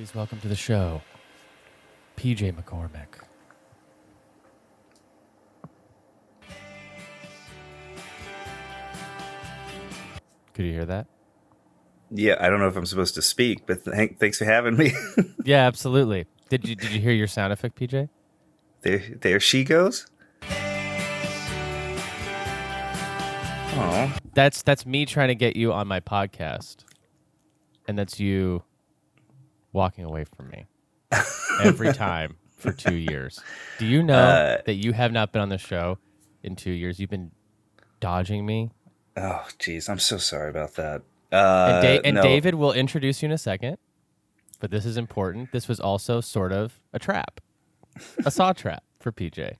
Please welcome to the show, PJ McCormick. Could you hear that? Yeah, I don't know if I'm supposed to speak, but thanks for having me. Yeah, absolutely. Did you hear your sound effect, PJ? There she goes. Oh, That's me trying to get you on my podcast, and that's you walking away from me every time for 2 years. Do you know that you have not been on the show in 2 years? You've been dodging me. oh, geez, I'm so sorry about that. And No. David will introduce you in a second, but this is important. This was also sort of a trap, a saw trap for PJ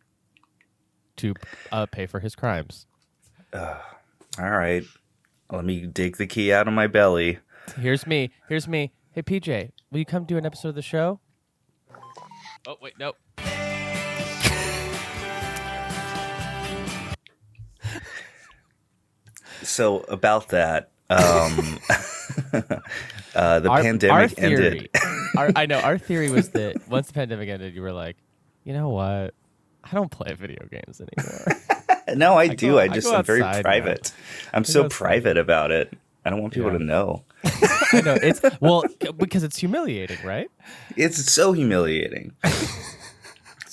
to pay for his crimes. All right, let me dig the key out of my belly. Here's me. Hey, PJ, will you come do an episode of the show? Oh, wait, nope. So about that, the pandemic ended. Our theory was that once the pandemic ended, you were like, you know what? I don't play video games anymore. No, I do. I'm very outside private. now. I'm so private about it. I don't want people to know. I know because it's humiliating, right? It's so humiliating.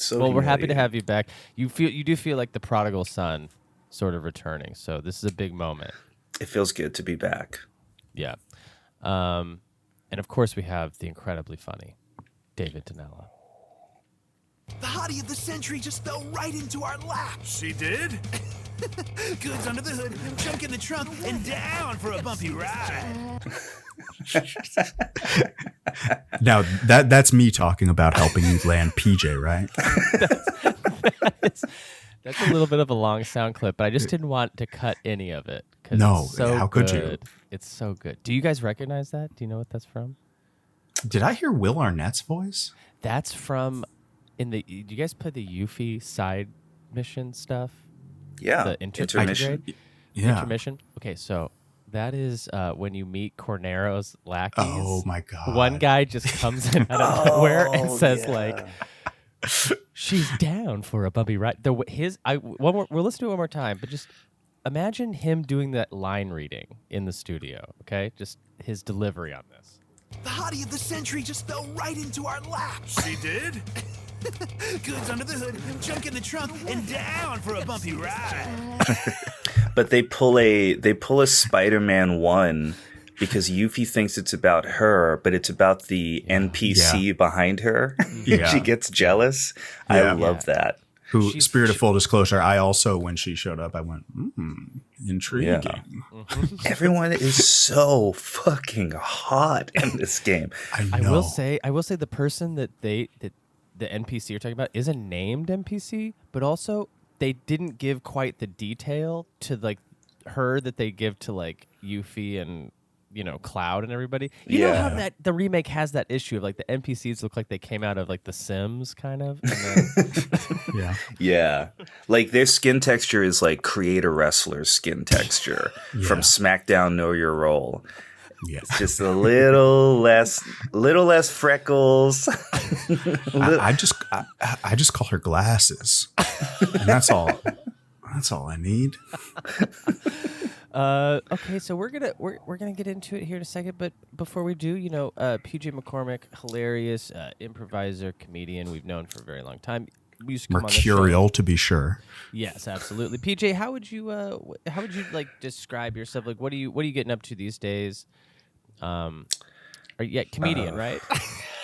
We're happy to have you back. You do feel like the prodigal son sort of returning. So this is a big moment. It feels good to be back. Yeah. And of course we have the incredibly funny David Donella. The hottie of the century just fell right into our lap. She did? Goods under the hood, junk in the trunk, and down for a bumpy ride. Now, that's me talking about helping you land PJ, right? That's a little bit of a long sound clip, but I just didn't want to cut any of it. No, it's so how good. could you? It's so good. Do you guys recognize that? Do you know what that's from? Did I hear Will Arnett's voice? That's from do you guys play the Yuffie side mission stuff? Yeah. The intermission. Yeah. Intermission? Okay, so that is when you meet Cornero's lackeys. Oh, my God. One guy just comes in out of nowhere and says, she's down for a bumpy ride. We'll listen to it one more time, but just imagine him doing that line reading in the studio, okay? Just his delivery on this. The hottie of the century just fell right into our lap. She did? Goods under the hood, junk in the trunk, and down for a bumpy ride. But they pull a Spider-Man 1 because Yuffie thinks it's about her, but it's about the NPC behind her. Yeah. She gets jealous. Yeah. I love that. Who, spirit of full disclosure, I also, when she showed up, I went, intriguing. Yeah. Everyone is so fucking hot in this game. I know. I will say the person that the NPC you're talking about is a named NPC, but also they didn't give quite the detail to like her that they give to like Yuffie and Cloud and everybody. You know how that the remake has that issue of like the NPCs look like they came out of like The Sims kind of. And then, Yeah. Like their skin texture is like Creator Wrestler's skin texture from SmackDown Know Your Role. Yeah. It's just a little less freckles. I just call her glasses. And that's all I need. Okay, so we're gonna get into it here in a second, but before we do, PJ McCormick, hilarious improviser, comedian we've known for a very long time. We used to come Mercurial, on the show. to be sure. Yes, absolutely. PJ, how would you like describe yourself? Like, what are you getting up to these days? Comedian, right?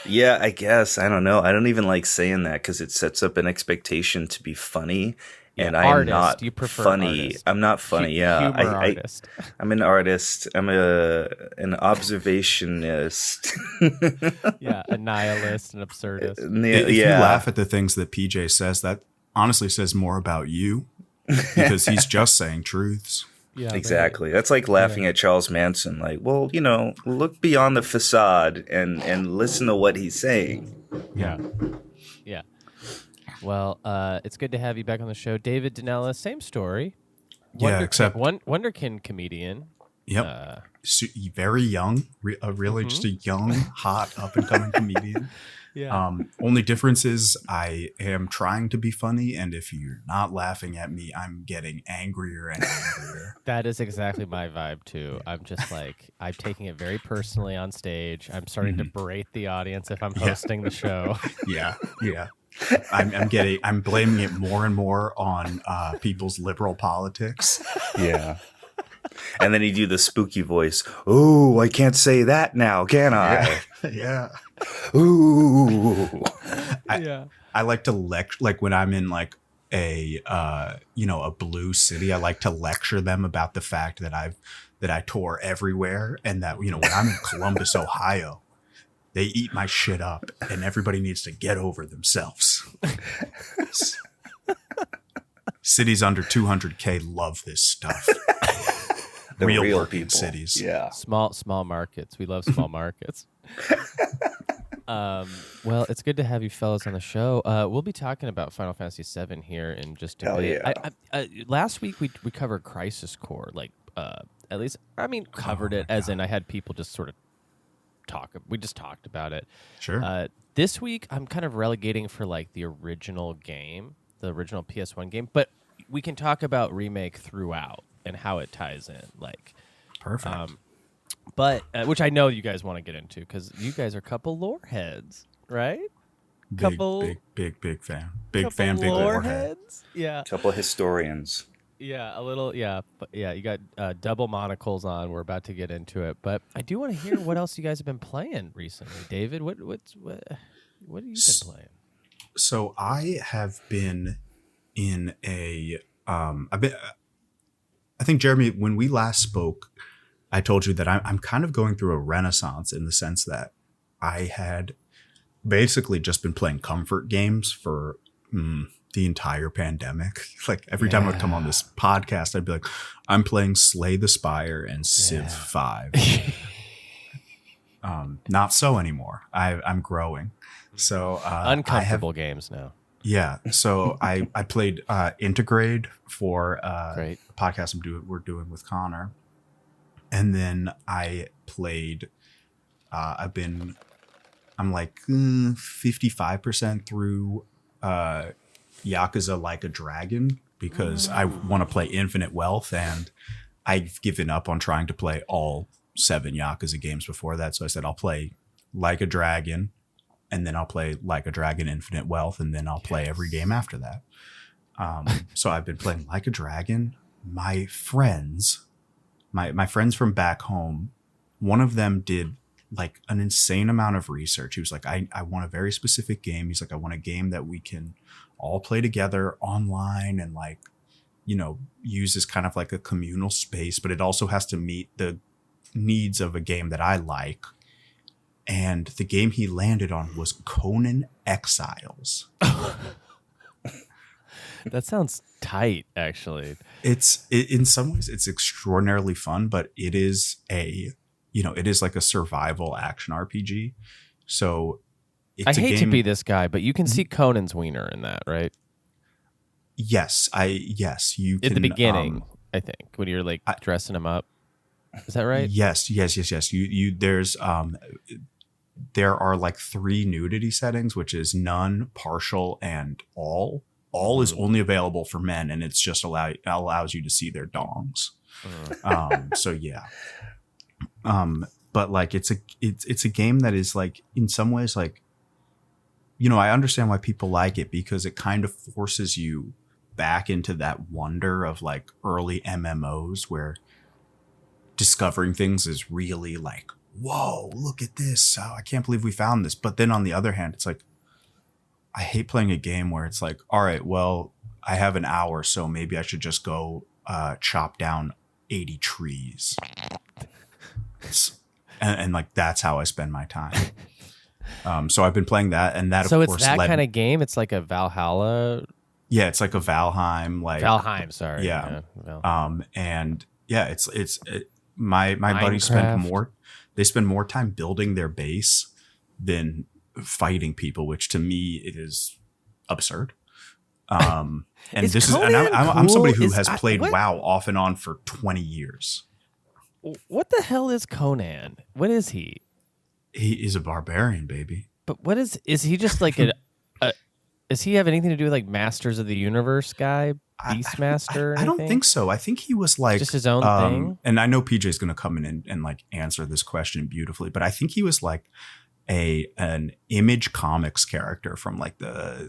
Yeah, I guess. I don't know. I don't even like saying that because it sets up an expectation to be funny. And I am not you prefer funny. Artist. I'm not funny. Humor artist. I'm an artist. I'm an observationist. Yeah, a nihilist, an absurdist. If you laugh at the things that PJ says, that honestly says more about you because he's just saying truths. Yeah, exactly. Right. That's like laughing at Charles Manson. Like, well, look beyond the facade and listen to what he's saying. Yeah. Yeah. Well, it's good to have you back on the show. David Donella, same story. Except Wonderkin comedian. Yep. Very young, really just a young, hot, up and coming comedian. Yeah. Only difference is I am trying to be funny, and if you're not laughing at me, I'm getting angrier and angrier. That is exactly my vibe too. I'm just like, I'm taking it very personally on stage. I'm starting to berate the audience if I'm hosting the show. Yeah. I'm blaming it more and more on people's liberal politics. Yeah. And then you do the spooky voice. Oh, I can't say that now, can I? Yeah. Ooh. I like to lecture, like when I'm in like a blue city, I like to lecture them about the fact that I tour everywhere, and that, when I'm in Columbus, Ohio, they eat my shit up, and everybody needs to get over themselves. Cities under 200K love this stuff. The real working people. Cities. Yeah. Small markets. We love small markets. Well, it's good to have you fellas on the show. We'll be talking about Final Fantasy VII here in just a bit. Yeah. Last week we covered Crisis Core, at least covered it as in I had people just sort of talk. We just talked about it. Sure. This week I'm kind of relegating for like the original game, the original PS1 game, but we can talk about remake throughout and how it ties in. Perfect. But which I know you guys want to get into because you guys are a couple lore heads, right? Big fan. Big fan, big lore head. Yeah. Couple historians. Yeah, a little. Yeah, but yeah, you got double monocles on. We're about to get into it, but I do want to hear what else you guys have been playing recently. David, what have you been playing? So I have been in a. I think, Jeremy, when we last spoke, I told you that I'm kind of going through a renaissance in the sense that I had basically just been playing comfort games for the entire pandemic. Like every time I'd come on this podcast, I'd be like, I'm playing Slay the Spire and Civ 5. Not so anymore. I'm growing. So uncomfortable games now. Yeah. So I played Integrade for Great. a podcast we're doing with Connor. And then I played, I'm like 55% through Yakuza Like a Dragon because I want to play Infinite Wealth, and I've given up on trying to play all 7 Yakuza games before that. So I said, I'll play Like a Dragon, and then I'll play Like a Dragon Infinite Wealth, and then I'll play every game after that. So I've been playing Like a Dragon. My friends from back home, one of them did like an insane amount of research. He was like, I want a very specific game. He's like, I want a game that we can all play together online and use as kind of like a communal space, but it also has to meet the needs of a game that I like. And the game he landed on was Conan Exiles. That sounds tight, actually. In some ways it's extraordinarily fun, but it is it is like a survival action RPG. So I hate to be this guy, but you can see Conan's wiener in that, right? Yes, you can. At the beginning, I think, when you're like dressing him up. Is that right? Yes. There are like 3 nudity settings, which is none, partial, and all. All is only available for men, and it's just allows you to see their dongs. So yeah. But like it's a game that is like in some ways like, I understand why people like it because it kind of forces you back into that wonder of like early MMOs where discovering things is really like, whoa, look at this. Oh, I can't believe we found this. But then on the other hand, it's like, I hate playing a game where it's like, all right, well, I have an hour, so maybe I should just go chop down 80 trees. And like, that's how I spend my time. So I've been playing that, and that, so of course, it's that kind of game? It's like a Valhalla? Yeah, it's like a Valheim. Like Valheim, sorry. Yeah. Well. And yeah, my buddies spend more time building their base than fighting people, which to me it is absurd. And I'm somebody who has played WoW off and on for 20 years. What the hell is Conan? What is he? He is a barbarian, baby. But what is he just like does he have anything to do with like Masters of the Universe guy? Beastmaster? I don't think so. I think he was like just his own thing. And I know PJ's going to come in and like answer this question beautifully, but I think he was like an Image Comics character from like the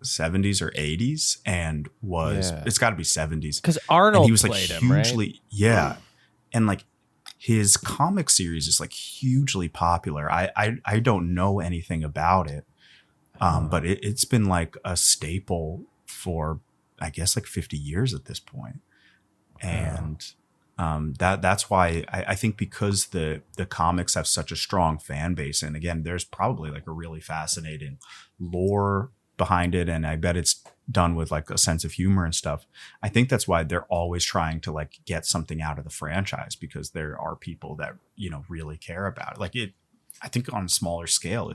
70s or 80s, and it's got to be 70s because Arnold he was like played hugely him, right? yeah, and like his comic series is like hugely popular. I don't know anything about it, but it's been like a staple for I guess like 50 years at this point. And that's why I think because the comics have such a strong fan base, and again, there's probably like a really fascinating lore behind it, and I bet it's done with like a sense of humor and stuff. I think that's why they're always trying to like get something out of the franchise, because there are people that, you know, really care about it. Like I think on a smaller scale,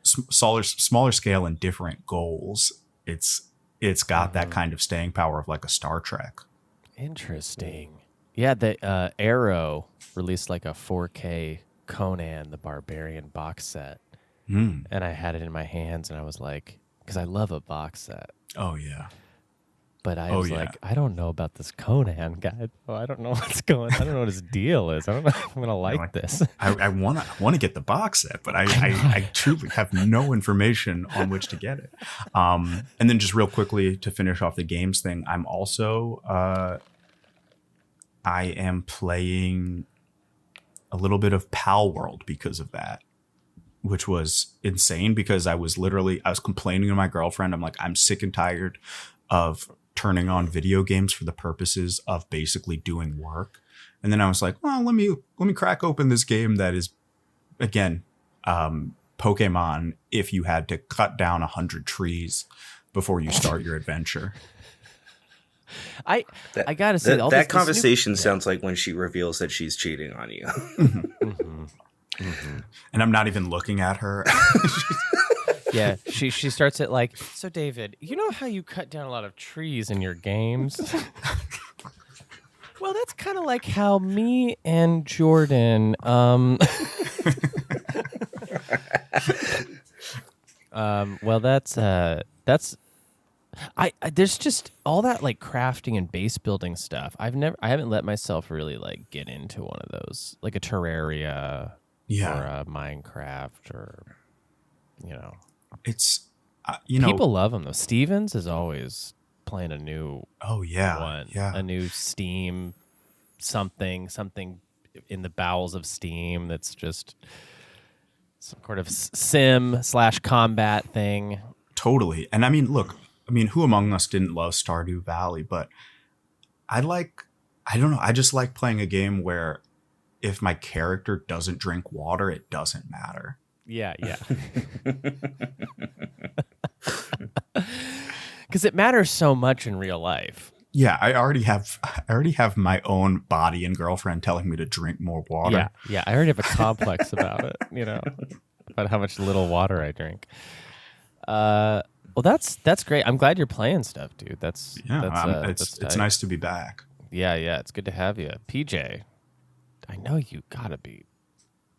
smaller scale and different goals, it's got that kind of staying power of like a Star Trek. Interesting. Yeah, the Arrow released like a 4K Conan the Barbarian box set. And I had it in my hands, and I was like, because I love a box set. Oh, yeah. But I was like, I don't know about this Conan guy. Oh, I don't know what's going on. I don't know what his deal is. I don't know if I'm going to like this. I want to get the box set, but I truly have no information on which to get it. And then just real quickly to finish off the games thing, I'm also, I am playing a little bit of Pal World because of that, which was insane because I was complaining to my girlfriend. I'm like, I'm sick and tired of turning on video games for the purposes of basically doing work. And then I was like, well, let me crack open this game that is, again, Pokemon, if you had to cut down 100 trees before you start your adventure. I gotta say that conversation sounds like when she reveals that she's cheating on you. And I'm not even looking at her. Yeah, she starts it like, so David, you know how you cut down a lot of trees in your games? Well, that's kind of like how me and Jordan, well, that's there's just all that like crafting and base building stuff. I haven't let myself really like get into one of those, like a Terraria or a Minecraft, or, you know. It's people love them though. Stevens is always playing a new a new Steam something in the bowels of Steam that's just some sort of sim/combat thing. Totally. And I mean, look, who among us didn't love Stardew Valley? But I don't know, I just like playing a game where if my character doesn't drink water, it doesn't matter. Yeah. Because it matters so much in real life. Yeah, I already have my own body and girlfriend telling me to drink more water. Yeah, I already have a complex about it, you know, about how much little water I drink. Well, that's great. I'm glad you're playing stuff, dude. That's it's nice to be back. Yeah, it's good to have you, PJ. I know you gotta be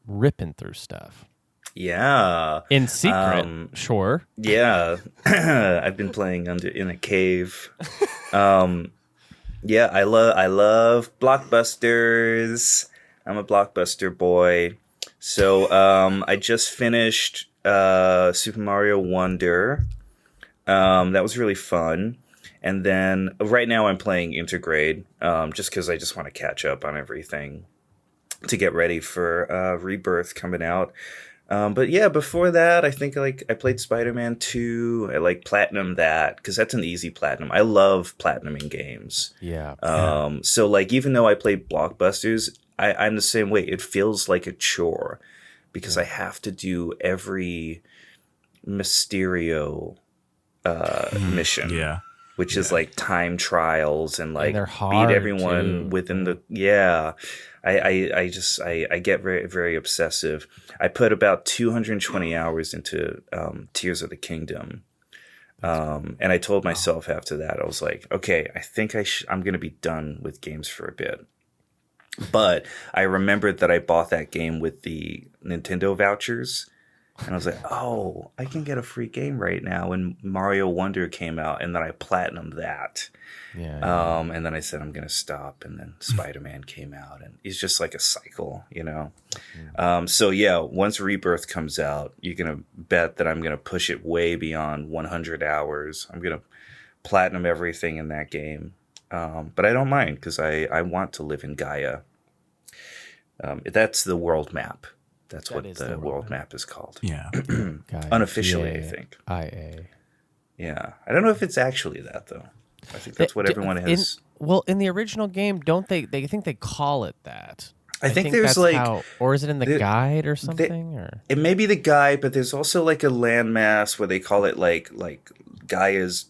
ripping through stuff. Yeah. In secret, sure. Yeah. I've been playing in a cave. Yeah, I love blockbusters. I'm a blockbuster boy. So I just finished Super Mario Wonder. That was really fun. And then right now I'm playing Intergrade, just because I just want to catch up on everything to get ready for Rebirth coming out. But yeah, before that, I think I played Spider-Man 2. I platinum that because that's an easy platinum. I love platinuming games. Yeah. So like even though I play blockbusters, I'm the same way. It feels like a chore because I have to do every Mysterio mission. Yeah. Which is like time trials and like they're hard beat everyone too. within the I get very, very obsessive. I put about 220 hours into Tears of the Kingdom. And I told myself after that, I was like, okay, I think I'm going to be done with games for a bit. But I remembered that I bought that game with the Nintendo vouchers. And I was like, oh, I can get a free game right now when Mario Wonder came out. And then I platinumed that. Yeah. And then I said, I'm going to stop. And then Spider-Man came out. And it's just like a cycle, you know? So, yeah, once Rebirth comes out, you're going to bet that I'm going to push it way beyond 100 hours. I'm going to platinum everything in that game. But I don't mind because I want to live in Gaia. That's the world map. That's what the world map is called. Yeah. Unofficially, I think. IA. Yeah. I don't know if it's actually that, though. I think that's what everyone has. In the original game, don't they think they call it that? I think there's like... or is it in the guide or something? Or it may be the guide, but there's also like a landmass where they call it like Gaia's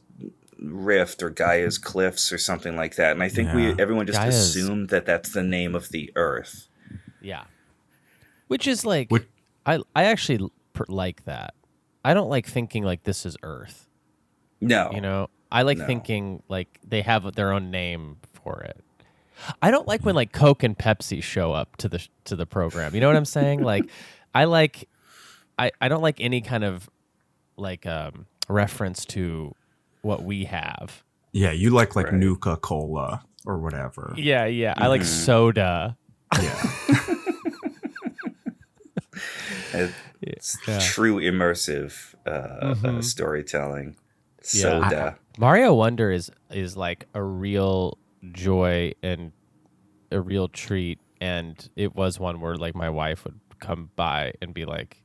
Rift or Gaia's Cliffs or something like that. And I think everyone just assumed that that's the name of the Earth. Yeah. Which is like, I actually like that. I don't like thinking like this is Earth. No. You know, I like thinking like they have their own name for it. I don't like when like Coke and Pepsi show up to the program. You know what I'm saying? Like, I don't like any kind of like reference to what we have. Yeah, you like Nuka-Cola or whatever. Yeah. I like soda. Yeah. It's true immersive storytelling. Soda. Mario Wonder is like a real joy and a real treat, and it was one where like my wife would come by and be like,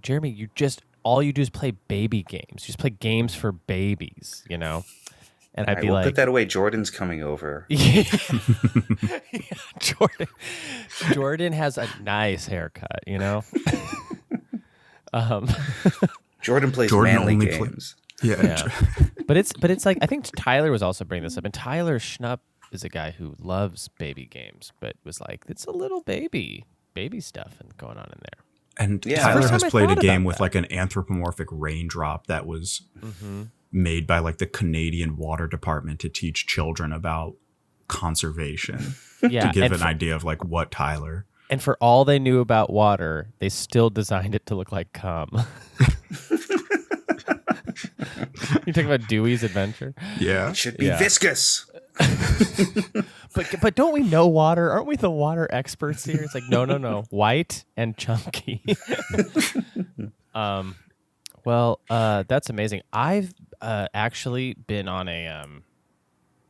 Jeremy, all you do is play baby games. You just play games for babies, you know? And I'd be we'll like, put that away. Jordan's coming over. Yeah, Jordan has a nice haircut, you know? Jordan plays manly games. Yeah. But it's like, I think Tyler was also bringing this up, and Tyler Schnupp is a guy who loves baby games, but was like, it's a little baby stuff and going on in there. And Tyler has played a game with like an anthropomorphic raindrop that was made by like the Canadian Water Department to teach children about conservation. Yeah, to give an idea of like what Tyler. And for all they knew about water, they still designed it to look like cum. You talking about Dewey's Adventure? Yeah. It should be viscous. But don't we know water? Aren't we the water experts here? It's like, no. White and chunky. Well, that's amazing. I've actually been on a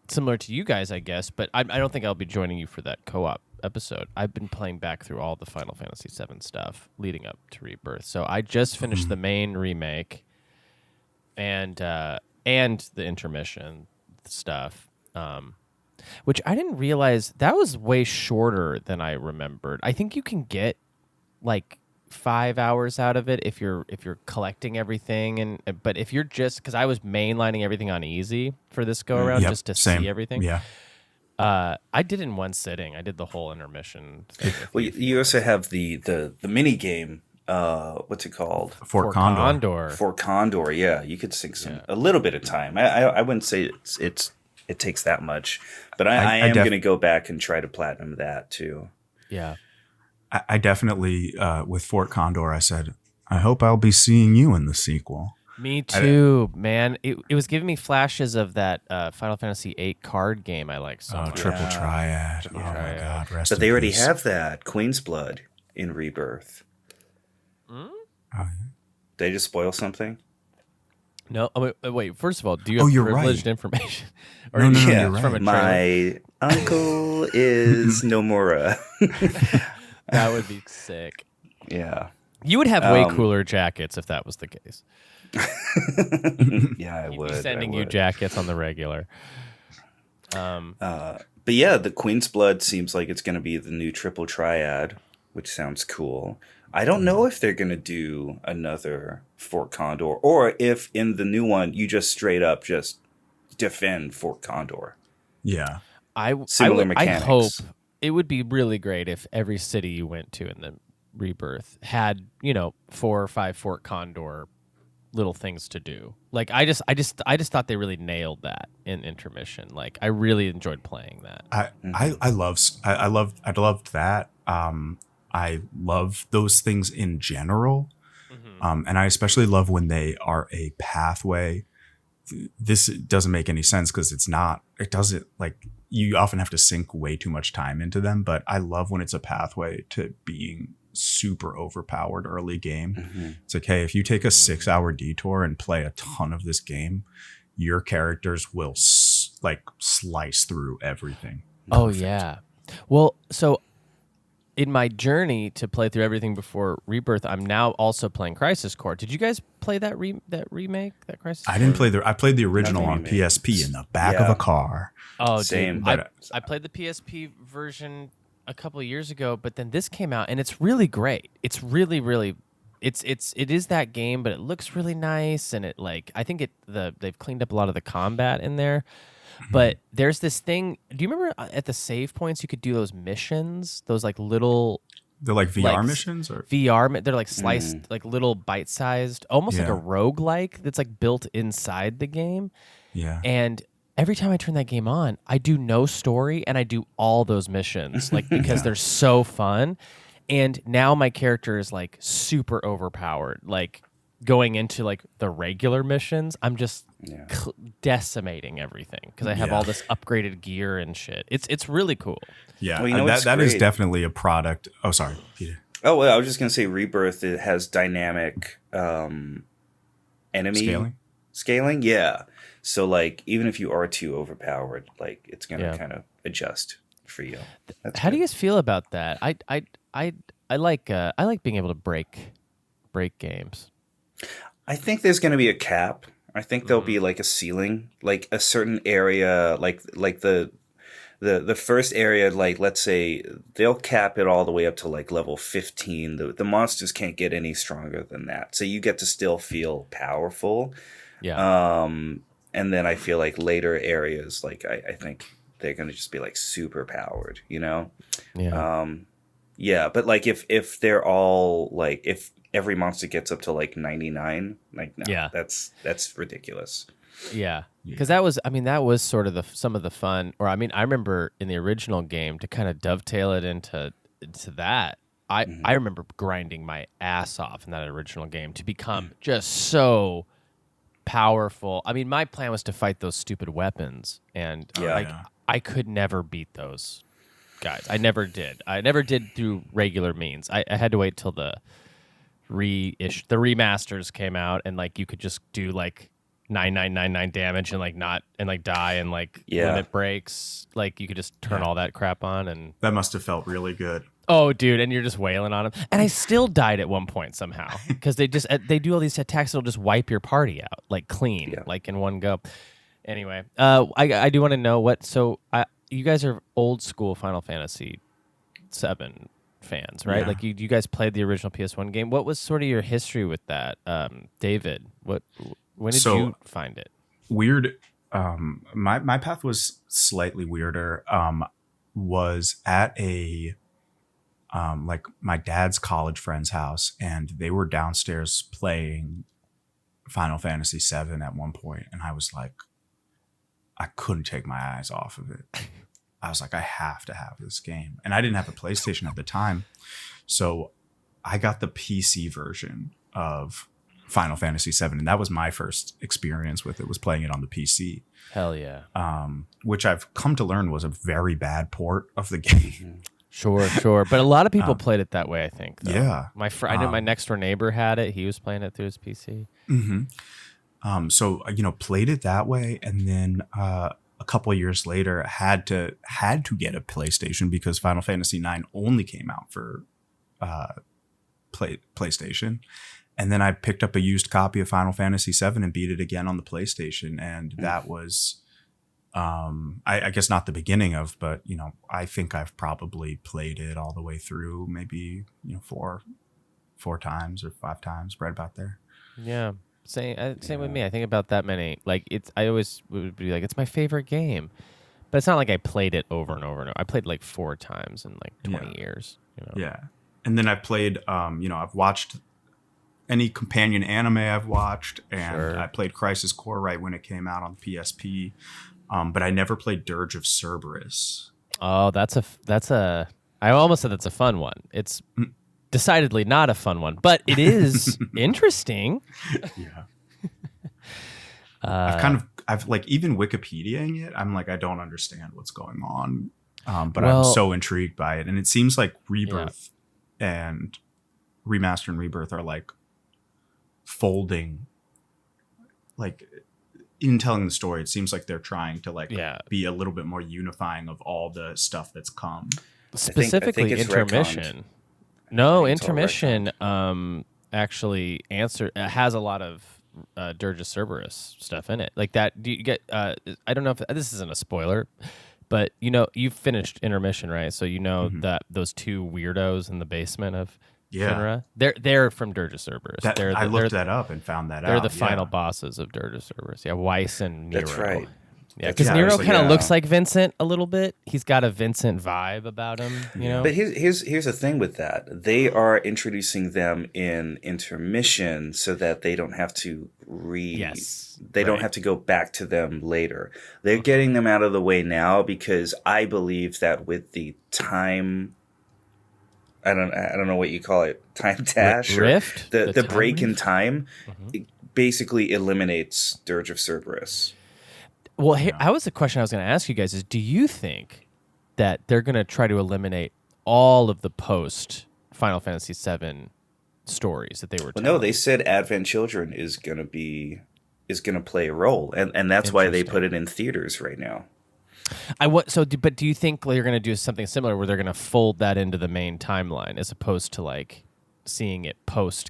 similar to you guys, I guess, but I don't think I'll be joining you for that co-op episode. I've been playing back through all the Final Fantasy VII stuff leading up to Rebirth. So I just finished the main remake and the intermission stuff, which I didn't realize that was way shorter than I remembered. I think you can get like 5 hours out of it if you're collecting everything, but if you're just, because I was mainlining everything on easy for this go around just to see everything. Yeah. I did it in one sitting. I did the whole intermission thing. Well, you also have the mini game. What's it called? Fort Condor. Fort Condor. Yeah, you could sink a little bit of time. I wouldn't say it takes that much, but I am going to go back and try to platinum that too. Yeah. I definitely, with Fort Condor, I said, I hope I'll be seeing you in the sequel. Me too, man. It was giving me flashes of that Final Fantasy VIII card game I like so much. Triple Triad. Oh, my God. Rest but in they already peace. have that. Queen's Blood in Rebirth. Oh, yeah. Did I just spoil something? No, wait. First of all, do you have you're privileged right. information? No, Yeah, you're right. From a trailer? My uncle is Nomura. That would be sick. Yeah. You would have way cooler jackets if that was the case. Yeah, I He'd would. be sending you jackets on the regular. But yeah, the Queen's Blood seems like it's going to be the new Triple Triad, which sounds cool. I don't know if they're going to do another Fort Condor, or if in the new one you just straight up just defend Fort Condor. Yeah. Similar mechanics. I hope it would be really great if every city you went to in the Rebirth had, 4 or 5 Fort Condor little things to do. Like I just thought they really nailed that in intermission. Like I really enjoyed playing that. I loved that. I love those things in general. And I especially love when they are a pathway. This doesn't make any sense because it doesn't, like, you often have to sink way too much time into them, but I love when it's a pathway to being super overpowered early game. It's like, hey, if you take a 6-hour detour and play a ton of this game, your characters will slice through everything. Oh yeah. Well, so in my journey to play through everything before Rebirth, I'm now also playing Crisis Core. Did you guys play that remake, that Crisis Core? I didn't play I played the original on PSP in the back of a car. Oh, Same. Dude. I played the PSP version a couple of years ago, but then this came out and it's really great. It's really, really, it is that game, but it looks really nice, and it, like, I think they've cleaned up a lot of the combat in there. But there's this thing. Do you remember at the save points you could do those missions? Those like little. They're like VR missions, or VR. They're like sliced, like little bite-sized, almost like a Yeah. roguelike that's like built inside the game. yeah. And every time I turn that game on, I do no story and I do all those missions, like, because they're so fun. And now my character is like super overpowered. Like going into like the regular missions, I'm just decimating everything because I have all this upgraded gear and shit. It's really cool. Yeah, Well, you know what's that is great? definitely a product. Oh, sorry, Peter. Oh, well, I was just going to say Rebirth, it has dynamic enemy scaling. Yeah. So, like, even if you are too overpowered, like, it's going to kind of adjust for you. How do you guys feel about that? I like being able to break games. I think there's going to be a cap. I think there'll be like a ceiling, like a certain area, like the first area, like, let's say they'll cap it all the way up to like level 15. The monsters can't get any stronger than that. So you get to still feel powerful. Yeah. And then I feel like later areas, like I think they're going to just be like super powered, you know? Yeah. Yeah, but like if they're all like, if every monster gets up to like 99, like, no, that's ridiculous. Yeah, because that was sort of some of the fun. Or I remember in the original game, to kind of dovetail it into that. I remember grinding my ass off in that original game to become just so powerful. I mean, my plan was to fight those stupid weapons, and I could never beat those guys. I never did. I never did through regular means. I had to wait till the remasters came out, and like you could just do like 9999 damage and like not and like die and like limit breaks. Like you could just turn all that crap on, and That must have felt really good. oh, dude, and you're just wailing on them. And I still died at one point somehow because they do all these attacks that'll just wipe your party out like clean, like in one go. Anyway, I do want to know what. So you guys are old school Final Fantasy VII fans, right? Yeah. Like you guys played the original PS1 game. What was sort of your history with that, David? When did you find it? Weird. My path was slightly weirder. Was at a like my dad's college friend's house, and they were downstairs playing Final Fantasy VII at one point, and I was like, I couldn't take my eyes off of it. I was like, I have to have this game. And I didn't have a PlayStation at the time. So I got the PC version of Final Fantasy VII. And that was my first experience with it, was playing it on the PC. Hell yeah. Which I've come to learn was a very bad port of the game. Sure. But a lot of people played it that way, I think. Though. Yeah. I know my next door neighbor had it. He was playing it through his PC. Mm-hmm. So, played it that way. And then a couple of years later, had to get a PlayStation because Final Fantasy IX only came out for PlayStation. And then I picked up a used copy of Final Fantasy VII and beat it again on the PlayStation. And that was, I guess not the beginning of, but, I think I've probably played it all the way through maybe, 4 times or 5 times, right about there. Yeah. Same with me. I think about that many. Like I always would be like, it's my favorite game, but it's not like I played it over and over and over. I played like 4 times in like 20 years. Yeah. And then I played, I've watched any companion anime I've watched, and Sure. I played Crisis Core right when it came out on PSP, but I never played Dirge of Cerberus. Oh, that's a. I almost said that's a fun one. It's decidedly not a fun one, but it is interesting. Yeah. I've like even Wikipediaing it. I'm like, I don't understand what's going on, but I'm so intrigued by it, and it seems like Rebirth and Remaster and Rebirth are like folding, like in telling the story. It seems like they're trying to like be a little bit more unifying of all the stuff that's come. Specifically, I think it's Intermission. No, Intermission actually has a lot of Dirge of Cerberus stuff in it. Like that. Do you get? I don't know if this isn't a spoiler, but you know you've finished Intermission, right? So you know that those two weirdos in the basement of Finra, they're from Dirge of Cerberus. I looked that up and found that they're out. the final bosses of Dirge of Cerberus. Yeah, Weiss and Nero. That's right. Yeah, because Nero kind of looks like Vincent a little bit. He's got a Vincent vibe about him, you know. But here's the thing with that: they are introducing them in Intermission so that they don't have to don't have to go back to them later. They're getting them out of the way now because I believe that with the time, I don't know what you call it, time dash rift, the break in time, it basically eliminates Dirge of Cerberus. Well, that was the question I was going to ask you guys: is do you think that they're going to try to eliminate all of the post Final Fantasy VII stories that they were telling? No, they said Advent Children is going to play a role, and that's why they put it in theaters right now. But do you think they're going to do something similar where they're going to fold that into the main timeline as opposed to like seeing a post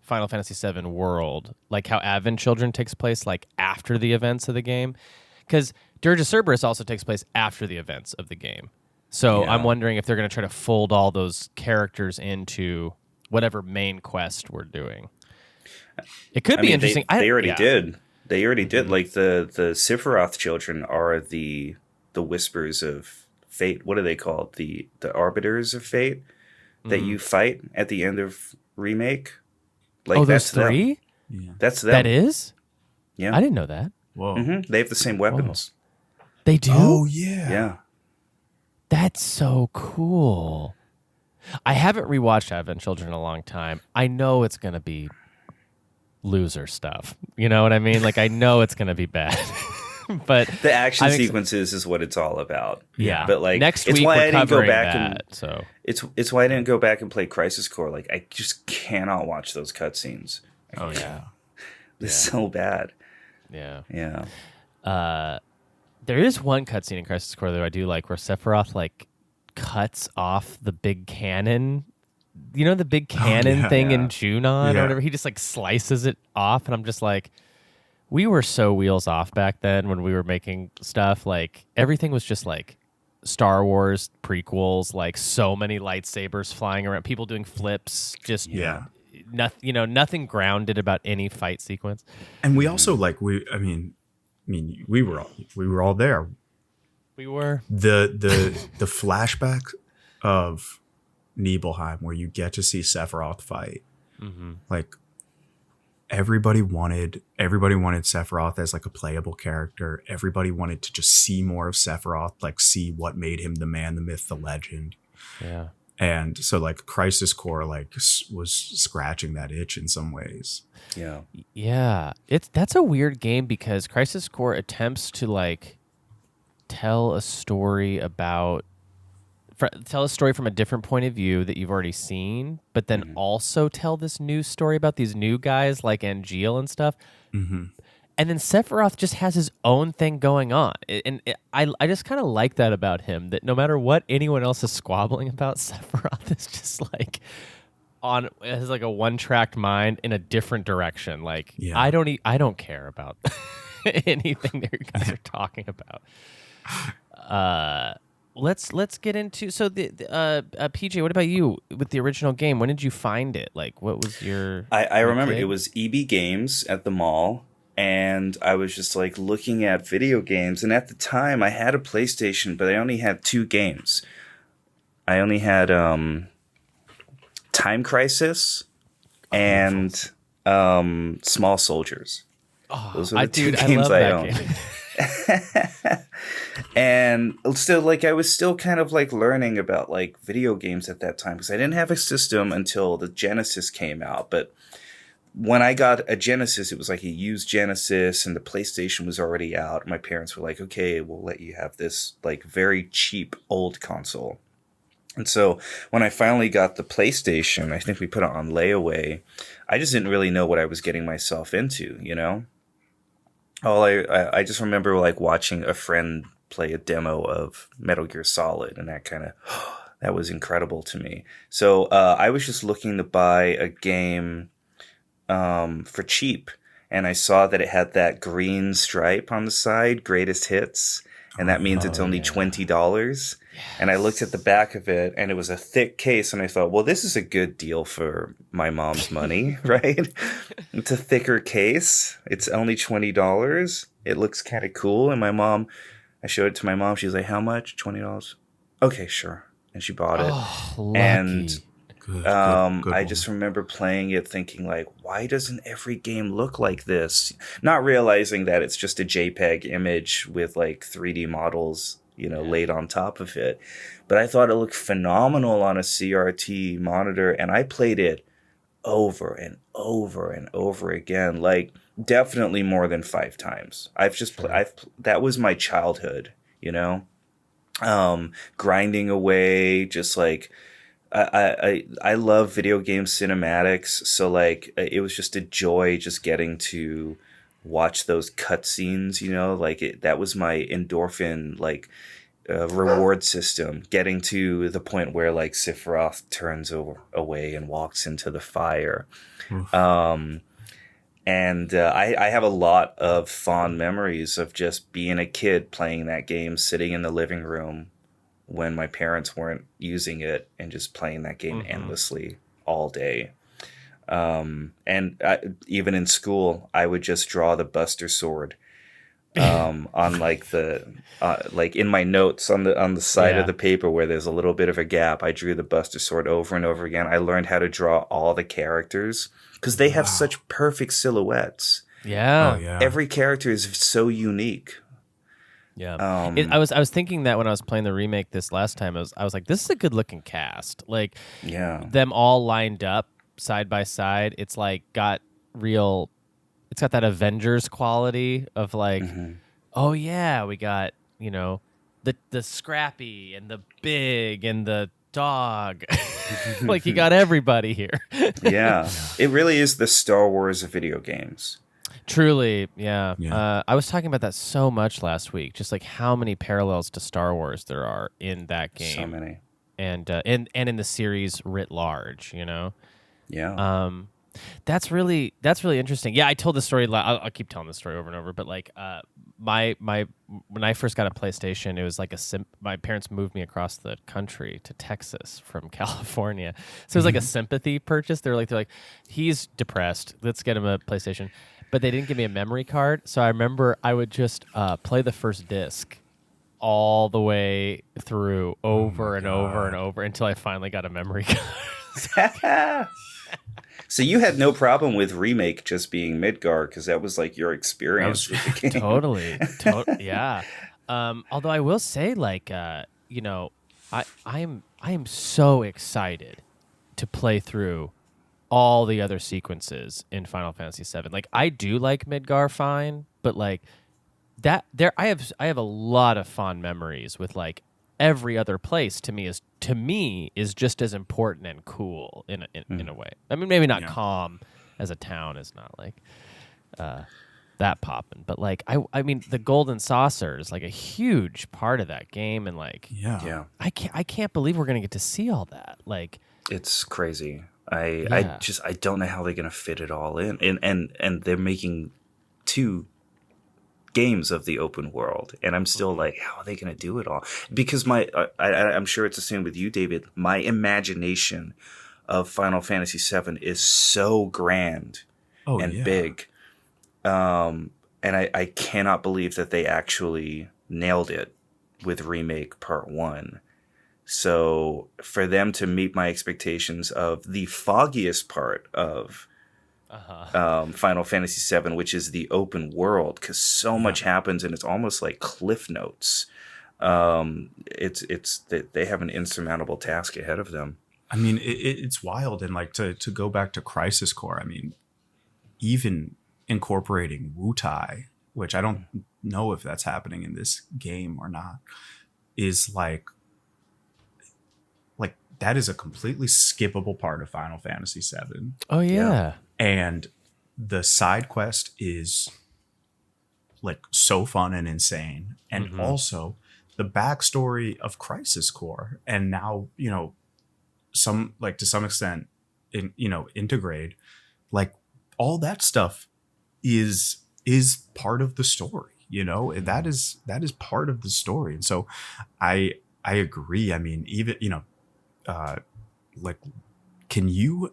Final Fantasy VII world, like how Advent Children takes place like after the events of the game? Because Dirge of Cerberus also takes place after the events of the game. So I'm wondering if they're going to try to fold all those characters into whatever main quest we're doing. It could be interesting. They already did. They already did. Like the Sephiroth children are the Whispers of Fate. What are they called? The Arbiters of Fate that you fight at the end of Remake. Like those three? Yeah. That's them. That is? Yeah. I didn't know that. Whoa. Mm-hmm. They have the same weapons. They do? Oh, yeah. Yeah. That's so cool. I haven't rewatched Advent Children in a long time. I know it's going to be loser stuff. You know what I mean? Like, I know it's going to be bad. But the action sequences is what it's all about. Yeah. But like next it's week why we're I didn't go covering back that, so it's why I didn't go back and play Crisis Core. Like I just cannot watch those cutscenes. Oh yeah. It's so bad. Yeah. Yeah. There is one cutscene in Crisis Core that I do like where Sephiroth like cuts off the big cannon. You know the big cannon thing in Junon or whatever? He just like slices it off, and I'm just like, we were so wheels off back then when we were making stuff. Like everything was just like Star Wars prequels, like so many lightsabers flying around, people doing flips, just nothing grounded about any fight sequence. And we also like we were all there. We were the flashback of Nibelheim where you get to see Sephiroth fight. Mm-hmm. Like everybody wanted Sephiroth as like a playable character. Everybody wanted to just see more of Sephiroth, like see what made him the man, the myth, the legend. Yeah. And so like Crisis Core like was scratching that itch in some ways. Yeah. Yeah. That's a weird game because Crisis Core attempts to like tell a story from a different point of view that you've already seen, but then also tell this new story about these new guys like Angeal and stuff. Mm-hmm. And then Sephiroth just has his own thing going on. I just kind of like that about him, that no matter what anyone else is squabbling about, Sephiroth is just like has like a one-tracked mind in a different direction. Like I don't care about anything that you guys are talking about. Let's get into the PJ. What about you with the original game? When did you find it? Like, what was your? I remember it was EB Games at the mall, and I was just like looking at video games. And at the time, I had a PlayStation, but I only had 2 games. I only had Time Crisis and Small Soldiers. Those are the two I games love I that owned. game. And still, like, I was still kind of like learning about like video games at that time because I didn't have a system until the Genesis came out. But when I got a Genesis, it was like a used Genesis, and the PlayStation was already out. My parents were like, "Okay, we'll let you have this like very cheap old console." And so when I finally got the PlayStation, I think we put it on layaway. I just didn't really know what I was getting myself into, you know? I just remember like watching a friend play a demo of Metal Gear Solid, and that kind of that was incredible to me. So I was just looking to buy a game for cheap, and I saw that it had that green stripe on the side, greatest hits, and that means it's only $20. And I looked at the back of it, and it was a thick case, and I thought, well, this is a good deal for my mom's money, right? It's a thicker case. It's only $20. It looks kind of cool. And I showed it to my mom. She was like, how much? $20. Okay, sure. And she bought it. Oh, lucky. And Good I one. just remember playing it thinking like, why doesn't every game look like this? Not realizing that it's just a JPEG image with like 3D models, laid on top of it. But I thought it looked phenomenal on a CRT monitor, and I played it over and over and over again, like definitely more than 5 times. That was my childhood, grinding away, just like I love video game cinematics, so like it was just a joy just getting to watch those cutscenes, that was my endorphin reward system, getting to the point where like Sephiroth turns away and walks into the fire. I have a lot of fond memories of just being a kid playing that game, sitting in the living room when my parents weren't using it, and just playing that game endlessly all day. Even in school, I would just draw the Buster Sword on like the in my notes on the side of the paper where there's a little bit of a gap. I drew the Buster Sword over and over again. I learned how to draw all the characters because they have such perfect silhouettes. Yeah. Oh, yeah. Every character is so unique. Yeah, I was thinking that when I was playing the remake this last time. I was like, this is a good looking cast. Like, them all lined up side by side. It's like got that Avengers quality of like, oh yeah, we got the Scrappy and the Big and the Dog. Like, you got everybody here. Yeah, it really is the Star Wars of video games. Truly, yeah. Yeah. I was talking about that so much last week, just like how many parallels to Star Wars there are in that game. So many. And in the series writ large, Yeah. That's really interesting. Yeah, I told the story. I'll keep telling the story over and over. But like, my when I first got a PlayStation, it was like my parents moved me across the country to Texas from California, so it was like a sympathy purchase. They're like, he's depressed. Let's get him a PlayStation. But they didn't give me a memory card, so I remember I would just play the first disc all the way through over and over and over until I finally got a memory card. So you had no problem with Remake just being Midgar, because that was like your experience with the game. Totally. Yeah. Although I will say, like, I am so excited to play through all the other sequences in Final Fantasy VII. Like, I do like Midgar fine, but like I have a lot of fond memories with like every other place. To me is just as important and cool in a way. I mean, maybe not Calm as a town is not like that poppin', but like I mean, the Golden Saucer is like a huge part of that game, and like I can't believe we're gonna get to see all that. Like, it's crazy. I don't know how they're gonna fit it all in, and they're making 2 games of the open world, and I'm still like, how are they gonna do it all? Because I'm sure it's the same with you, David. My imagination of Final Fantasy VII is so grand and big, and I cannot believe that they actually nailed it with Remake Part 1. So for them to meet my expectations of the foggiest part of Final Fantasy VII, which is the open world, because so much happens and it's almost like cliff notes. It's they have an insurmountable task ahead of them. I mean, it's wild. And like to go back to Crisis Core, I mean, even incorporating Wutai, which I don't know if that's happening in this game or not, is like that is a completely skippable part of Final Fantasy VII. Oh yeah. And the side quest is like so fun and insane. And also the backstory of Crisis Core, and now, you know, some like to some extent integrate, like all that stuff is part of the story, you know. That is part of the story. And so I agree. I mean, even, you know, like can you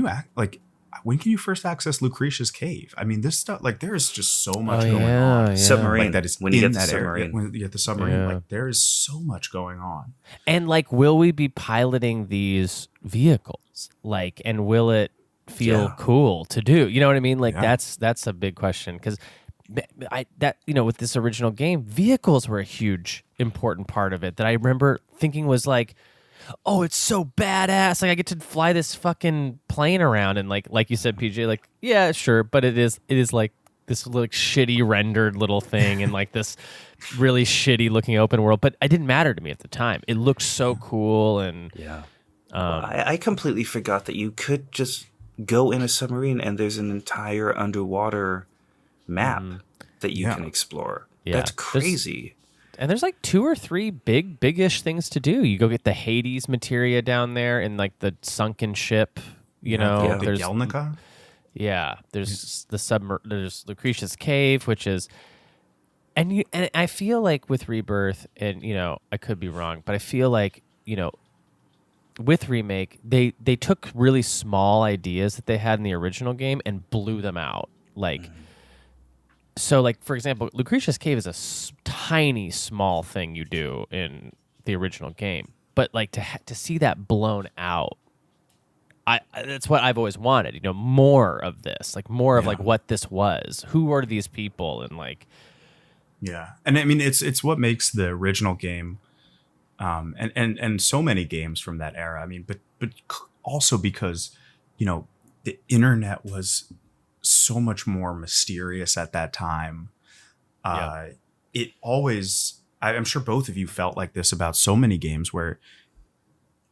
act like, when can you first access Lucretia's cave? I mean, this stuff, like, there is just so much going on. Yeah. Submarine. Like, that is when you in get the that area. submarine. When you get the submarine, Yeah. like, there is so much going on. And like, will we be piloting these vehicles? Like, and will it feel cool to do? You know what I mean? Like, that's a big question, because with this original game, vehicles were a huge important part of it that I remember thinking was like, oh, it's so badass. Like, I get to fly this fucking plane around, and like you said, PJ, like, yeah, sure, but it is like this like shitty rendered little thing and like this really shitty looking open world. But it didn't matter to me at the time. It looked so cool, and I completely forgot that you could just go in a submarine and there's an entire underwater map that you can explore. Yeah. That's crazy. And there's like 2 or 3 big-ish things to do. You go get the Hades materia down there in like the sunken ship, you know. The There's Yelnica. Yeah, there's there's Lucretia's cave, which is, and I feel like with Rebirth, and you know, I could be wrong, but I feel like, you know, with Remake, they took really small ideas that they had in the original game and blew them out. Like, so like, for example, Lucretia's cave is a tiny, small thing you do in the original game, but like to see that blown out, that's what I've always wanted. You know, more of this, like more of like what this was. Who are these people, and like, yeah, and I mean, it's what makes the original game, and so many games from that era. I mean, but also because, you know, the internet was so much more mysterious at that time. It always, I'm sure both of you felt like this about so many games, where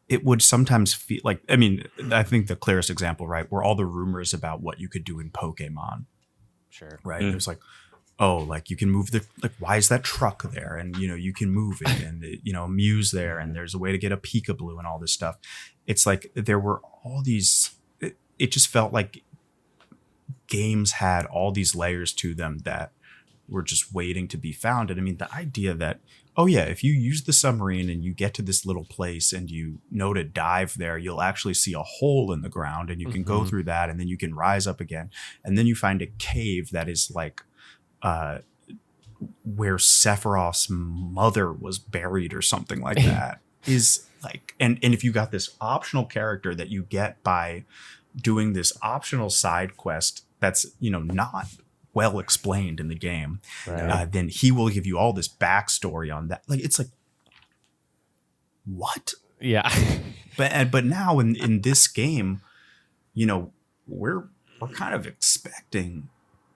it would sometimes feel like, I mean, I think the clearest example, right, were all the rumors about what you could do in Pokemon. sure, Right. It was like, oh, like you can move why is that truck there? And, you know, you can move it, and, you know, Mew's there, and there's a way to get a Peekaboo and all this stuff. It's like there were all these, it just felt like games had all these layers to them that were just waiting to be found. And I mean, the idea that, oh yeah, if you use the submarine and you get to this little place and you know to dive there, you'll actually see a hole in the ground, and you can go through that, and then you can rise up again. And then you find a cave that is like, where Sephiroth's mother was buried or something like that. Is like, and if you got this optional character that you get by doing this optional side quest that's, you know, not well explained in the game, right. Then he will give you all this backstory on that. Like, it's like, what? Yeah. But now in this game, you know, we're kind of expecting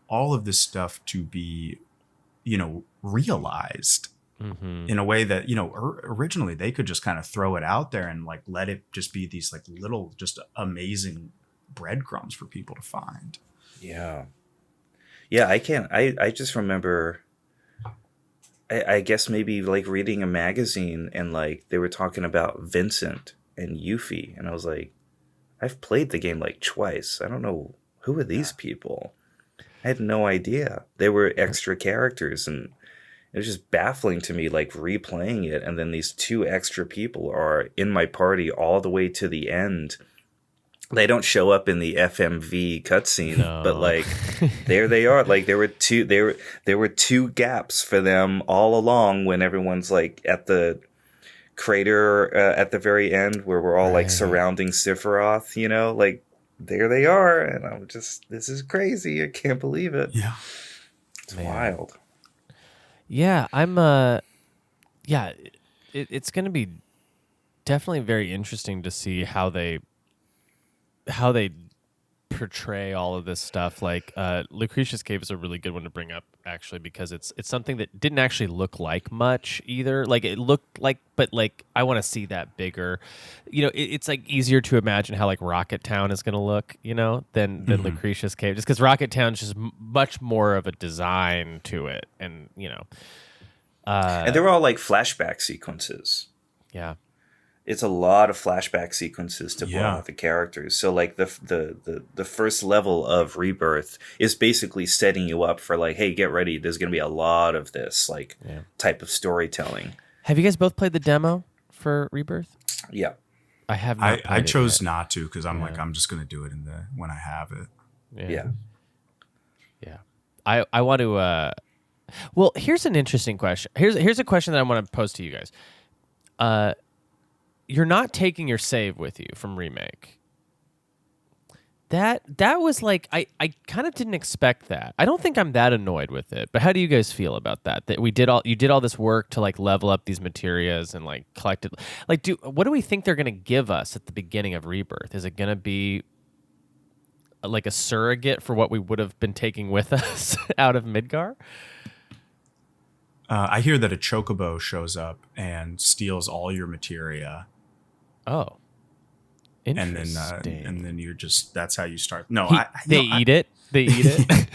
all of this stuff to be, you know, realized in a way that, you know, originally they could just kind of throw it out there and like let it just be these like little just amazing breadcrumbs for people to find. Yeah. I just remember, I guess maybe like reading a magazine, and like they were talking about Vincent and Yuffie, and I was like, I've played the game like twice. I don't know, who are these people? I had no idea they were extra characters, and it was just baffling to me, like replaying it. And then these 2 extra people are in my party all the way to the end. They don't show up in the FMV cutscene, but like there they are. Like there were 2 gaps for them all along when everyone's like at the crater at the very end where we're all like surrounding Sephiroth, you know, like there they are, and I'm just, this is crazy. I can't believe it. Yeah. It's wild. Yeah, it's going to be definitely very interesting to see how they portray all of this stuff. Like Lucretia's Cave is a really good one to bring up, actually, because it's something that didn't actually look like much either. Like it looked like, but like I want to see that bigger. You know, it's like easier to imagine how like Rocket Town is going to look, you know, than Lucretia's Cave, just because Rocket Town's just much more of a design to it, and you know, and they're all like flashback sequences. Yeah. It's a lot of flashback sequences to blow out the characters. So like the first level of Rebirth is basically setting you up for like, hey, get ready. There's going to be a lot of this like type of storytelling. Have you guys both played the demo for Rebirth? Yeah. I have not. I chose not to because I'm like, I'm just going to do it when I have it. Yeah. I want to. Well, here's an interesting question. Here's a question that I want to pose to you guys. You're not taking your save with you from Remake. That was like I kind of didn't expect that. I don't think I'm that annoyed with it, but how do you guys feel about that? That you did all this work to like level up these materias and like collect it. Like, what do we think they're gonna give us at the beginning of Rebirth? Is it gonna be like a surrogate for what we would have been taking with us out of Midgar? I hear that a chocobo shows up and steals all your materia. Oh, and interesting. then you're just, that's how you start. No, they eat it. They eat it.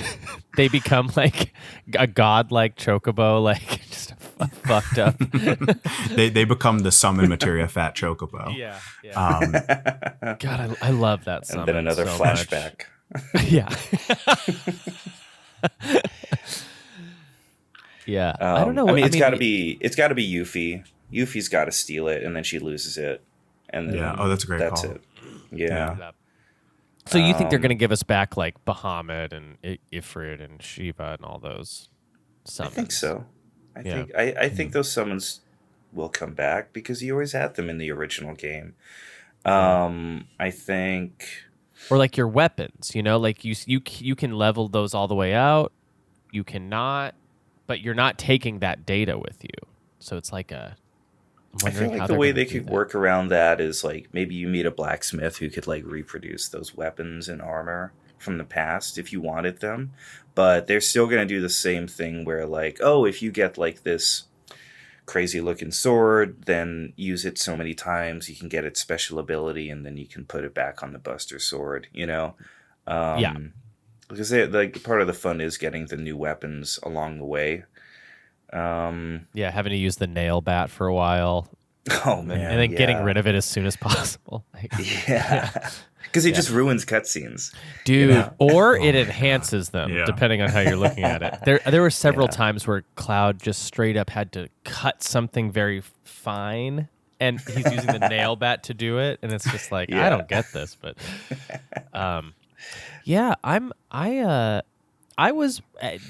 They become like a godlike chocobo, like just fucked up. they become the summon materia fat chocobo. Yeah. God, I love that summon. And then another so flashback. Yeah. Yeah. I don't know. I mean, it's got to be Yuffie. Yuffie's got to steal it, and then she loses it. And then that's a great that's call. it. Yeah. So you think they're going to give us back like Bahamut and Ifrit and Shiva and all those summons? I think so. I think those summons will come back because you always had them in the original game. I think, or like your weapons, you know, like you can level those all the way out. You cannot, but you're not taking that data with you. So it's like I feel like the way they could work around that is like maybe you meet a blacksmith who could like reproduce those weapons and armor from the past if you wanted them, but they're still going to do the same thing where like, oh, if you get like this crazy looking sword, then use it so many times you can get its special ability, and then you can put it back on the Buster Sword, you know? Because like part of the fun is getting the new weapons along the way. Having to use the nail bat for a while. Oh man, and then getting rid of it as soon as possible. Because it just ruins cutscenes, dude. You know? Or it enhances them, depending on how you're looking at it. There were several times where Cloud just straight up had to cut something very fine, and he's using the nail bat to do it, and it's just like I don't get this, but I was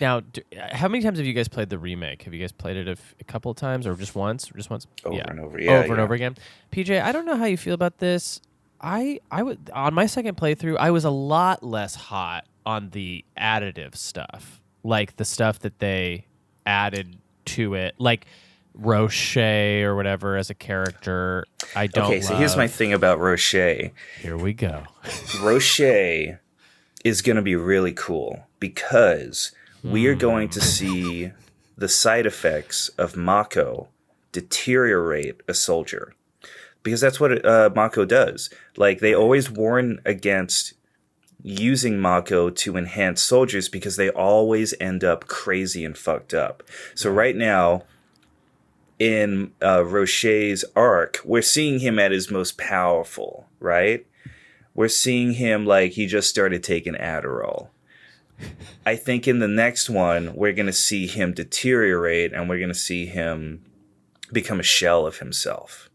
now. How many times have you guys played the remake? Have you guys played it a couple of times, or just once? Over and over, over and over again. PJ, I don't know how you feel about this. I would on my second playthrough, I was a lot less hot on the additive stuff, like the stuff that they added to it, like Roche or whatever as a character. I don't. Okay, so here's my thing about Roche. Here we go. Roche is going to be really cool because we are going to see the side effects of Mako deteriorate a soldier. Because that's what Mako does. Like, they always warn against using Mako to enhance soldiers because they always end up crazy and fucked up. So right now, in Roche's arc, we're seeing him at his most powerful, right? We're seeing him like he just started taking Adderall. I think in the next one, we're going to see him deteriorate and we're going to see him become a shell of himself.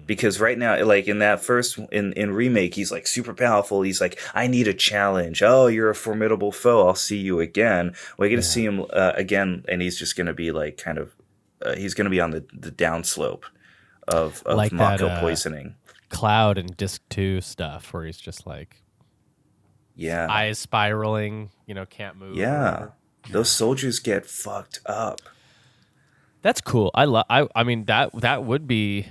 Because right now, like in that first, in Remake, he's like super powerful. He's like, I need a challenge. Oh, you're a formidable foe. I'll see you again. We're going to see him again, and he's just going to be like kind of, he's going to be on the downslope Like Mako that, poisoning. Cloud and Disc 2 stuff where he's just like Yeah. eyes spiraling, can't move. Yeah. Those soldiers get fucked up. That's cool. I mean that would be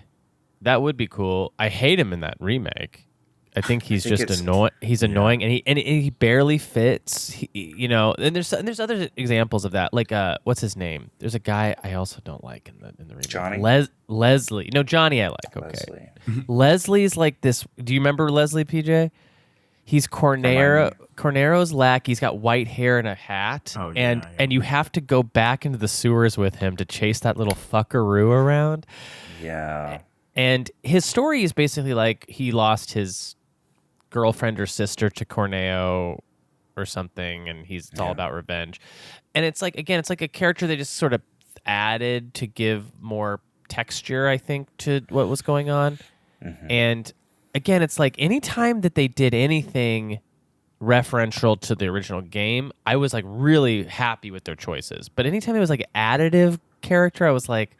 cool. I hate him in that remake. I think he's just annoying. He's annoying, and he barely fits. And there's other examples of that. Like what's his name? There's a guy I also don't like in the remake. Johnny? Leslie. No, Johnny I like. Okay. Leslie. Leslie's like this. Do you remember Leslie, PJ? He's Cornero's lackey. He's got white hair and a hat. Oh, yeah, and you have to go back into the sewers with him to chase that little fuckaroo around. Yeah. And his story is basically like he lost his girlfriend or sister to Corneo or something, and it's all about revenge. And it's like, again, it's like a character they just sort of added to give more texture, I think, to what was going on. Mm-hmm. And again, it's like anytime that they did anything referential to the original game, I was like really happy with their choices. But anytime it was like additive character, I was like,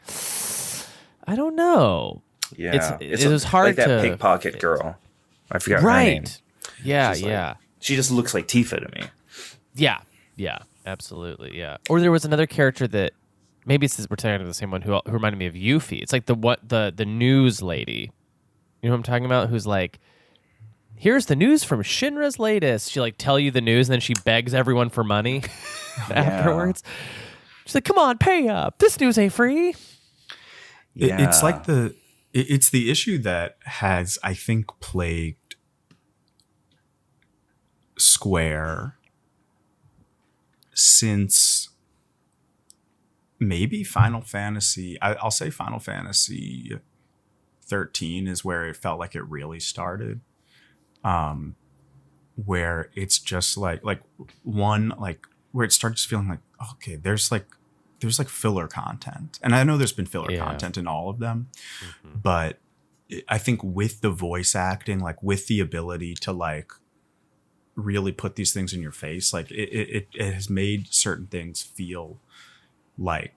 I don't know. Yeah, it was hard like that to pickpocket girl. I forgot her name. Yeah, She's yeah. She just looks like Tifa to me. Yeah, absolutely, yeah. Or there was another character that maybe we're talking about the same one who reminded me of Yuffie. It's like the news lady. You know what I'm talking about? Who's like, here's the news from Shinra's latest. She like tell you the news and then she begs everyone for money afterwards. She's like, come on, pay up. This news ain't free. It's like it's the issue that has, I think, plagued Square since maybe Final Fantasy. I'll say Final Fantasy 13 is where it felt like it really started. Where it's just like where it starts feeling like, okay, there's filler content. And I know there's been filler content in all of them, but I think with the voice acting, like with the ability to like really put these things in your face, like it has made certain things feel like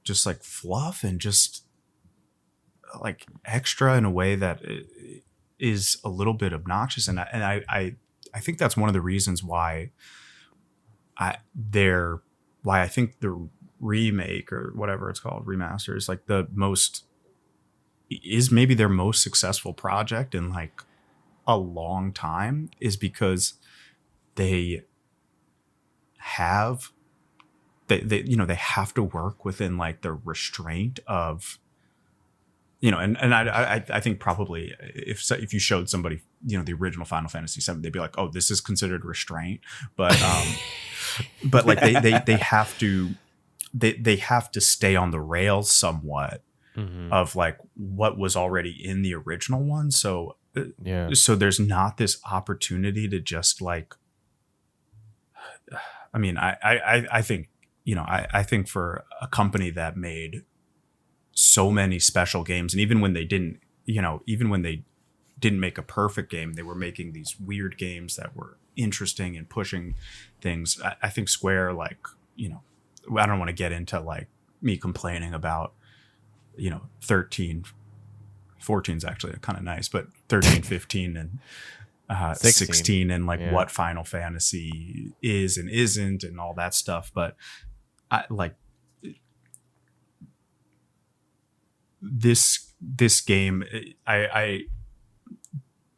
just like fluff and just like extra in a way that is a little bit obnoxious. And I think that's one of the reasons why I think the remake or whatever it's called, remaster, is like maybe their most successful project in like a long time, is because they have to work within like the restraint of, and I think probably if you showed somebody, the original Final Fantasy VII, they'd be like, oh, this is considered restraint. But but like they have to stay on the rails somewhat of like what was already in the original one. So so there's not this opportunity to just like, I mean, I think, I think for a company that made so many special games, and even when they didn't make a perfect game, they were making these weird games that were interesting and pushing things. I think Square, like, I don't want to get into like me complaining about, 13, 14 is actually kind of nice, but 13, 15 and 16 and like what Final Fantasy is and isn't and all that stuff. But I like this game.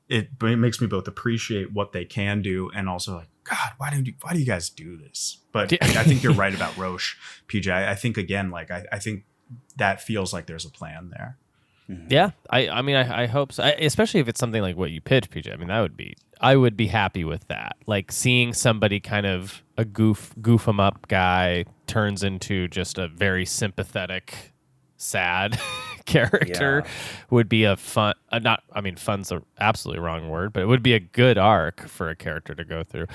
It makes me both appreciate what they can do and also like, God, why do you guys do this? But I think you're right about Roche, PJ. I think again, like I think that feels like there's a plan there. Yeah, I mean, I hope so. Especially if it's something like what you pitched, PJ. I mean, I would be happy with that. Like seeing somebody kind of a goof 'em up guy turns into just a very sympathetic, sad character would be a fun. Fun's the absolutely wrong word, but it would be a good arc for a character to go through.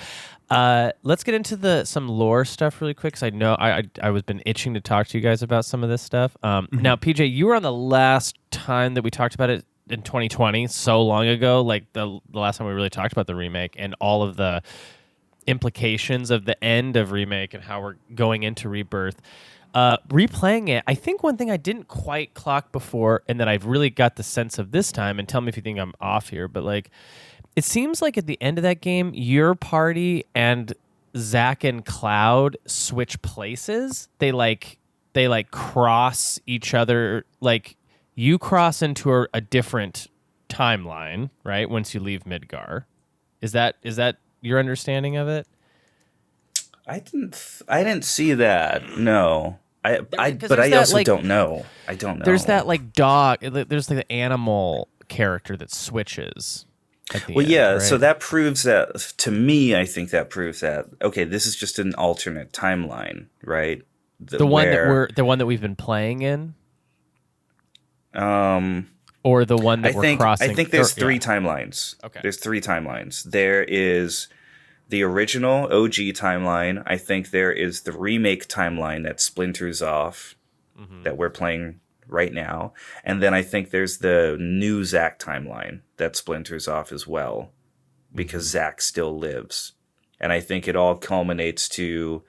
Let's get into some lore stuff really quick, because I know I was been itching to talk to you guys about some of this stuff. Now, PJ, you were on the last time that we talked about it in 2020, so long ago, like the last time we really talked about the remake and all of the implications of the end of remake and how we're going into Rebirth. replaying it, I think one thing I didn't quite clock before, and that I've really got the sense of this time, and tell me if you think I'm off here, but like, it seems like at the end of that game, your party and Zach and Cloud switch places. They cross each other. Like, you cross into a different timeline, right? Once you leave Midgar. Is that your understanding of it? I didn't see that. No. But I also like, don't know. I don't know. There's that like dog. There's like the animal character that switches. At the end, yeah. right? So that proves that to me. I think that proves that okay, this is just an alternate timeline, right? The one that we've been playing in. Or the one that we're crossing. I think there's three timelines. Okay. There's three timelines. There is the original OG timeline. I think there is the remake timeline that splinters off that we're playing right now. And then I think there's the new Zack timeline that splinters off as well because Zack still lives. And I think it all culminates to...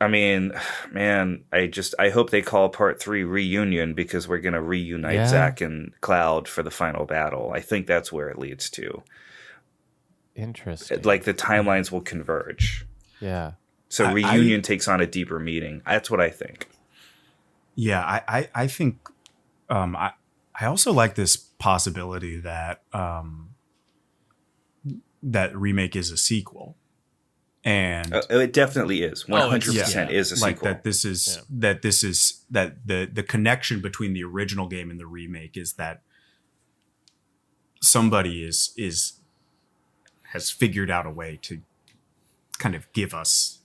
I mean, man, I hope they call part 3 Reunion because we're going to reunite Zack and Cloud for the final battle. I think that's where it leads to. Interesting. Like the timelines will converge. Yeah. So Reunion takes on a deeper meaning. That's what I think. Yeah, I think I also like this possibility that that remake is a sequel. And it definitely is. 100% is a sequel. Like that this is that the connection between the original game and the remake is that somebody has figured out a way to kind of give us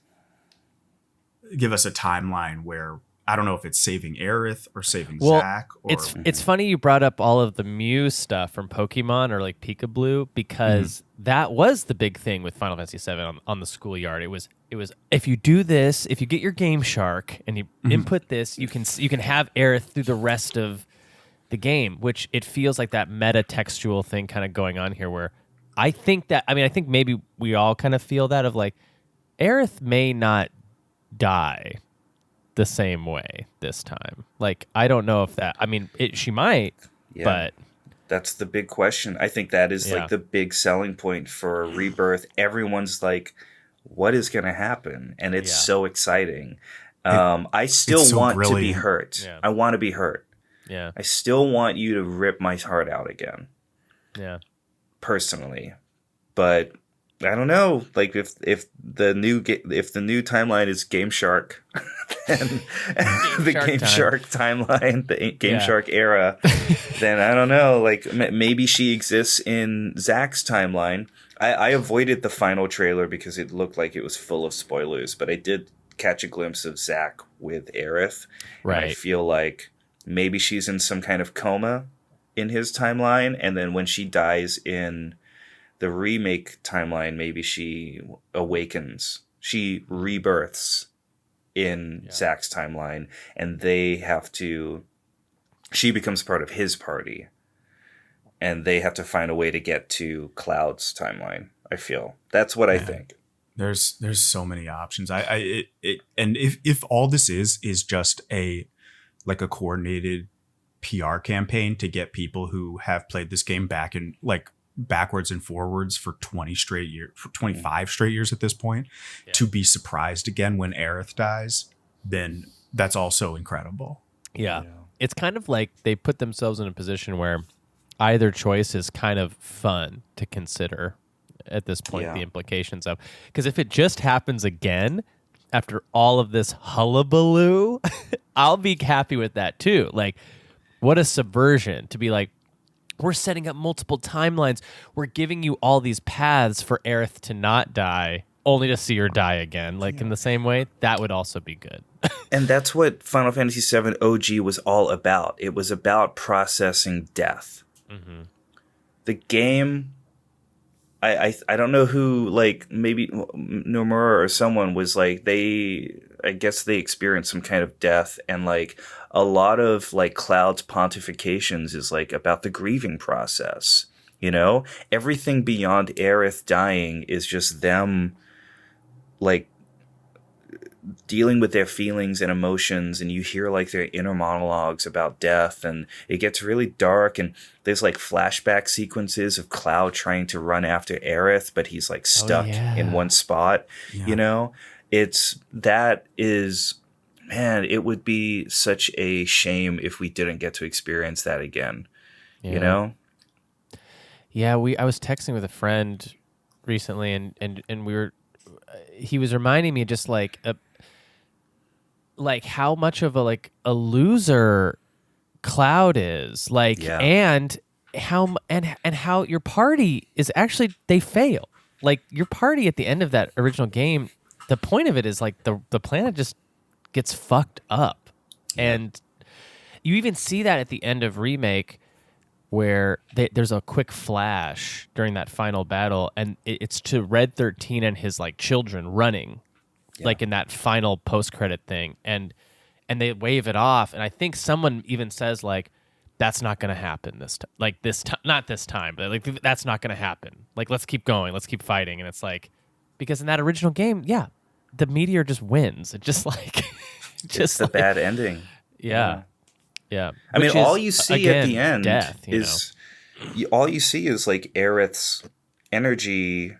a timeline where I don't know if it's saving Aerith or saving Zack. Or it's funny you brought up all of the Mew stuff from Pokemon or like Peekaboo because that was the big thing with Final Fantasy VII on the schoolyard. It was if you do this, if you get your Game Shark and you input this, you can have Aerith through the rest of the game, which it feels like that meta textual thing kind of going on here where I think maybe we all kind of feel that of like Aerith may not die the same way this time. Like, I don't know if that... I mean, she might, but... That's the big question. I think that is like the big selling point for Rebirth. Everyone's like, what is going to happen? And it's so exciting. I still want to be hurt. Yeah. I want to be hurt. Yeah. I still want you to rip my heart out again. Yeah. Personally. But... I don't know. Like if the new timeline is Game Shark, then the Game Shark timeline, the Game Shark era, then I don't know. Like maybe she exists in Zack's timeline. I avoided the final trailer because it looked like it was full of spoilers, but I did catch a glimpse of Zack with Aerith. Right. And I feel like maybe she's in some kind of coma in his timeline, and then when she dies in the remake timeline, maybe she awakens. She rebirths in Zack's timeline, and she becomes part of his party, and they have to find a way to get to Cloud's timeline. I feel that's what I think. There's so many options. And if all this is just a coordinated PR campaign to get people who have played this game back in like backwards and forwards for 25 straight years at this point, to be surprised again when Aerith dies, then that's also incredible. Yeah. It's kind of like they put themselves in a position where either choice is kind of fun to consider at this point, the implications of, because if it just happens again after all of this hullabaloo, I'll be happy with that too. Like, what a subversion to be like, we're setting up multiple timelines. We're giving you all these paths for Aerith to not die, only to see her die again. Like in the same way, that would also be good. And that's what Final Fantasy VII OG was all about. It was about processing death. Mm-hmm. The game, I don't know who, like maybe Nomura or someone was like, I guess they experienced some kind of death, and like a lot of like Cloud's pontifications is like about the grieving process. You know, everything beyond Aerith dying is just them like dealing with their feelings and emotions, and you hear like their inner monologues about death, and it gets really dark, and there's like flashback sequences of Cloud trying to run after Aerith, but he's like stuck in one spot. You know, man, it would be such a shame if we didn't get to experience that again. You know? Yeah, I was texting with a friend recently, and he was reminding me just like how much of a loser Cloud is, and how your party is actually, they fail. Like your party at the end of that original game, the point of it is like the planet just gets fucked up, and you even see that at the end of Remake, where there's a quick flash during that final battle, and it's to Red 13 and his like children running, like in that final post-credit thing, and they wave it off, and I think someone even says like, that's not going to happen this time, like this time, not this time, but like that's not going to happen. Like, let's keep going, let's keep fighting. And it's like, because in that original game, the meteor just wins. It just like, it's the bad ending. Yeah. I mean, all you see at the end death, all you see is like Aerith's energy,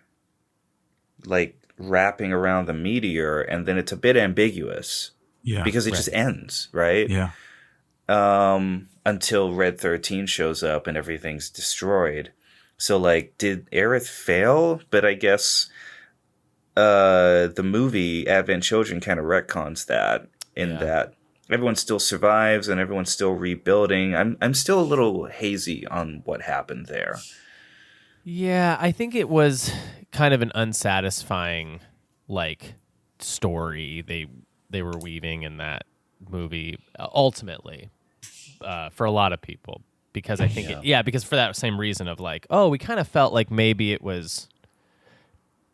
like wrapping around the meteor, and then it's a bit ambiguous. Yeah, because it just ends, right? Yeah. Until Red 13 shows up and everything's destroyed. So, like, did Aerith fail? But I guess the movie Advent Children kind of retcons that that everyone still survives and everyone's still rebuilding. I'm still a little hazy on what happened there. Yeah, I think it was kind of an unsatisfying like story they were weaving in that movie ultimately for a lot of people, because I think because for that same reason of like, oh, we kind of felt like maybe it was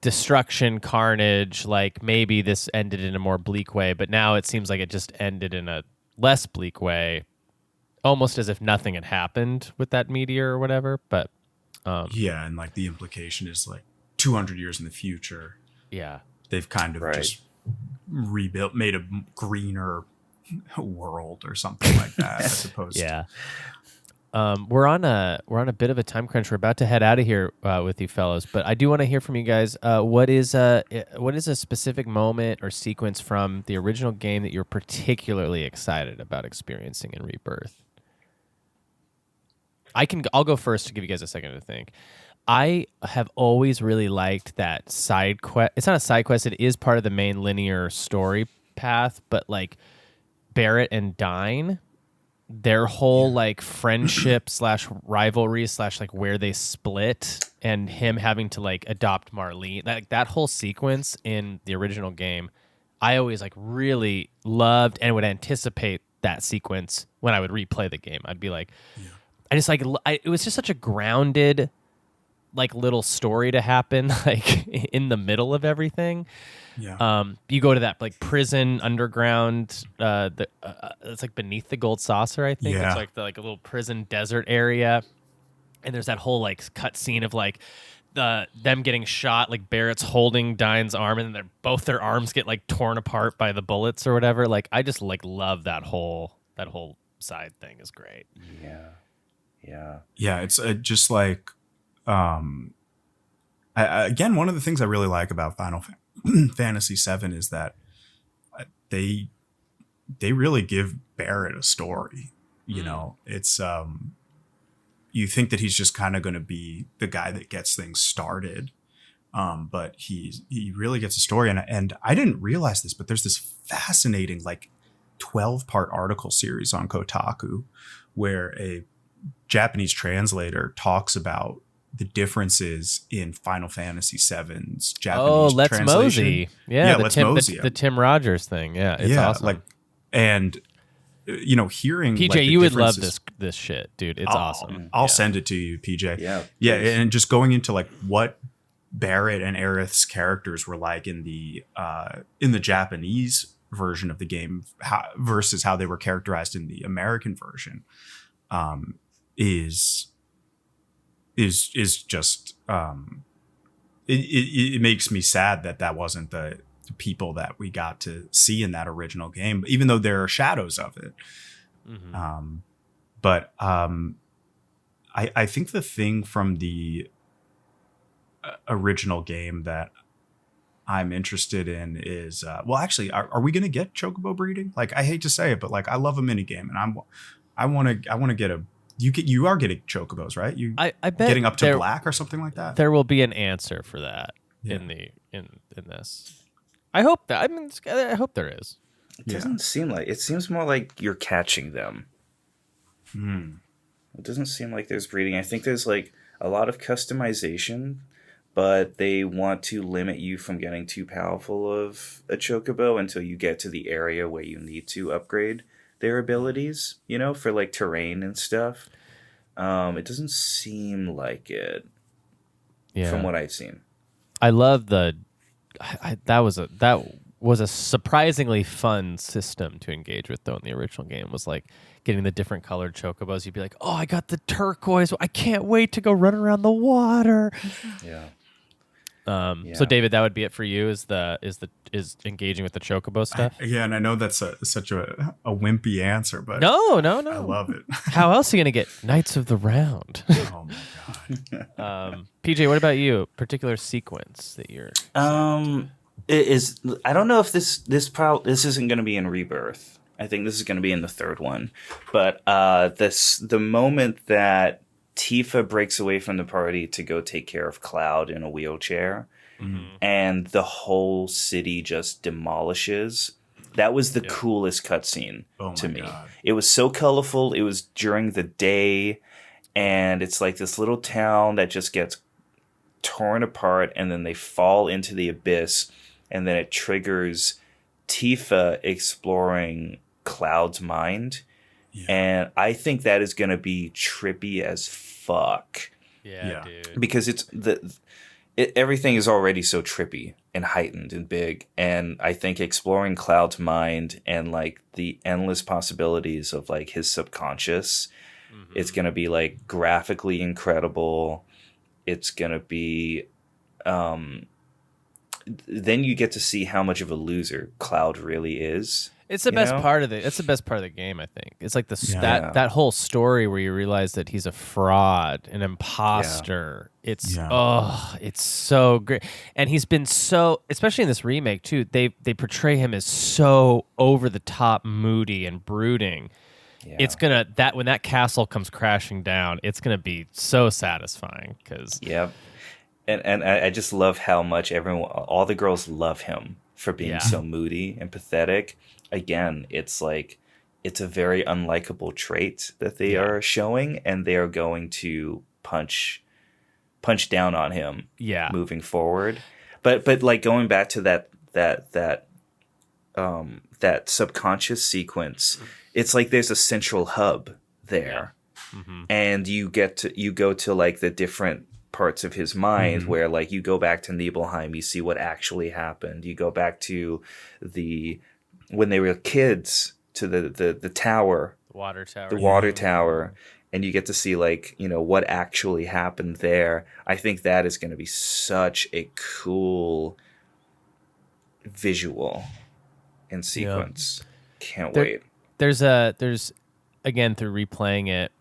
destruction, carnage, like maybe this ended in a more bleak way, but now it seems like it just ended in a less bleak way, almost as if nothing had happened with that meteor or whatever. But and like the implication is like 200 years in the future, they've kind of just rebuilt, made a greener world or something like that, as opposed to we're on a bit of a time crunch. We're about to head out of here with you fellows, but I do want to hear from you guys. What is a specific moment or sequence from the original game that you're particularly excited about experiencing in Rebirth? I'll go first to give you guys a second to think. I have always really liked that side quest. It's not a side quest. It is part of the main linear story path, but like Barrett and Dine, their whole like friendship / rivalry / like where they split, and him having to like adopt Marlene, that whole sequence in the original game, I always like really loved and would anticipate that sequence when I would replay the game. I'd be like, I just like, it was just such a grounded like little story to happen like in the middle of everything. You go to that like prison underground, it's like beneath the gold saucer, I think. It's like a little prison desert area, and there's that whole like cut scene of like them getting shot, like Barrett's holding Dine's arm, and then both their arms get like torn apart by the bullets or whatever. Like I just like love that whole side thing is great. It's just like again, one of the things I really like about Final Fantasy VII is that they really give Barrett a story. You know, it's you think that he's just kind of going to be the guy that gets things started, but he really gets a story. And I didn't realize this, but there's this fascinating like 12-part article series on Kotaku where a Japanese translator talks about the differences in Final Fantasy VII's Japanese Let's translation. Mosey. Let's Mosey. The Tim Rogers thing. Yeah, it's awesome. Like, and you know, hearing PJ, like, you would love this shit, dude. It's awesome. I'll send it to you, PJ. Yeah, and just going into like what Barrett and Aerith's characters were like in the Japanese version of the game versus how they were characterized in the American version, is just it makes me sad that wasn't the people that we got to see in that original game, even though there are shadows of it. Mm-hmm. I think the thing from the original game that I'm interested in is well, actually, are we going to get chocobo breeding? Like, I hate to say it, but like, I love a mini game, and I want to get a. You are getting chocobos, right? I bet getting up to black or something like that. There will be an answer for that in this. I hope that. I mean, I hope there is. It doesn't seem like. It seems more like you're catching them. It doesn't seem like there's breeding. I think there's like a lot of customization, but they want to limit you from getting too powerful of a chocobo until you get to the area where you need to upgrade their abilities, you know, for like terrain and stuff. It doesn't seem like it from what I've seen. I love that was a surprisingly fun system to engage with, though. In the original game was like getting the different colored chocobos. You'd be like, oh, I got the turquoise, I can't wait to go run around the water. So David, that would be it for you, is engaging with the chocobo stuff. And I know that's such a wimpy answer, but no, I love it. How else are you gonna get Knights of the Round? Oh my god. PJ, what about you? Particular sequence that you're It is. I don't know if this isn't going to be in Rebirth. I think this is going to be in the third one. But the moment that Tifa breaks away from the party to go take care of Cloud in a wheelchair, and the whole city just demolishes. That was the coolest cutscene to me. God. It was so colorful. It was during the day, and it's like this little town that just gets torn apart, and then they fall into the abyss, and then it triggers Tifa exploring Cloud's mind. And I think that is going to be trippy as fuck. Yeah, dude. Because everything is already so trippy and heightened and big, and I think exploring Cloud's mind and like the endless possibilities of like his subconscious, it's going to be like graphically incredible. It's going to be then you get to see how much of a loser Cloud really is. It's the best part of the game, I think. It's like that whole story where you realize that he's a fraud, an imposter. It's it's so great. And he's been so, especially in this remake too, they portray him as so over the top moody and brooding. Yeah. It's gonna when that castle comes crashing down, it's gonna be so satisfying because and I just love how much all the girls love him for being so moody and pathetic. Again, it's like it's a very unlikable trait that they are showing, and they are going to punch down on him moving forward. But like going back to that subconscious sequence, it's like there's a central hub there, and you go to like the different parts of his mind where like you go back to Nibelheim, you see what actually happened. You go back to when they were kids to the tower, the water tower, water tower, and you get to see like, you know, what actually happened there. I think that is going to be such a cool visual and sequence. Can't wait. There's again, through replaying it,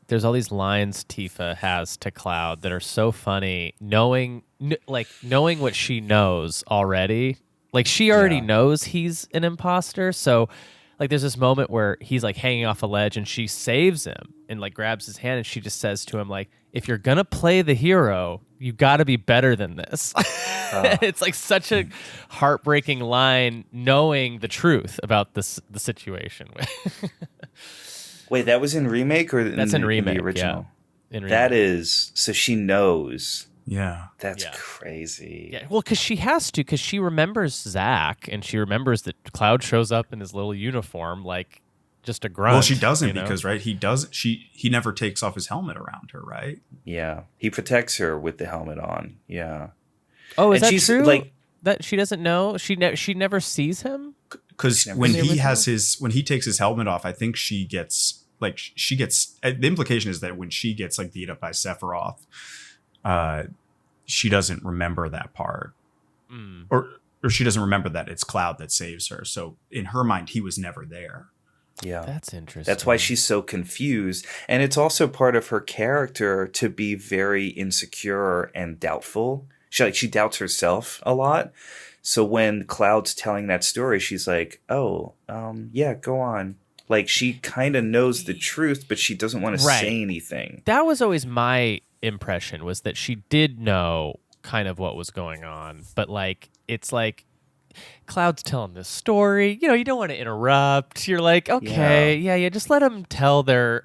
there's all these lines Tifa has to Cloud that are so funny, knowing what she knows already. Like, she already knows he's an imposter, so like there's this moment where he's like hanging off a ledge and she saves him and like grabs his hand, and she just says to him like, if you're gonna play the hero, you got to be better than this. It's like such a heartbreaking line, knowing the truth about the situation. Wait, that was in remake or that's in remake, the original? Yeah. In remake. That is, so she knows. Yeah. That's crazy. Yeah, well, because she has to, because she remembers Zack, and she remembers that Cloud shows up in his little uniform, like just a grunt. Well, she doesn't, because he never takes off his helmet around her, right? Yeah, he protects her with the helmet on. Yeah. Oh, is that true? Like that she doesn't know. She never sees him. Because when he takes his helmet off, I think she gets the implication is that when she gets like beat up by Sephiroth, she doesn't remember that part. or she doesn't remember that it's Cloud that saves her. So in her mind, he was never there. Yeah. That's interesting. That's why she's so confused. And it's also part of her character to be very insecure and doubtful. She doubts herself a lot. So when Cloud's telling that story, she's like, oh, yeah, go on. Like, she kind of knows the truth, but she doesn't want to say anything. That was always my impression, was that she did know kind of what was going on. But, like, it's like Cloud's telling this story. You know, you don't want to interrupt. You're like, okay, yeah, just let them tell their...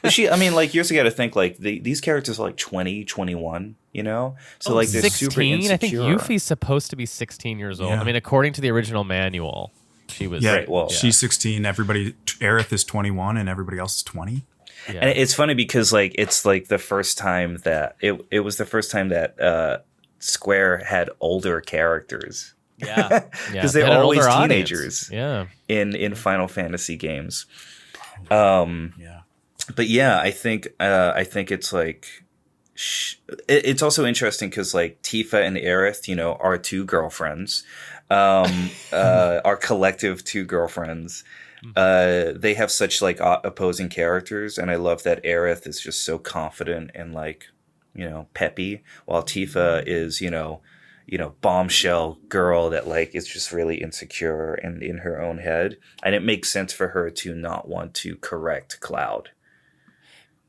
I mean, like, you also got to think, like, these characters are like 20, 21, you know? So, like, they're 16? super insecure. I think Yuffie's supposed to be 16 years old. Yeah. I mean, according to the original manual, she was... Yeah, Right, well, she's 16. Aerith is 21, and everybody else is 20. Yeah. And it's funny because, like, it's like the first time that it was the first time that Square had older characters. Yeah, Because They they're had an always older audience. teenagers. Yeah, in Final Fantasy games. Yeah. But yeah, I think it's like it's also interesting because like Tifa and Aerith, you know, are two girlfriends, our collective two girlfriends. They have such like opposing characters, and I love that Aerith is just so confident and like, you know, peppy, while Tifa is, you know, bombshell girl that like is just really insecure and in her own head. And it makes sense for her to not want to correct Cloud.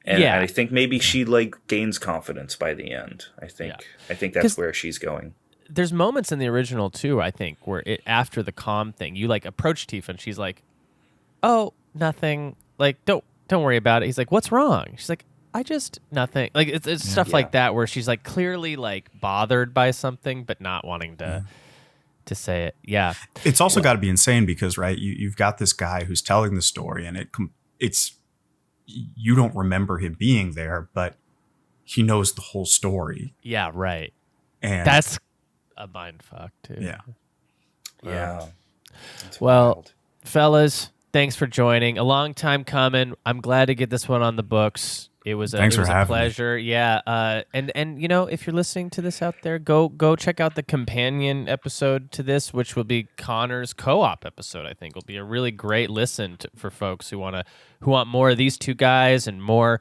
And I think maybe she like gains confidence by the end. I think that's where she's going. there's moments in the original too, I think, where after the calm thing, you like approach Tifa and she's like, "Oh, nothing. Like, don't worry about it." He's like, "What's wrong?" She's like, "I just nothing." Like it's stuff like that where she's like clearly like bothered by something but not wanting to say it. Yeah. It's also got to be insane because, right, you've got this guy who's telling the story and it's you don't remember him being there, but he knows the whole story. Yeah, right. And That's a mind fuck too. yeah. Yeah. It's Well, wild. fellas, thanks for joining. A long time coming. I'm glad to get this one on the books. It was Thanks for a having me. pleasure. Yeah. And you know, if you're listening to this out there, go check out the companion episode to this, which will be Connor's co-op episode. I think will be a really great listen for folks who want more of these two guys and more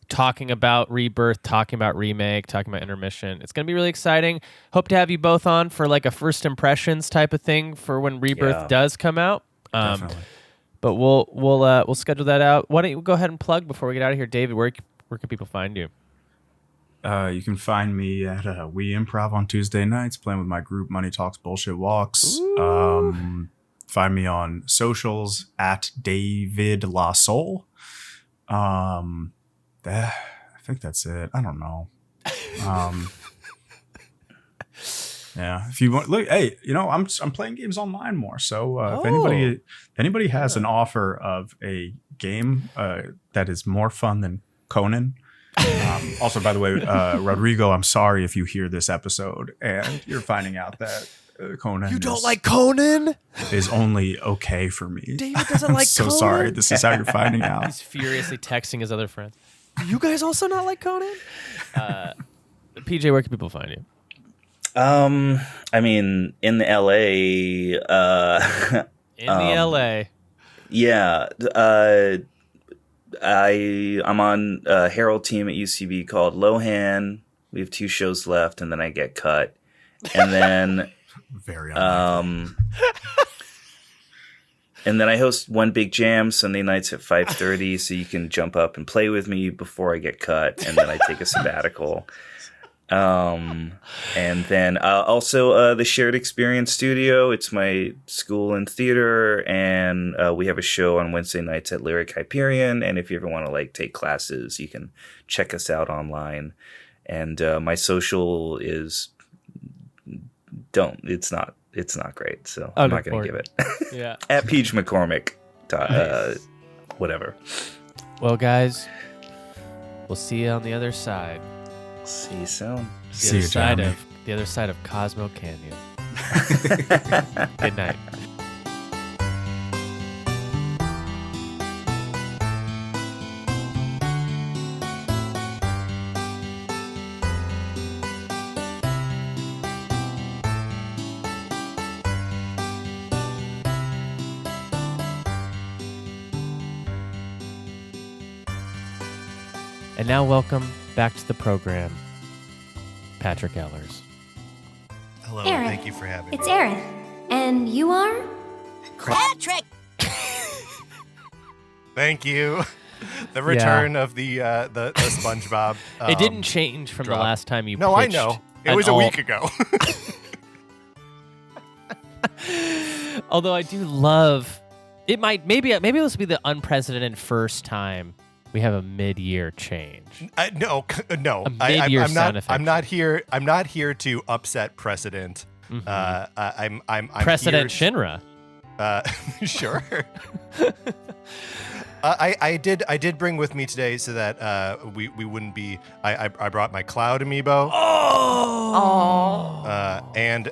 talking about Rebirth, talking about Remake, talking about Intermission. It's going to be really exciting. Hope to have you both on for like a first impressions type of thing for when Rebirth does come out. Definitely. But we'll schedule that out. Why don't you go ahead and plug before we get out of here, David? Where can people find you? You can find me at We Improv on Tuesday nights, playing with my group Money Talks Bullshit Walks. Find me on socials at David La Soul. I think that's it. I don't know. Yeah, if you want, look, hey, you know, I'm playing games online more. So if anybody has an offer of a game that is more fun than Conan. Also, by the way, Rodrigo, I'm sorry if you hear this episode and you're finding out that Conan like Conan? is only okay for me. David doesn't I'm like so Conan? sorry. This is how you're finding out. He's furiously texting his other friends. You guys also not like Conan? PJ, where can people find you? I mean, in the LA, In the LA. yeah, I'm on a Herald team at UCB called Lohan. We have 2 shows left, and then I get cut. And then, Very unlikely. and then I host One Big Jam Sunday nights at 5:30, so you can jump up and play with me before I get cut, and then I take a sabbatical. And then also the Shared Experience Studio. It's my school and theater, and we have a show on Wednesday nights at Lyric Hyperion. And if you ever want to like take classes, you can check us out online. And my social is it's not great, so I'm not going to give it. Yeah. At Peach McCormick, whatever. Well, guys, we'll see you on the other side. See you soon. See you, Jeremy. The other side of Cosmo Canyon. Good night. And now welcome back to the program, Patrick Ehlers. Hello, Aaron. thank you for having me. It's Aaron. And you are? Patrick! Thank you. The return of the SpongeBob. It didn't change from drop. the last time you No, I pitched know. It an was a week ago. Although I do love it. Maybe this will be the unprecedented first time we have a mid-year change. No. A mid-year sound effect. I'm not here to upset precedent. Mhm. I'm Precedent here Shinra. Sure. I did bring with me today so that we wouldn't be. I brought my Cloud amiibo. And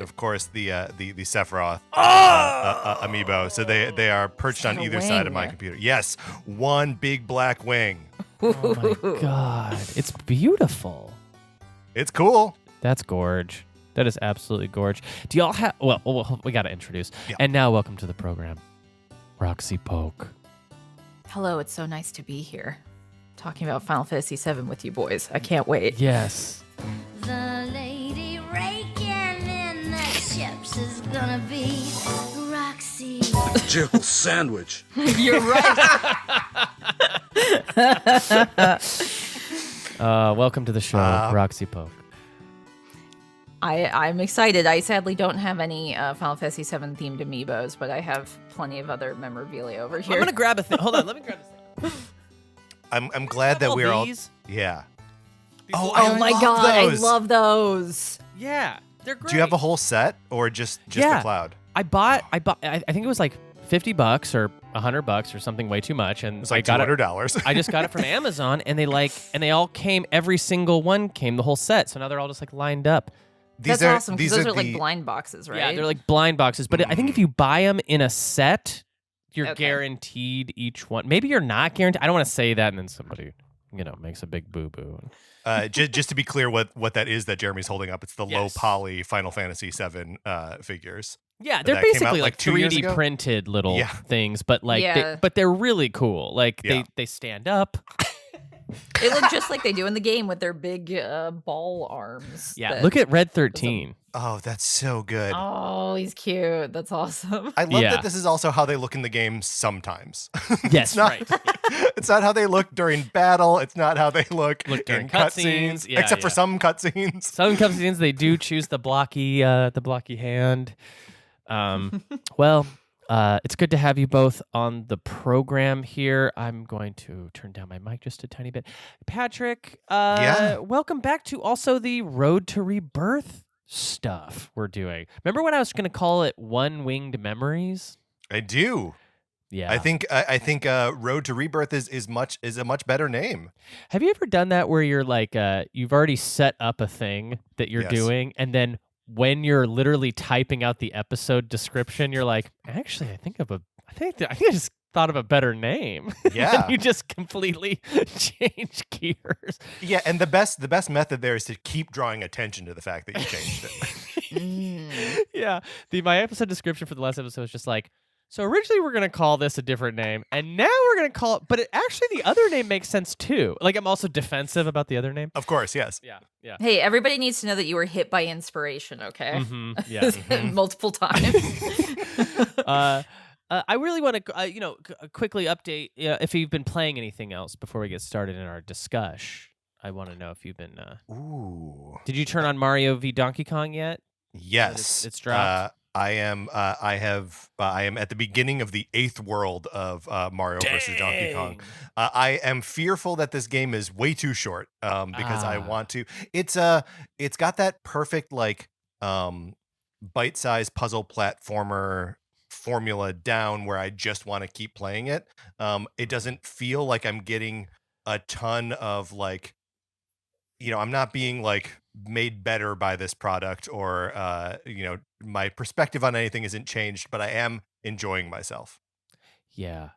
of course the Sephiroth amiibo. So they are perched on either side of my computer. Yes, one big black wing. Oh my god, it's beautiful. It's cool. That's gorge. That is absolutely gorge. Do y'all have? Well, we got to introduce. Yeah. And now, welcome to the program, Roxy Polk. Hello, it's so nice to be here. Talking about Final Fantasy VII with you boys. I can't wait. Yes. The lady raking in the chips is gonna be Roxy. Jill sandwich. You're right. Welcome to the show, Roxy Polk. I'm excited. I sadly don't have any Final Fantasy VII themed amiibos, but I have plenty of other memorabilia over here. I'm gonna grab a thing. Hold on, let me grab this thing. I'm glad that we're all. These? Yeah. Oh my love god, those. I love those. Yeah, they're great. Do you have a whole set or just Yeah. the Cloud? I think it was like $50 or $100 or something way too much, and It's like I got it. $200. I just got it from Amazon, and they all came. Every single one came, the whole set. So now they're all just like lined up. That's awesome because those are like blind boxes, right? Yeah, they're like blind boxes. But I think if you buy them in a set, you're Okay. guaranteed each one. Maybe you're not guaranteed. I don't want to say that, and then somebody, makes a big boo boo. Just to be clear, what that is that Jeremy's holding up, it's the low Yes. poly Final Fantasy VII figures. Yeah, they're That came out, basically like, like 2 years 3D ago? printed little Yeah. things, but like, Yeah. but they're really cool. Like Yeah. they stand up. They look just like they do in the game with their big ball arms. Yeah, that- look at Red 13. Oh, that's so good. Oh, he's cute. That's awesome. I love Yeah. that this is also how they look in the game sometimes. Yes, not- right. It's not how they look during battle. It's not how they look during in cutscenes. cutscenes, Yeah, except for yeah. some cutscenes. Some cutscenes they do choose the blocky hand. Well, it's good to have you both on the program here. I'm going to turn down my mic just a tiny bit. Patrick, Yeah. welcome back to also the Road to Rebirth stuff we're doing. Remember when I was going to call it One Winged Memories? I do. Yeah. I think Road to Rebirth is a much better name. Have you ever done that where you're like, you've already set up a thing that you're Yes. doing, and then when you're literally typing out the episode description, you're like, actually, I think I just thought of a better name. Yeah. And you just completely change gears. Yeah, and the best method there is to keep drawing attention to the fact that you changed it. Yeah. My episode description for the last episode was just like, so originally we're going to call this a different name, and now we're going to call it, but actually the other name makes sense too. Like, I'm also defensive about the other name. Of course, yes. Yeah. Yeah. Hey, everybody needs to know that you were hit by inspiration, okay? Mhm, yeah. Multiple times. I really want to, quickly update if you've been playing anything else before we get started in our discussion. I want to know if you've been. Ooh. Did you turn on Mario v Donkey Kong yet? Yes. It's dropped? I am at the beginning of the 8th world of Mario versus Donkey Kong. I am fearful that this game is way too short because I want to. It's got that perfect like bite-sized puzzle platformer formula down where I just want to keep playing it. It doesn't feel like I'm getting a ton of like, I'm not being like made better by this product or my perspective on anything isn't changed, but I am enjoying myself. Yeah.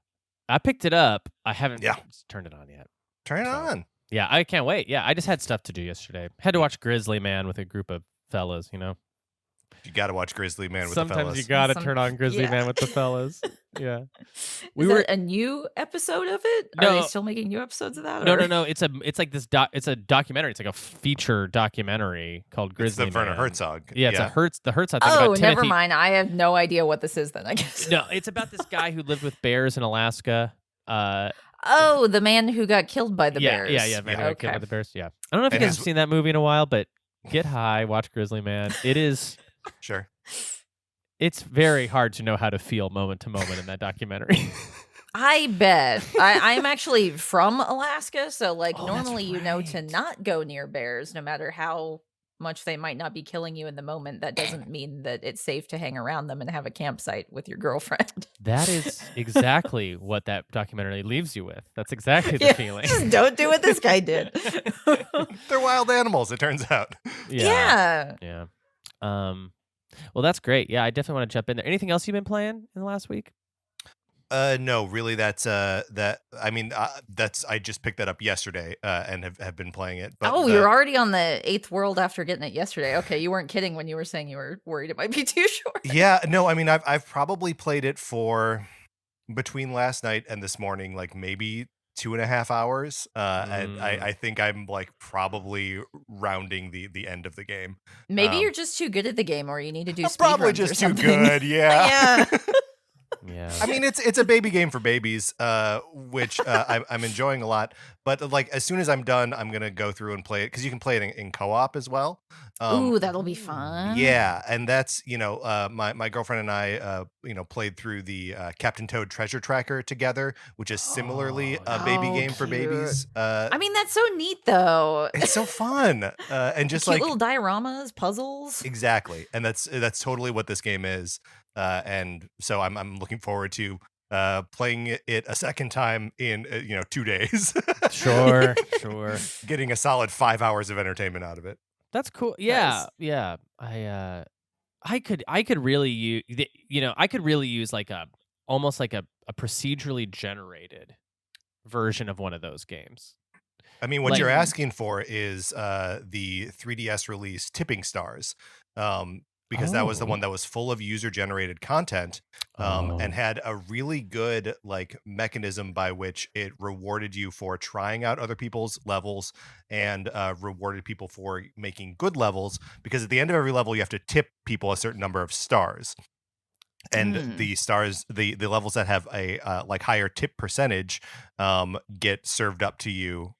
I picked it up. I haven't turned it on yet. Turn it on. Yeah, I can't wait. Yeah, I just had stuff to do yesterday. Had to watch Grizzly Man with a group of fellas, You got to watch Grizzly Man with the Sometimes fellas. you gotta Some- turn on Grizzly yeah. Man with the fellas. Yeah. Is that a new episode of it? Are No. they still making new episodes of that? No, or- no, no. It's like this. It's a documentary. It's like a feature documentary called It's Grizzly the Werner Man. Herzog. Yeah, it's the Herzog thing Oh, about never Timothy. mind. I have no idea what this is then, I guess. No, it's about this guy who lived with bears in Alaska. Oh, the man who got killed by the bears. Yeah, man, who got killed by Okay. the bears. Yeah, I don't know if you And guys his- have seen that movie in a while, but get high, watch Grizzly Man. It is. Sure. It's very hard to know how to feel moment to moment in that documentary. I bet. I'm actually from Alaska, so like Oh, that's normally you know right. to not go near bears, no matter how much they might not be killing you in the moment. That doesn't mean that it's safe to hang around them and have a campsite with your girlfriend. That is exactly what that documentary leaves you with. That's exactly the Yeah, feeling. just don't do what this guy did. They're wild animals, it turns out. Yeah. Yeah. Well, that's great. Yeah, I definitely want to jump in there. Anything else you've been playing in the last week? No, really, that's I just picked that up yesterday and have been playing it. But Oh, you're already on the 8th world after getting it yesterday. Okay, you weren't kidding when you were saying you were worried it might be too short. Yeah, no, I mean, I've probably played it for between last night and this morning, like maybe 2.5 hours. And I think I'm like probably rounding the end of the game. Maybe you're just too good at the game, or you need to do I'm speed probably runs or just too something. good, yeah. Yeah. Yeah. I mean, it's a baby game for babies, which I'm enjoying a lot. But like, as soon as I'm done, I'm gonna go through and play it because you can play it in co-op as well. Ooh, that'll be fun. Yeah, and that's my girlfriend and I played through the Captain Toad Treasure Tracker together, which is similarly a baby Oh, game for cute. babies. I mean, that's so neat, though. It's so fun, and just Cute like little dioramas, puzzles. exactly, and that's totally what this game is. And so I'm looking forward to playing it a second time in 2 days. Sure. Getting a solid 5 hours of entertainment out of it. That's cool. Yeah, Nice. yeah. I could really use I could really use like almost like a procedurally generated version of one of those games. I mean, what Like- you're asking for is the 3DS release Tipping Stars, because that was the Oh. one that was full of user-generated content, and had a really good like mechanism by which it rewarded you for trying out other people's levels and rewarded people for making good levels. Because at the end of every level, you have to tip people a certain number of stars. And the stars, the levels that have a like higher tip percentage, get served up to you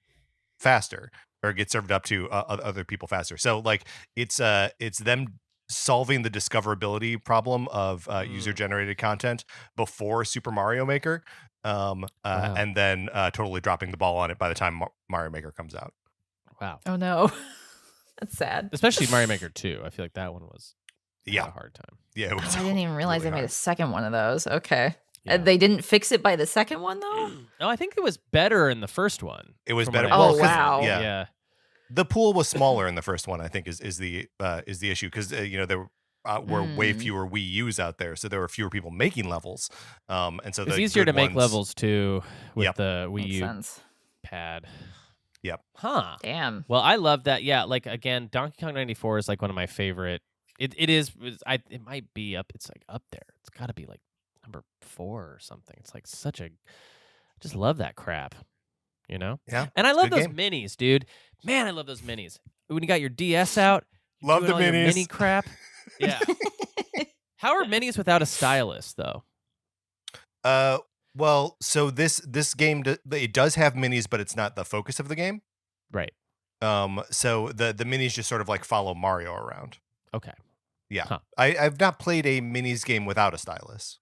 faster, or get served up to other people faster. So like it's them solving the discoverability problem of user generated content before Super Mario Maker, and then totally dropping the ball on it by the time Mario Maker comes out. Wow. Oh, no. That's sad. Especially Mario Maker 2. I feel like that one was Yeah. a hard time. Yeah, it Oh, was I didn't even realize really they made a hard. second one of those. Okay. Yeah. They didn't fix it by the second one, though? No, I think it was better in the first one. It was from better. what I Oh, Well, 'cause- wow. Yeah. Yeah. The pool was smaller in the first one, I think, is the issue, because there were way fewer Wii U's out there, so there were fewer people making levels, and so It's the easier to good make ones- levels too with Yep. the Wii Makes U sense. pad. Yep. Huh. Damn. Well, I love that. Yeah, like again, Donkey Kong 94 is like one of my favorite. It might be up. It's like up there. It's got to be like number 4 or something. It's like such a. I just love that crap. Yeah, And I it's a love good those game. minis, dude. Man, I love those minis. When you got your DS out, you're Love doing the all your minis. mini crap. Yeah. How are minis without a stylus though? Well, so this game it does have minis, but it's not the focus of the game. Right. So the minis just sort of like follow Mario around. Okay. Yeah, Huh. I've not played a minis game without a stylus.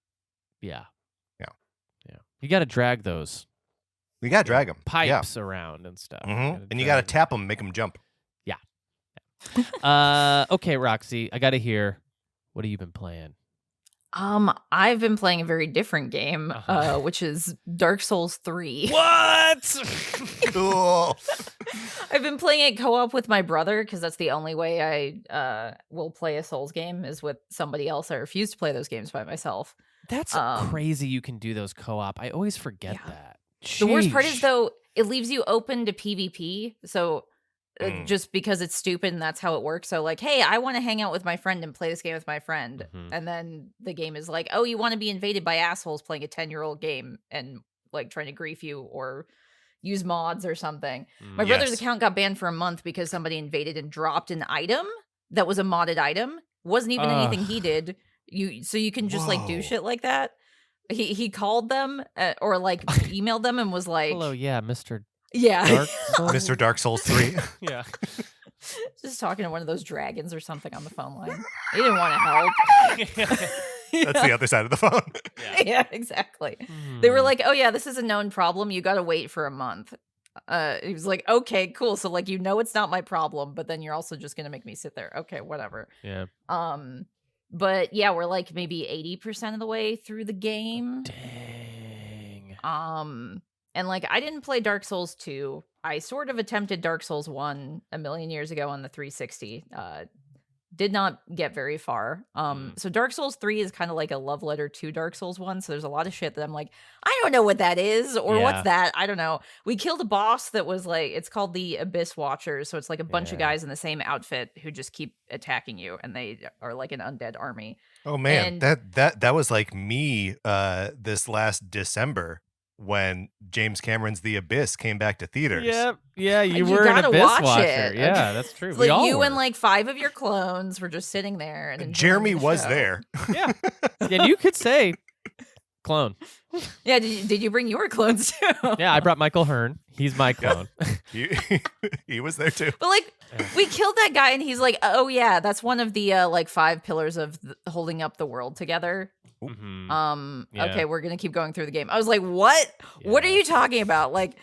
Yeah. Yeah. Yeah. You got to drag those We gotta drag them. pipes around and stuff. And you gotta tap them, make them jump. Okay, Roxy, I gotta hear. What have you been playing? I've been playing a very different game, Uh-huh. which is Dark Souls 3. What? Cool. I've been playing it co-op with my brother because that's the only way I will play a Souls game is with somebody else. I refuse to play those games by myself. That's crazy. You can do those co-op. I always forget Yeah. that. The worst part is Sheesh. though, it leaves you open to PvP. So just because it's stupid and that's how it works. So like, hey, I want to hang out with my friend and play this game with my friend. And then the game is like, oh, you want to be invaded by assholes playing a 10-year-old game and like trying to grief you or use mods or something. My brother's account got banned for a month because somebody invaded and dropped an item that was a modded item. Wasn't even anything he did. So you can just like do shit like that. He called them or like emailed them and was like, hello, yeah, Mr. Yeah. Dark Souls? Mr. Dark Souls 3. Yeah. Just talking to one of those dragons or something on the phone line. He didn't want to help. That's the other side of the phone. Yeah, exactly. They were like, oh yeah, this is a known problem. You got to wait for a month. He was like, okay, cool. So like, it's not my problem, but then you're also just going to make me sit there. Okay, whatever. Yeah. But yeah, we're like maybe 80% of the way through the game. Dang. And like, I didn't play Dark Souls 2. I sort of attempted Dark Souls 1 a million years ago on the 360. Did not get very far. So Dark Souls 3 is kind of like a love letter to Dark Souls 1. So there's a lot of shit that I'm like, I don't know what that is or what's that. I don't know. We killed a boss that was like, it's called the Abyss Watchers. So it's like a bunch of guys in the same outfit who just keep attacking you, and they are like an undead army. Oh man, And- that was like me this last December when James Cameron's The Abyss came back to theaters. Yep. Yeah, you You were an gotta Abyss watch watcher. it. Yeah, that's true. It's We like all you were. and like 5 of your clones were just sitting there, and enjoying Jeremy the was show. there. Yeah. Yeah, you could say clone. Yeah, did you bring your clones too? Yeah, I brought Michael Hearn. He's my clone. he was there too. But like, we killed that guy, and he's like, "Oh yeah, that's one of the like 5 pillars of holding up the world together." Mhm. Yeah. Okay, we're gonna keep going through the game. I was like, "What? What are Yeah. you talking about?" Like,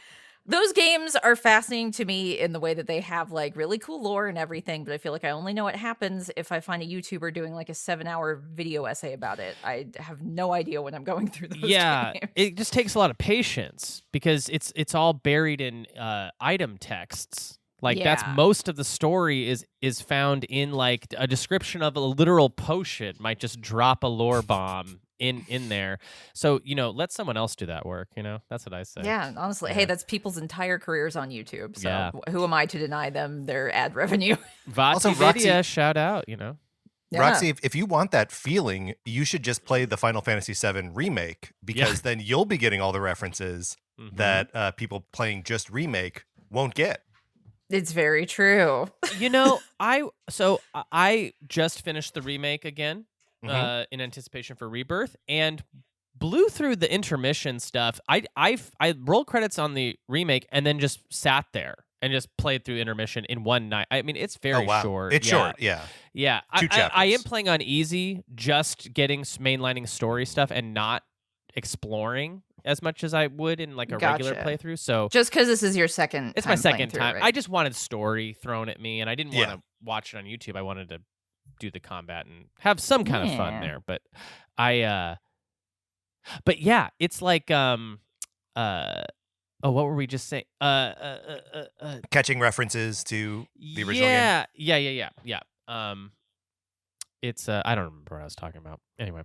those games are fascinating to me in the way that they have like really cool lore and everything. But I feel like I only know what happens if I find a YouTuber doing like a 7-hour video essay about it. I have no idea when I'm going through those Yeah, games. it just takes a lot of patience because it's all buried in item texts. Like that's Yeah. most of the story is found in like a description of a literal potion might just drop a lore bomb in there. So, let someone else do that work, That's what I say. Yeah, honestly, hey, that's people's entire careers on YouTube. So Yeah. who am I to deny them their ad revenue? Also, Roxy- Vidya, shout out, Yeah. Roxy, if you want that feeling, you should just play the Final Fantasy VII remake because then you'll be getting all the references Mhm. that people playing just remake won't get. It's very true. I just finished the remake again in anticipation for Rebirth and blew through the intermission stuff. I rolled credits on the remake and then just sat there and just played through intermission in one night. I mean, it's very short. It's short, yeah. Yeah, 2 I am chapters. playing on easy, just getting mainlining story stuff and not exploring as much as I would in like a regular Gotcha. playthrough. So Just because this is your second it's time my playing second through, time. right? I just wanted story thrown at me, and I didn't want Yeah. to watch it on YouTube. I wanted to do the combat and have some kind of fun Yeah. there. But but yeah, it's like what were we just saying? Catching references to the original game. Yeah. It's I don't remember what I was talking about. Anyway,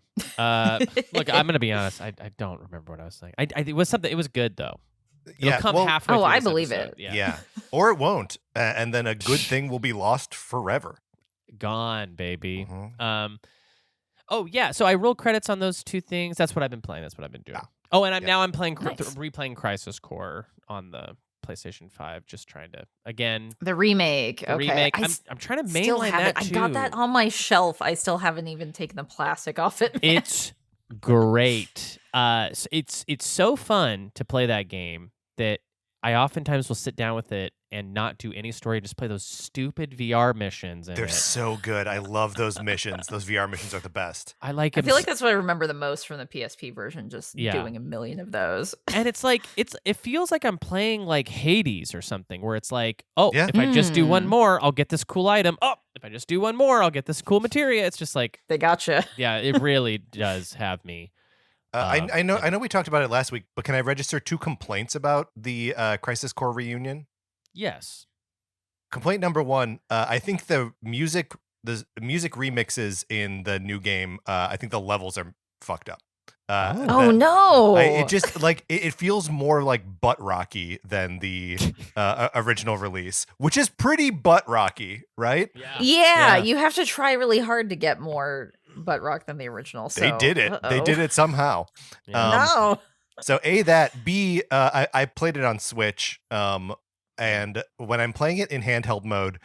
look, I'm gonna be honest. I don't remember what I was saying. It was something. It was good though. It'll come halfway. Oh, through I this believe episode. it. Yeah. Or it won't. And then a good thing will be lost forever. Gone, baby. Mhm. Oh yeah. So I roll credits on those 2 things. That's what I've been playing. That's what I've been doing. Yeah. Oh, and I'm playing Nice. replaying Crisis Core on the PlayStation 5. Just trying to again The remake. the Okay. remake. I I'm trying to still mainline have that it. too. I got that on my shelf. I still haven't even taken the plastic off it. man. It's great. It's so fun to play that game that I oftentimes will sit down with it and not do any story, just play those stupid VR missions. In They're it. so good. I love those missions. Those VR missions are the best. I like I them feel like that's what I remember the most from the PSP version. Just Yeah. doing a million of those. and it's like it feels like I'm playing like Hades or something, where it's like, oh, Yeah. if I just do one Hmm. more, I'll get this cool item. Oh, if I just do one more, I'll get this cool materia. It's just like, They gotcha. yeah, it really does have me. I know we talked about it last week, but can I register 2 complaints about the Crisis Core reunion? Yes. Complaint number 1, I think the music remixes in the new game, I think the levels are fucked up. Oh no! It just like it feels more like butt rocky than the original release, which is pretty butt rocky, right? Yeah, you have to try really hard to get more butt rock than the original. So They did it. They did it somehow. No. So A, that. B, I played it on Switch. And when I'm playing it in handheld mode,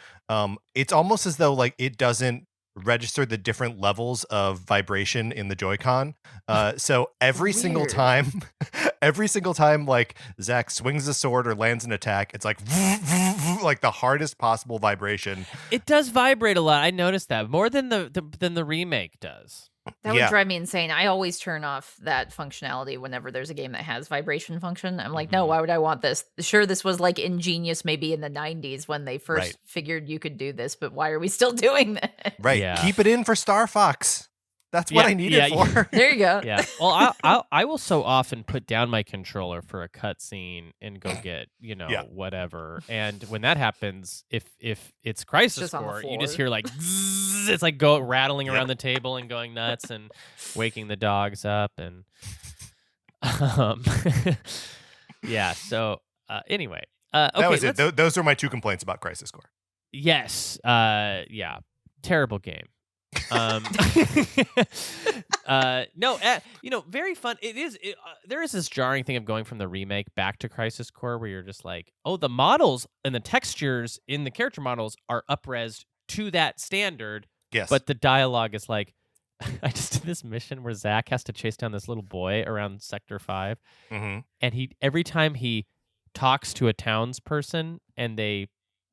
it's almost as though like it doesn't register the different levels of vibration in the Joy-Con. So every single time like Zach swings a sword or lands an attack, it's like like the hardest possible vibration. It does vibrate a lot. I noticed that more than the remake does. That would drive me insane. I always turn off that functionality whenever there's a game that has vibration function. I'm like, no, why would I want this? Sure, this was like ingenious maybe in the 90s when they first figured you could do this, but why are we still doing this? Right. Yeah. Keep it in for Star Fox. That's what I need it for. There you go. Yeah. Well, I will so often put down my controller for a cutscene and go get whatever. And when that happens, if it's Crisis Core, you just hear like zzz, it's like rattling around the table and going nuts and waking the dogs up and yeah. So anyway, okay. That was it. Those are my 2 complaints about Crisis Core. Yes. Yeah. Terrible game. Very fun. It is. There is this jarring thing of going from the remake back to Crisis Core, where you're just like, oh, the models and the textures in the character models are up-resed to that standard. Yes, but the dialogue is like, I just did this mission where Zach has to chase down this little boy around Sector 5, and every time he talks to a townsperson and they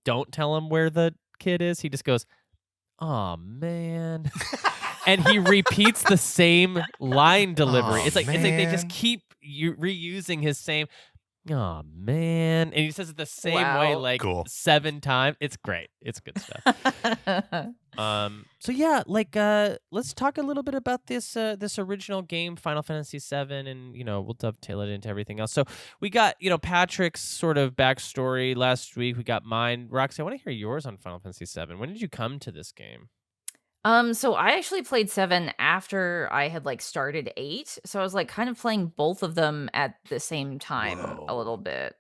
don't tell him where the kid is, he just goes, "Oh man," and he repeats the same line delivery. It's like they just keep reusing his same. Oh man, and he says it the same way like 7 times. It's great. It's good stuff. So yeah, like let's talk a little bit about this original game, Final Fantasy VII, and we'll dovetail it into everything else. So we got Patrick's sort of backstory last week. We got mine. Roxy, I want to hear yours on Final Fantasy VII. When did you come to this game? So I actually played 7 after I had like started 8. So I was like kind of playing both of them at the same time a little bit.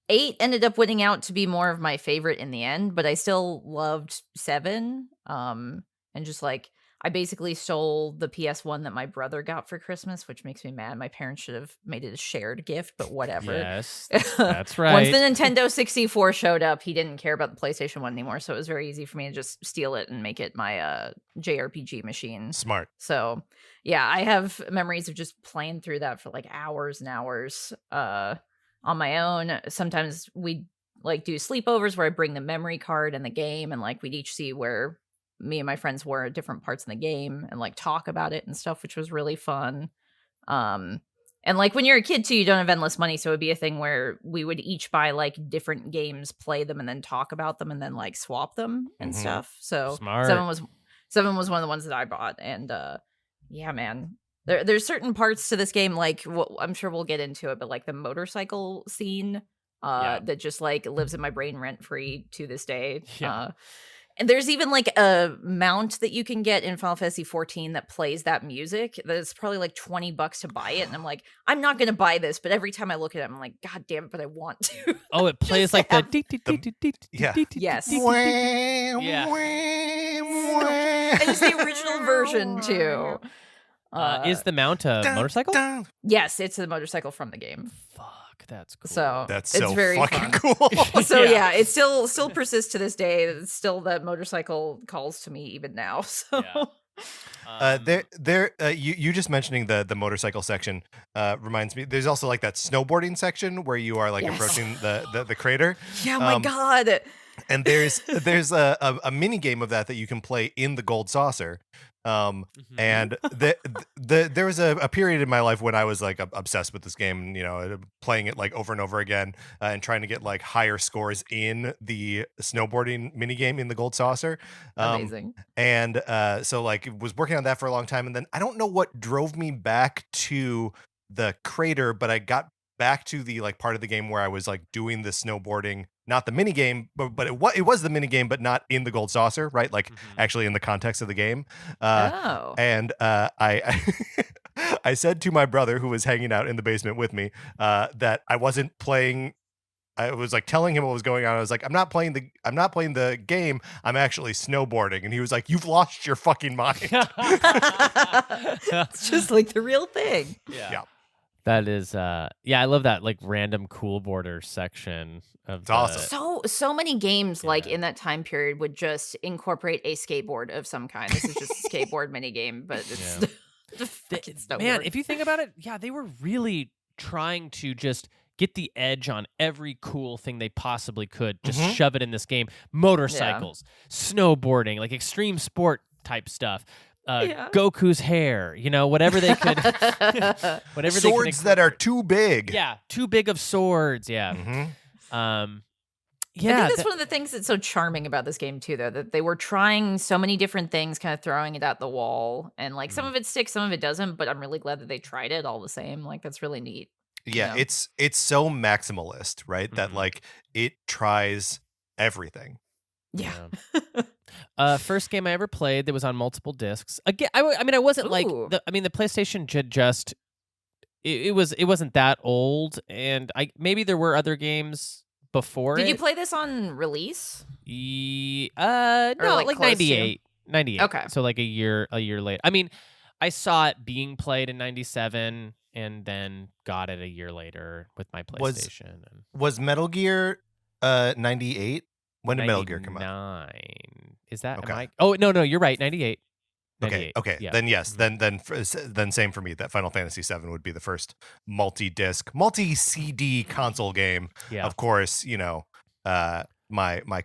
8 ended up winning out to be more of my favorite in the end, but I still loved 7. And just like I basically stole the PS1 that my brother got for Christmas, which makes me mad. My parents should have made it a shared gift, but whatever. Yes, that's right. Once the Nintendo 64 showed up, he didn't care about the PlayStation 1 anymore, so it was very easy for me to just steal it and make it my JRPG machine. Smart. So, yeah, I have memories of just playing through that for like hours and hours on my own. Sometimes we'd like do sleepovers where I bring the memory card and the game, and like we'd each see where me and my friends were at different parts in the game and like talk about it and stuff, which was really fun. And like when you're a kid too, you don't have endless money, so it'd be a thing where we would each buy like different games, play them, and then talk about them, and then like swap them and stuff. So Smart. 7 was one of the ones that I bought, and yeah, man, there's certain parts to this game, like I'm sure we'll get into it, but like the motorcycle scene that just like lives in my brain rent free to this day. Yeah. And there's even like a mount that you can get in Final Fantasy XIV that plays that music. That's probably like $20 to buy it. And I'm like, I'm not going to buy this. But every time I look at it, I'm like, God damn it, but I want to. Oh, it plays like the Yes. Yeah. And it's the original version too. Is the mount a motorcycle? Yes, it's a motorcycle from the game. Fuck, that's cool. So That's it's so very fucking fun. cool. So yeah, it still persists to this day. It's still that motorcycle calls to me even now. So you just mentioning the motorcycle section reminds me. There's also like that snowboarding section where you are like approaching the crater. Yeah, my God. And there's a mini game of that you can play in the gold saucer. And there was a period in my life when I was like obsessed with this game, playing it like over and over again, and trying to get like higher scores in the snowboarding mini game in the gold saucer. Amazing. And so like was working on that for a long time, and then I don't know what drove me back to the crater, but I got back to the like part of the game where I was like doing the snowboarding, not the mini game, but it was the mini game, but not in the gold saucer, right? Like actually in the context of the game. And I I said to my brother who was hanging out in the basement with me that I wasn't playing. I was like telling him what was going on. I was like, I'm not playing the game. I'm actually snowboarding. And he was like, you've lost your fucking mind. It's just like the real thing. Yeah. That is, I love that like random cool border section of It's awesome. So many games like in that time period would just incorporate a skateboard of some kind. This is just a skateboard mini game, but it's fucking snowboard. Man, if you think about it, they were really trying to just get the edge on every cool thing they possibly could. Just shove it in this game. Motorcycles, snowboarding, like extreme sport type stuff. Goku's hair, whatever they could. Whatever swords that are too big. Yeah, too big of swords. Yeah. I think that's one of the things that's so charming about this game too, though, that they were trying so many different things, kind of throwing it at the wall, and like some of it sticks, some of it doesn't. But I'm really glad that they tried it all the same. Like that's really neat. Yeah, it's so maximalist, right? That like it tries everything. Yeah. First game I ever played that was on multiple discs. Again, I wasn't like the PlayStation just it wasn't that old, and maybe there were other games before. Did you play this on release? No, like like close 98. 98. Okay. So like a year later. I mean, I saw it being played in 97 and then got it a year later with my PlayStation. Was Metal Gear 98? When did Metal Gear come out? 99. Is that okay? Oh no, you're right. 98. Okay. Yeah. Then yes. Then same for me. That Final Fantasy VII would be the first multi-disc, multi-CD console game. Yeah. Of course, my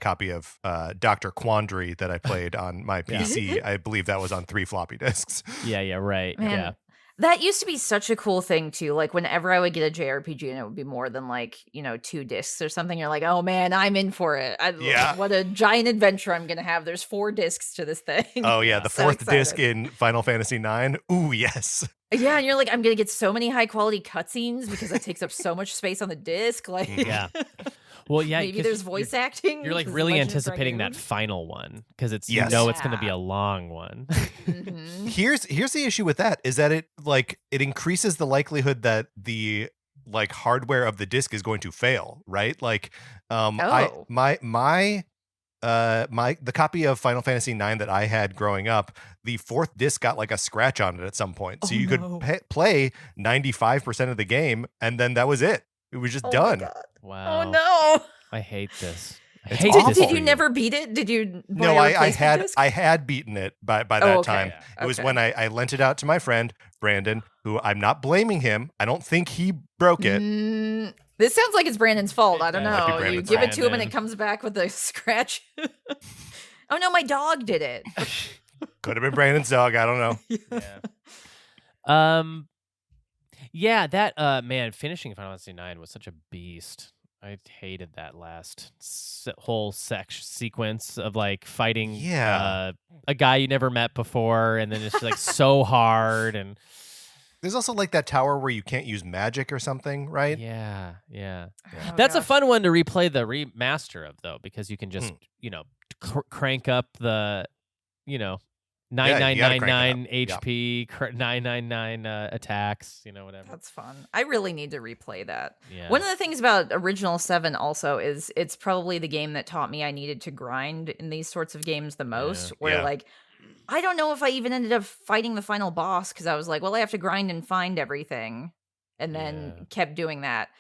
copy of Dr. Quandary that I played on my PC. I believe that was on 3 floppy disks. Yeah. Right. Man, yeah. That used to be such a cool thing too. Like whenever I would get a JRPG and it would be more than like 2 discs or something, you're like, oh man, I'm in for it. What a giant adventure I'm gonna have. There's 4 discs to this thing. Oh yeah, the So 4th disc in Final Fantasy IX. Ooh yes. Yeah, and you're like, I'm gonna get so many high quality cutscenes because it takes up so much space on the disc. Like, yeah. Well, yeah. Maybe there's voice acting. You're like really anticipating that final one because it's it's going to be a long one. Here's the issue with that is that it increases the likelihood that the like hardware of the disc is going to fail, right? Like, the copy of Final Fantasy IX that I had growing up, the 4th disc got like a scratch on it at some point, so you could play 95% of the game, and then that was it. It was just done. Wow. Oh no! I hate this. Did you never beat it? Did you? No, I had beaten it by that time. It was when I lent it out to my friend Brandon, who I'm not blaming him. I don't think he broke it. This sounds like it's Brandon's fault. I don't know. You Brandon's give it to him and it comes back with a scratch. Oh no, my dog did it. Could have been Brandon's dog. I don't know. Yeah, that man, finishing Final Fantasy IX was such a beast. I hated that last whole sequence of like fighting a guy you never met before, and then it's like so hard. And there's also like that tower where you can't use magic or something, right? Yeah. Oh, That's a fun one to replay the remaster of, though, because you can just crank up the 9999 HP, 999 attacks, whatever. That's fun. I really need to replay that. Yeah. One of the things about Original 7 also is it's probably the game that taught me I needed to grind in these sorts of games the most, where like, I don't know if I even ended up fighting the final boss because I was like, well, I have to grind and find everything, and then kept doing that.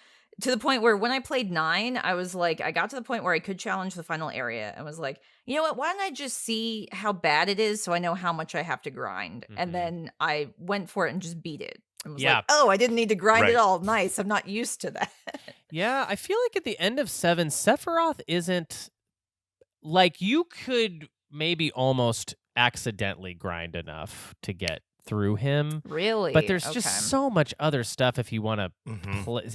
To the point where when I played 9, I was like, I got to the point where I could challenge the final area and was like, you know what, why don't I just see how bad it is so I know how much I have to grind? And then I went for it and just beat it. And was like, oh, I didn't need to grind it all. Nice. I'm not used to that. Yeah, I feel like at the end of 7, Sephiroth isn't like you could maybe almost accidentally grind enough to get through him. Really? But there's Okay. just so much other stuff if you want to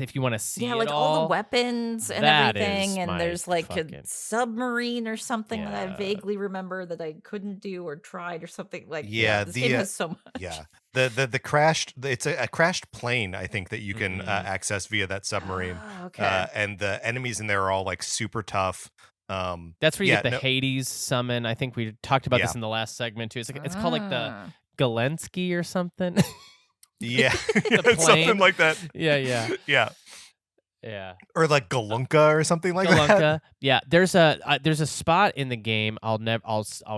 if you want to see Yeah, it like all the weapons and That everything, is and my there's like fucking- a submarine or something that I Yeah. vaguely remember that I couldn't do or tried or something. Like, Yeah, this the, game has so much. Yeah. The crashed, it's a crashed plane, I think, that you can access via that submarine. Okay. And the enemies in there are all like super tough. That's where you yeah, get the Hades summon. I think we talked about this Yeah. in the last segment too. It's called like the Ah. Galensky or something. Yeah, The it's something plane. like that. yeah. Yeah. Or like Galunka or something like that. Galunka. Yeah, there's a spot in the game I'll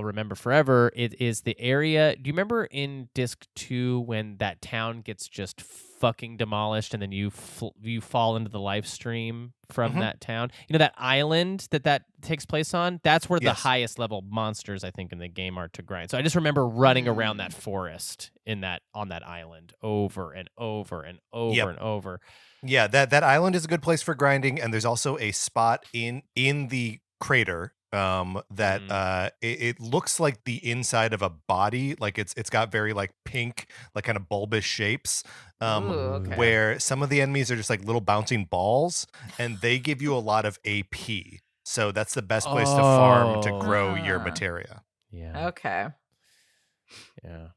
remember forever. It is the area. Do you remember in disc 2 when that town gets just fucking demolished and then you fall into the live stream from that town? You know that island that takes place on? That's where the Yes. highest level monsters I think in the game are to grind. So I just remember running around that forest on that island over and over and over Yep. and over. Yeah, that island is a good place for grinding, and there's also a spot in the crater that it looks like the inside of a body, like it's got very like pink, like kind of bulbous shapes, Ooh, okay. where some of the enemies are just like little bouncing balls, and they give you a lot of AP. So that's the best place to farm to grow your Ah. materia. Yeah. Okay. Yeah.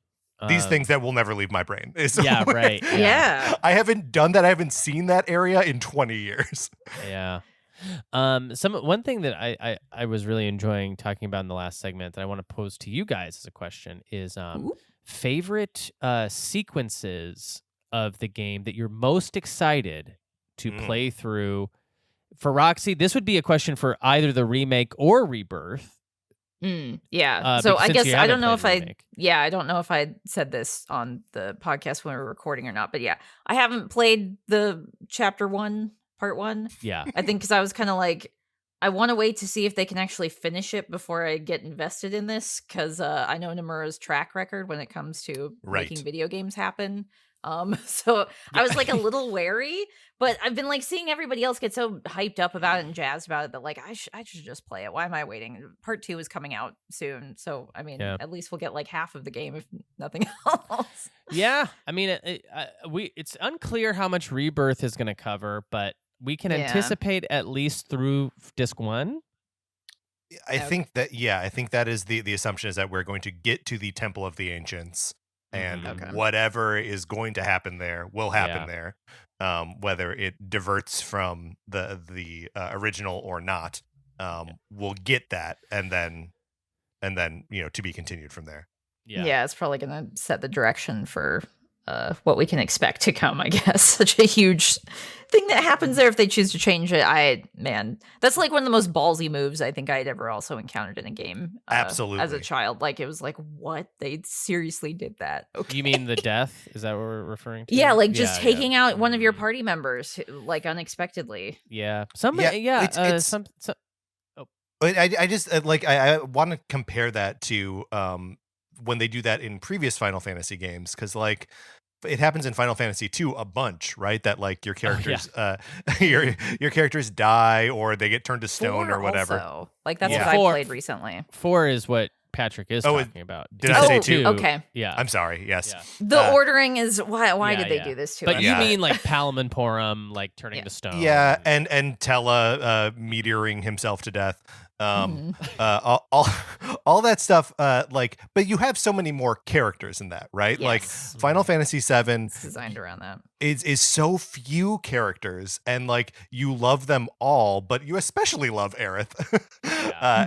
These things that will never leave my brain. is- Yeah, right. Yeah. I haven't done that. I haven't seen that area in 20 years. Yeah. One thing that I was really enjoying talking about in the last segment that I want to pose to you guys as a question is favorite sequences of the game that you're most excited to play through. For Roxy, this would be a question for either the remake or Rebirth. Yeah. So I since guess you I don't haven't know if played I Remake. I don't know if I said this on the podcast when we were recording or not, but yeah, I haven't played the chapter 1, part 1. Yeah. I think because I was kind of like, I want to wait to see if they can actually finish it before I get invested in this, because I know Nomura's track record when it comes to making video games happen. So I was like a little wary, but I've been like seeing everybody else get so hyped up about it and jazzed about it that like I should just play it. Why am I waiting? Part 2 is coming out soon, so I mean, Yeah. at least we'll get like half of the game if nothing else. Yeah. I mean, it's unclear how much Rebirth is going to cover, but we can Yeah. anticipate at least through disc 1. I think that is the assumption, is that we're going to get to the Temple of the Ancients, and whatever is going to happen there will happen there, whether it diverts from the original or not. We'll get that, and then to be continued from there. Yeah, it's probably going to set the direction for what we can expect to come, I guess. Such a huge thing that happens there if they choose to change it. That's like one of the most ballsy moves I think I'd ever also encountered in a game. Absolutely. As a child. Like, it was like, what? They seriously did that. Okay. You mean the death? Is that what we're referring to? Yeah, like just taking out one of your party members, like unexpectedly. Yeah. But I just I want to compare that to when they do that in previous Final Fantasy games, because like it happens in Final Fantasy II a bunch, right? That like your characters your characters die or they get turned to stone 4 or whatever. Also. Like that's Yeah. what I 4 played recently. 4 is what Patrick is talking about. did I say 2? Okay. Yeah. I'm sorry. Yes. Yeah. The ordering is why Yeah, did they yeah. do this to But us? you Yeah. mean like Palamon like turning to stone? Yeah, and Tella meteoring himself to death. All that stuff, but you have so many more characters in that, right? Yes. Like Final Fantasy VII It's designed around that. is so few characters, and like you love them all, but you especially love Aerith.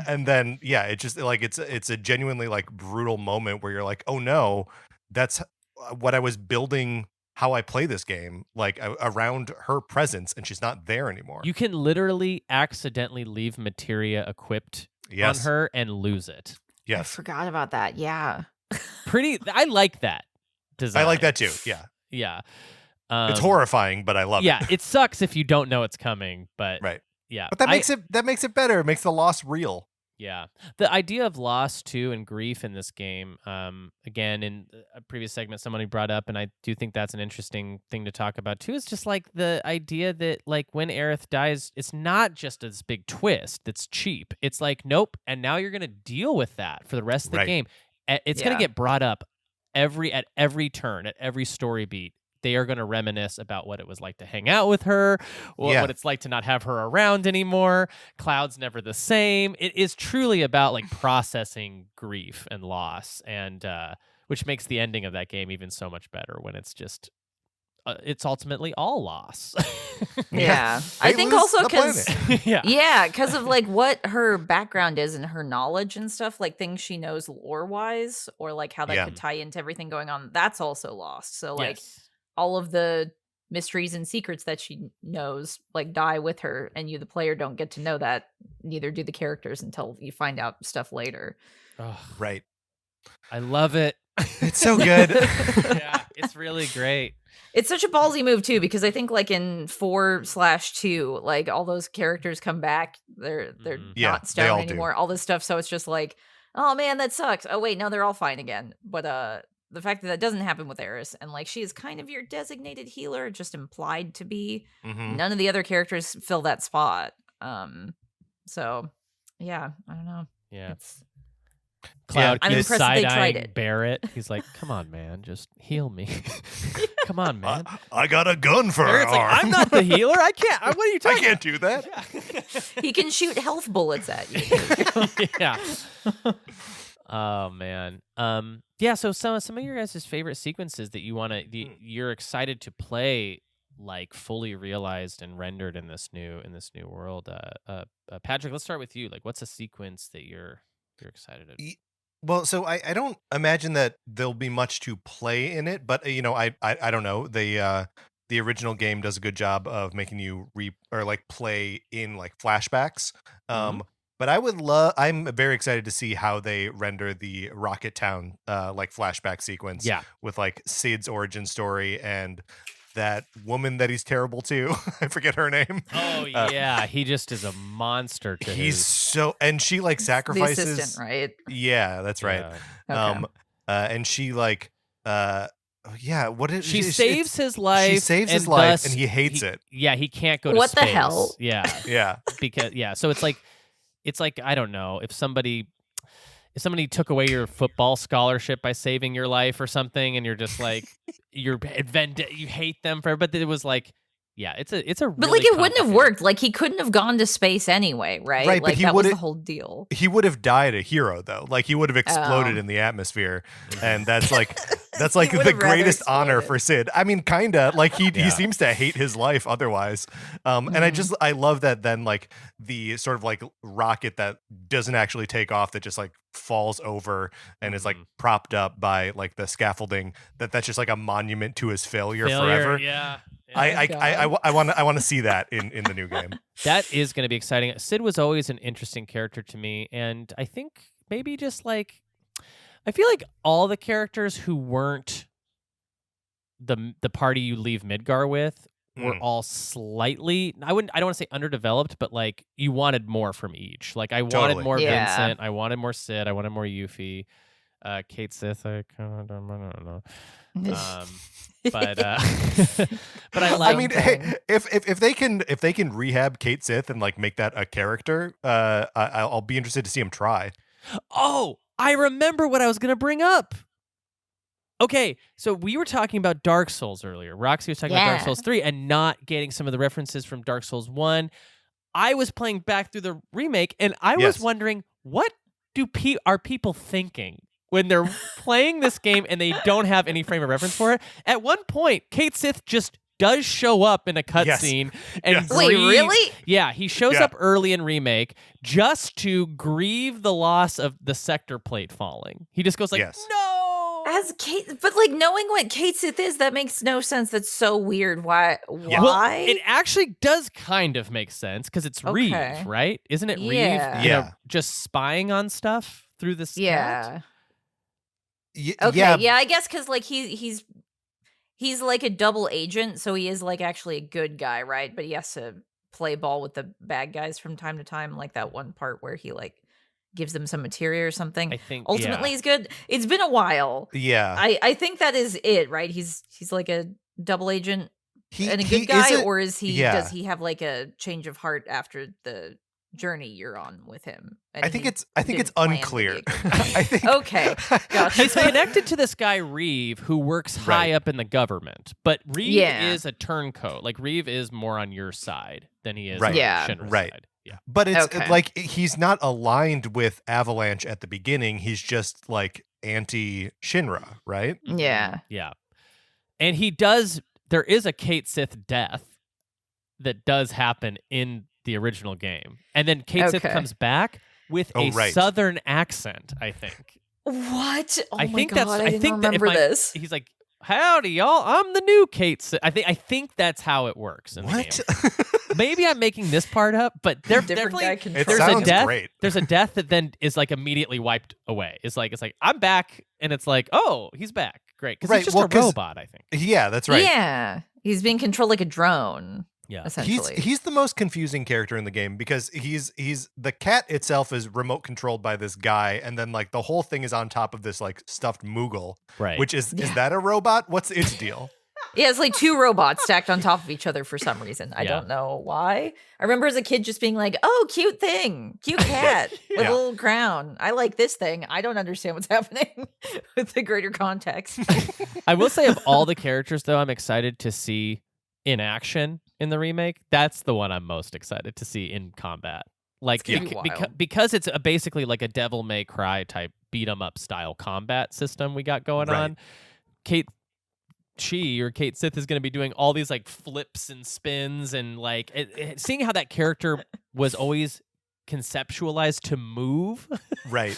And then it just like it's a genuinely like brutal moment where you're like, oh no, that's what I was building. How I play this game, like around her presence, and she's not there anymore. You can literally accidentally leave materia equipped on her and lose it. I Yes, forgot about that. Yeah. I like that design. I like that too. Yeah, Yeah. it's horrifying, but I love it. Yeah, it sucks if you don't know it's coming, but Right. Yeah. But that makes it better. It makes the loss real. Yeah. The idea of loss too and grief in this game, again, in a previous segment, somebody brought up, and I do think that's an interesting thing to talk about too, is just like the idea that like when Aerith dies, it's not just this big twist that's cheap. It's like, nope, and now you're going to deal with that for the rest of the Right. game. It's going to get brought up at every turn, at every story beat, they are going to reminisce about what it was like to hang out with her, what it's like to not have her around anymore. Cloud's never the same. It is truly about like processing grief and loss, and which makes the ending of that game even so much better when it's just it's ultimately all loss. Yeah. I think lose also the because yeah. because of like what her background is and her knowledge and stuff, like things she knows lore wise, or like how that could tie into everything going on. That's also lost. So like all of the mysteries and secrets that she knows like die with her, and you, the player, don't get to know that. Neither do the characters until you find out stuff later. Oh, Right. I love it. It's so good. Yeah, it's really great. It's such a ballsy move too, because I think like in 4/2, like all those characters come back. They're not they all stone anymore. All this stuff. So it's just like, oh man, that sucks. Oh wait, no, they're all fine again. But the fact that doesn't happen with Eris, and like she is kind of your designated healer, just implied to be. None of the other characters fill that spot. So yeah, I don't know. Yeah. It's Cloud I'm keeps impressed that they tried side-eyeing it. Barrett. He's like, come on, man, just heal me. Come on, man. I got a gun for Barrett's her like, arm. I'm not the healer. I can't. What are you I talking can't do that. he can shoot health bullets at you. Yeah. Oh man. Yeah. So some of your guys' favorite sequences that you're excited to play, like fully realized and rendered in this new world. Patrick, let's start with you. Like, what's a sequence that you're excited to? Well, so I don't imagine that there'll be much to play in it, but I don't know. The original game does a good job of making you play in like flashbacks. But I'm very excited to see how they render the Rocket Town like flashback sequence. Yeah. With like Sid's origin story and that woman that he's terrible to. I forget her name. Oh yeah, he just is a monster to and she like sacrifices the assistant, right? Yeah, that's right. Yeah. Okay. And she like what is she saves his life. She saves his and life thus and he hates it. Yeah, he can't go to What the space. hell? Yeah. Yeah. Because so it's like I don't know, if somebody took away your football scholarship by saving your life or something, and you're just like you hate them for, but it was like, yeah, it's a really But like it wouldn't have complicated- worked. Like he couldn't have gone to space anyway, right? Right, but like he that was the would've- whole deal. He would have died a hero though. Like he would have exploded Oh. in the atmosphere, and that's like the would've rather greatest honor exploded. for Sid. I mean, kinda like he seems to hate his life otherwise. And I love that then like the sort of like rocket that doesn't actually take off, that just like falls over and is like propped up by like the scaffolding. That's just like a monument to his failure forever. Yeah. I want to see that in the new game. That is going to be exciting. Sid was always an interesting character to me, and I think maybe just like I feel like all the characters who weren't the party you leave Midgar with were all slightly, I don't want to say underdeveloped, but like you wanted more from each. Like I wanted Totally. more Yeah. Vincent, I wanted more Sid, I wanted more Yuffie, Kate Sith, I don't know. But I like. I mean, hey, if they can rehab Kate Sith and like make that a character, I'll be interested to see him try. Oh, I remember what I was going to bring up. Okay, so we were talking about Dark Souls earlier. Roxy was talking about Dark Yeah. Souls 3 and not getting some of the references from Dark Souls 1. I was playing back through the remake, and I was Yes. wondering, what are people thinking when they're playing this game and they don't have any frame of reference for it? At one point, Kate Sith just does show up in a cutscene and Yes. Wait, grieve- really? Yeah, he shows Yeah. up early in remake just to grieve the loss of the sector plate falling. He just goes like, Yes. "No." As Kate, but like knowing what Kate Sith is, that makes no sense. That's so weird. Why? Yeah. Well, Why? it actually does kind of make sense because it's Okay. Reeve, right? Isn't it Reeve? Yeah. Yeah. Just spying on stuff through the scout? yeah. Okay. Okay. Yeah. I guess because like he's like a double agent, so he is like actually a good guy, right? But he has to play ball with the bad guys from time to time, like that one part where he like gives them some materia or something. I think Ultimately, he's good. It's been a while. Yeah. I think that is it, right? He's like a double agent and a he good guy, isn't- or is he? yeah. Does he have like a change of heart after the journey you're on with him. I think it's didn't plan to be unclear. a good guy. I think Okay, gotcha. He's connected to this guy Reeve, who works high Right. up in the government. But Reeve Yeah. is a turncoat. Like Reeve is more on your side than he is Right. on Yeah. Shinra's Right. side. Yeah. But it's Okay. like he's not aligned with Avalanche at the beginning. He's just like anti Shinra, right? Yeah. Yeah. And there is a Kate Sith death that does happen in the original game. And then Kate Sith Okay. comes back with Oh, a right. southern accent, I think. What? Oh I my think god, that's I didn't think that if remember this. he's like, "Howdy y'all, I'm the new Kate Sith." I think that's how it works in the What? game. Maybe I'm making this part up, but there Different definitely guy It controls. there's a sounds death. great. There's a death that then is like immediately wiped away. It's like I'm back, and it's like, oh, he's back. Great, because Right, he's just well, a 'cause- robot. I think. Yeah, that's right. Yeah, he's being controlled like a drone. Yeah. Essentially. He's the most confusing character in the game because he's the cat itself is remote controlled by this guy, and then like the whole thing is on top of this like stuffed Moogle, Right. which is Yeah. that a robot? What's its deal? Yeah, it's like two robots stacked on top of each other for some reason. I Yeah. don't know why. I remember as a kid just being like, "Oh, cute thing, cute cat with Yeah. a little crown. I like this thing. I don't understand what's happening with the greater context." I will say of all the characters, though, I'm excited to see in action in the remake. That's the one I'm most excited to see in combat. Like It's gonna be wild. because it's basically like a Devil May Cry type beat 'em up style combat system we got going Right. on. Kate Sith is going to be doing all these like flips and spins and like seeing how that character was always conceptualized to move. Right.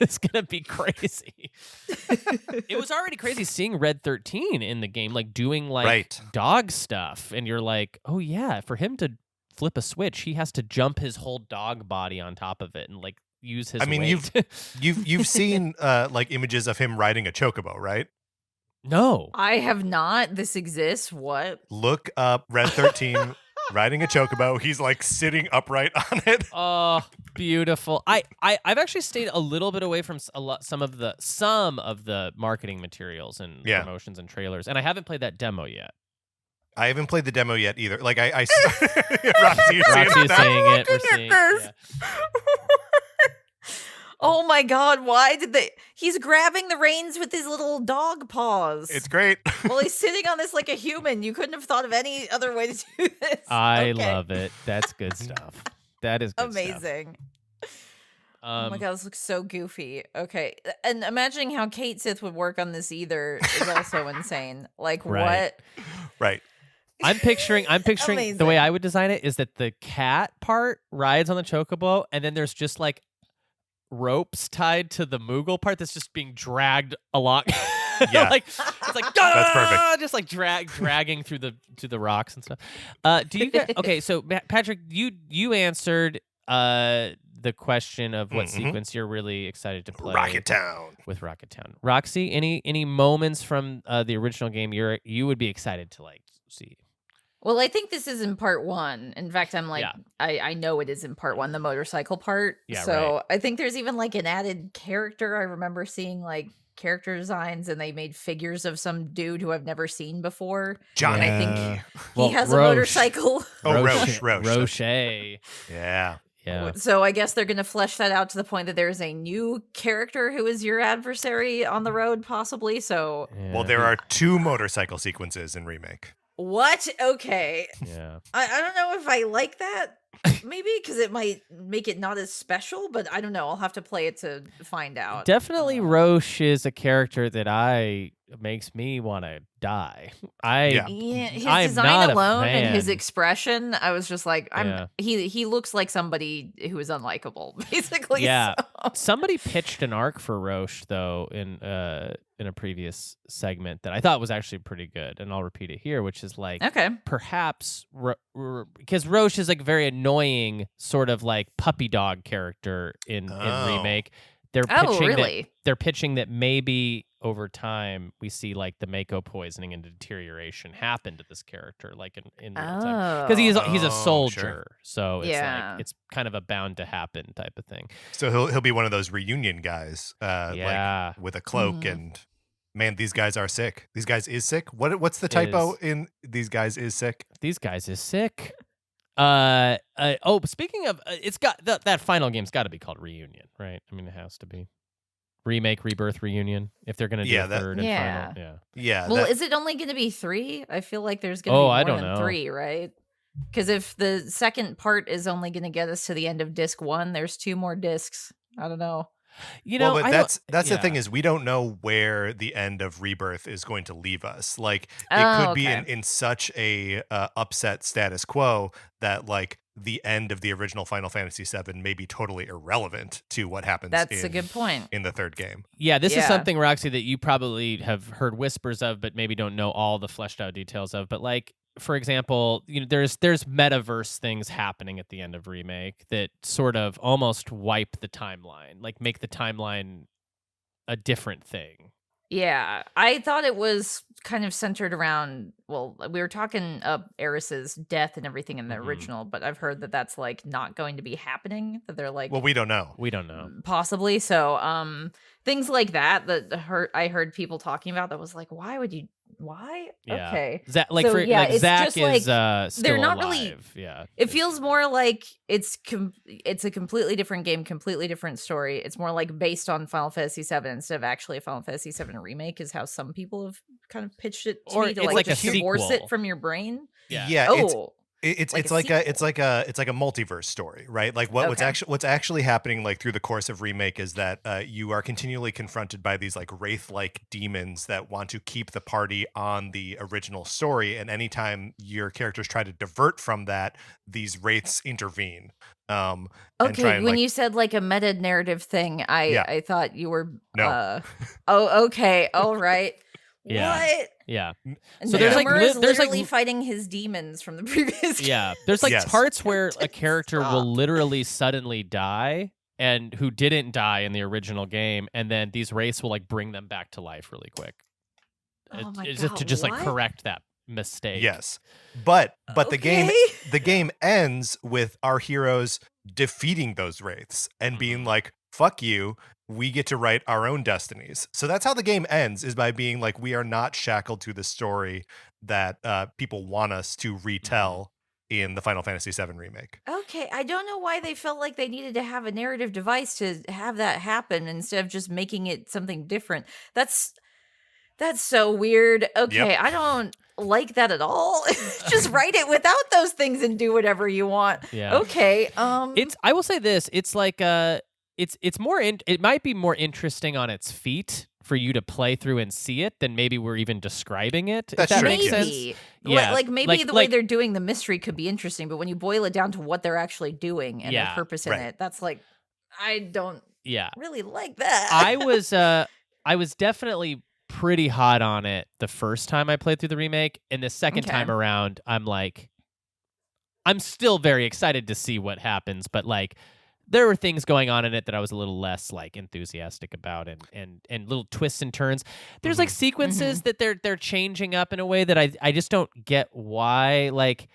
It's gonna be crazy. It was already crazy seeing Red 13 in the game, like doing like Right. dog stuff, and you're like, oh yeah, for him to flip a switch, he has to jump his whole dog body on top of it and like use his. I mean, weight. you've seen like images of him riding a chocobo, right? No. I have not. This exists. What? Look up Red 13 riding a chocobo. He's like sitting upright on it. Oh, beautiful. I've actually stayed a little bit away from some of the marketing materials and Yeah. promotions and trailers, and I haven't played that demo yet. I haven't played the demo yet either. Like I Roxy, you seeing Roxy is that? saying it. We're Looking at seeing. this. Yeah. Oh my god, why did they? He's grabbing the reins with his little dog paws. It's great. Well, he's sitting on this like a human. You couldn't have thought of any other way to do this. I Okay. love it. That's good stuff. That is good stuff. Amazing. Oh my god, this looks so goofy. Okay. And imagining how Kate Sith would work on this either is also insane. Like Right. what? Right. I'm picturing the way Amazing. I would design it is that the cat part rides on the chocobo, and then there's just like ropes tied to the Moogle part that's just being dragged along. Yeah. Like it's like That's perfect. just like dragging through the rocks and stuff. Do you guys, okay? So Patrick, you answered the question of what Mhm. sequence you're really excited to play Rocket Town. with Rocket Town. Roxy, any moments from the original game you would be excited to like see? Well, I think this is in part one. In fact, I'm like, Yeah. I know it is in part one, the motorcycle part. Yeah, so right. I think there's even like an added character. I remember seeing like character designs and they made figures of some dude who I've never seen before. Johnny. I think Yeah. he Well, has a Roche. motorcycle. Oh, Roche. Roche. Yeah. Yeah. So I guess they're going to flesh that out to the point that there's a new character who is your adversary on the road, possibly. So Well, there are 2 motorcycle sequences in Remake. what? Okay. Yeah. I don't know if I like that. Maybe because it might make it not as special, but I don't know. I'll have to play it to find out. Definitely Roche is a character that makes me want to die. Yeah. Yeah, his I'm design not a alone and his fan. expression, I was just like, Yeah. he looks like somebody who is unlikable, basically. Yeah. so- Somebody pitched an arc for Roche though in a previous segment that I thought was actually pretty good, and I'll repeat it here, which is like Okay. perhaps because Roche is like very annoying, sort of like puppy dog character in remake. They're Oh, pitching really? they're pitching that maybe over time we see like the Mako poisoning and deterioration happen to this character, like in real time, because he's Oh, a soldier, sure. so it's Yeah. like it's kind of a bound to happen type of thing. So he'll be one of those reunion guys, Yeah. like with a cloak Mhm. and man, these guys are sick. These guys is sick. What's the typo in these guys is sick? These guys is sick. Speaking of, it's got that final game's got to be called Reunion, right? I mean, it has to be remake, rebirth, reunion. If they're gonna do a third and Yeah. final, Yeah. Well, is it only going to be 3? I feel like there's going to Oh, be I more don't than know. 3, right? Because if the second part is only going to get us to the end of disc 1, there's 2 more discs. I don't know. you know, well, but I that's the thing yeah. is we don't know where the end of Rebirth is going to leave us. Like it Oh, could be okay. in such a upset status quo that like the end of the original Final Fantasy VII may be totally irrelevant to what happens. That's a good point. In the third game. Yeah, this is Yeah. something, Roxy, that you probably have heard whispers of, but maybe don't know all the fleshed out details of. But like, for example, there's metaverse things happening at the end of Remake that sort of almost wipe the timeline, like make the timeline a different thing. Yeah, I thought it was kind of centered around. Well, we were talking Eris's death and everything in the Mhm. original, but I've heard that that's like not going to be happening. That they're like, Well, we don't know. We don't know. possibly. So, things like that I heard people talking about. That was like, why would you? Why? Yeah. Okay. Like So, for yeah, like it's Zach just is like, still they're not alive. really- Yeah. It feels more like it's a completely different game, completely different story. It's more like based on Final Fantasy VII instead of actually a Final Fantasy VII remake, is how some people have kind of pitched it to Or me, to it's like like a just divorce sequel. it from your brain. Yeah. Oh, It's Like like a it's like a multiverse story, right? Like what's Okay. actually happening like through the course of Remake is that you are continually confronted by these like wraith-like demons that want to keep the party on the original story, and anytime your characters try to divert from that, these wraiths intervene. And okay. try and, When like, you said like a meta narrative thing, Yeah. I thought you were No. Oh, okay, all right. Yeah. What? Yeah. And So there's, like, Homer is there's, like, literally fighting his demons from the previous game. Yeah. There's like Yes. parts where a character will Stop. literally suddenly die and who didn't die in the original game, and then these wraiths will like bring them back to life really quick. Oh my It's just to God, just like what? correct that mistake. Yes, but the game Okay. ends with our heroes defeating those wraiths and being like, "Fuck you." We get to write our own destinies. So that's how the game ends, is by being like, we are not shackled to the story that people want us to retell in the Final Fantasy VII remake. Okay, I don't know why they felt like they needed to have a narrative device to have that happen instead of just making it something different. That's so weird. Okay, Yep. I don't like that at all. Just write it without those things and do whatever you want. Yeah. Okay. I will say this, it's like it's more it might be more interesting on its feet for you to play through and see it than maybe we're even describing it. That's if that true, makes yes. sense. maybe. Yeah, Like maybe like- the way like- they're doing the mystery could be interesting, but when you boil it down to what they're actually doing and Yeah, their purpose in right. it, that's like, I don't Yeah. really like that. I was definitely pretty hot on it the first time I played through the remake, and the second Okay. time around I'm like, I'm still very excited to see what happens, but like there were things going on in it that I was a little less like enthusiastic about, and little twists and turns. There's like sequences that they're changing up in a way that I just don't get why. Like,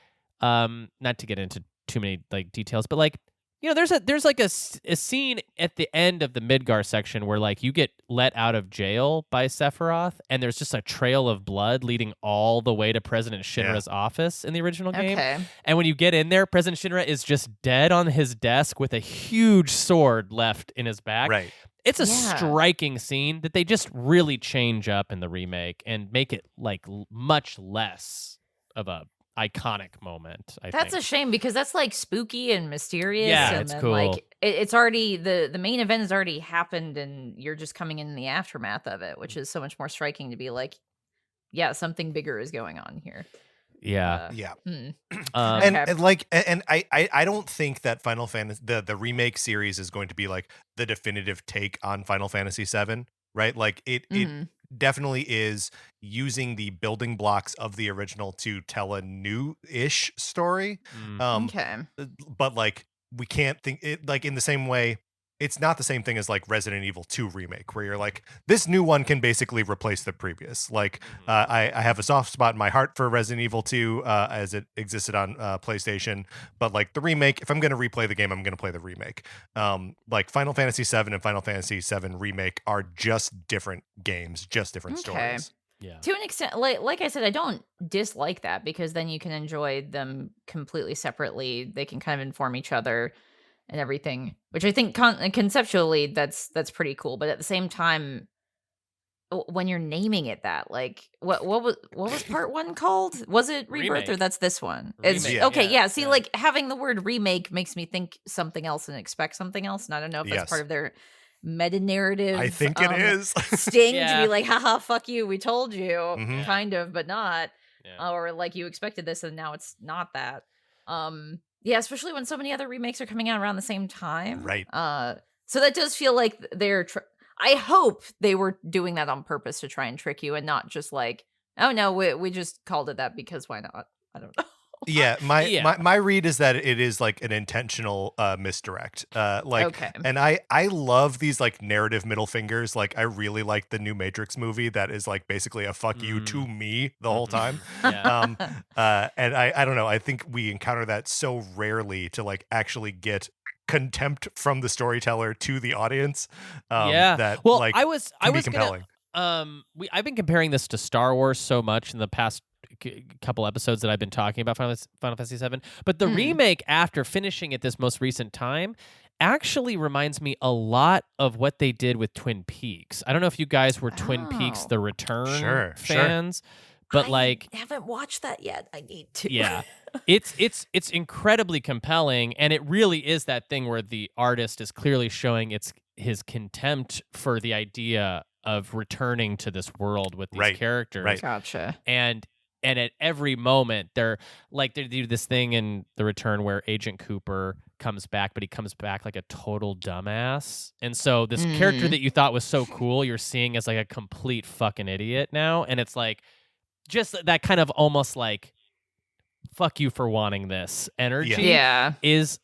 not to get into too many like details, but like, you know, there's like a scene at the end of the Midgar section where like you get let out of jail by Sephiroth, and there's just a trail of blood leading all the way to President Shinra's office in the original game. Okay. And when you get in there, President Shinra is just dead on his desk with a huge sword left in his back. Right. It's a Yeah. striking scene that they just really change up in the remake and make it like much less of a iconic moment. I That's think. a shame because that's like spooky and mysterious. Yeah, and it's then, cool. Like it's already the main event has already happened, and you're just coming in the aftermath of it, which is so much more striking to be like, yeah, something bigger is going on here. Yeah. Yeah. Hmm. And, Okay. and like and I don't think that Final Fantasy the remake series is going to be like the definitive take on Final Fantasy VII, right? Like it Mhm. definitely is using the building blocks of the original to tell a new-ish story. Mm. Okay. But like we can't think it like in the same way. It's not the same thing as like Resident Evil 2 remake, where you're like, this new one can basically replace the previous. Like, I have a soft spot in my heart for Resident Evil 2 as it existed on PlayStation, but like the remake, if I'm going to replay the game, I'm going to play the remake. Like Final Fantasy VII and Final Fantasy VII remake are just different games, just different Okay. stories. Yeah. To an extent, like I said, I don't dislike that because then you can enjoy them completely separately. They can kind of inform each other and everything, which I think conceptually that's pretty cool. But at the same time, when you're naming it that, like what was part 1 called? Was it Rebirth or Remake. that's this one? Remake, It's okay. yeah, Yeah. See, yeah. like having the word remake makes me think something else and expect something else. And I don't know if that's Yes. part of their meta narrative. I think it is. Sting to Yeah. be like, haha, fuck you, we told you, Mhm. kind of, but not. Yeah. Or like you expected this and now it's not that. Yeah, especially when so many other remakes are coming out around the same time. Right. So that does feel like they're I hope they were doing that on purpose to try and trick you and not just like, oh no, we just called it that because why not? I don't know. Yeah, my Yeah. my read is that it is like an intentional misdirect. Like, Okay. and I love these like narrative middle fingers. Like, I really like the new Matrix movie that is like basically a fuck you to me the whole time. Yeah. And I don't know. I think we encounter that so rarely to like actually get contempt from the storyteller to the audience. Yeah. That Well, like I was can be gonna, compelling. I've been comparing this to Star Wars so much in the past couple episodes that I've been talking about Final Fantasy VII, but the remake after finishing it this most recent time actually reminds me a lot of what they did with Twin Peaks. I don't know if you guys were Twin Peaks Oh. The Return Sure. fans, but like I haven't watched that yet. I need to. yeah, it's incredibly compelling, and it really is that thing where the artist is clearly showing his contempt for the idea of returning to this world with these Right, characters, right. Gotcha. and at every moment they do this thing in The Return where Agent Cooper comes back, but he comes back like a total dumbass, and so this character that you thought was so cool, you're seeing as like a complete fucking idiot now, and it's like just that kind of almost like fuck you for wanting this energy Yeah. is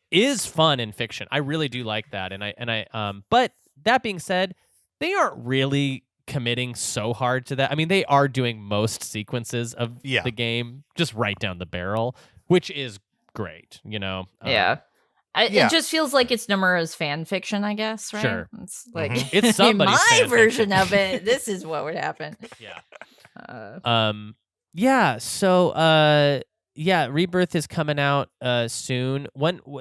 fun in fiction. I really do like that, and I but that being said, they aren't really committing so hard to that. I mean, they are doing most sequences of Yeah. the game just right down the barrel, which is great, Yeah. Yeah. It just feels like it's Nomura's fan fiction, I guess, right? Sure. It's like It's in somebody's my fan version fiction. of it, this is what would happen. Yeah. Yeah, so yeah, Rebirth is coming out soon.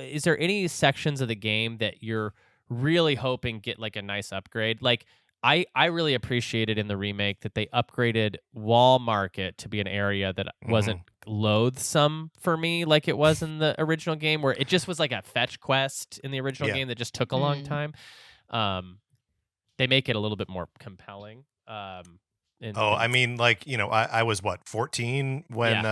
Is there any sections of the game that you're really hoping get like a nice upgrade? Like I really appreciated in the remake that they upgraded Wall Market to be an area that wasn't loathsome for me like it was in the original game, where it just was like a fetch quest in the original game that just took a long time. They make it a little bit more compelling. I mean, like, I was 14 when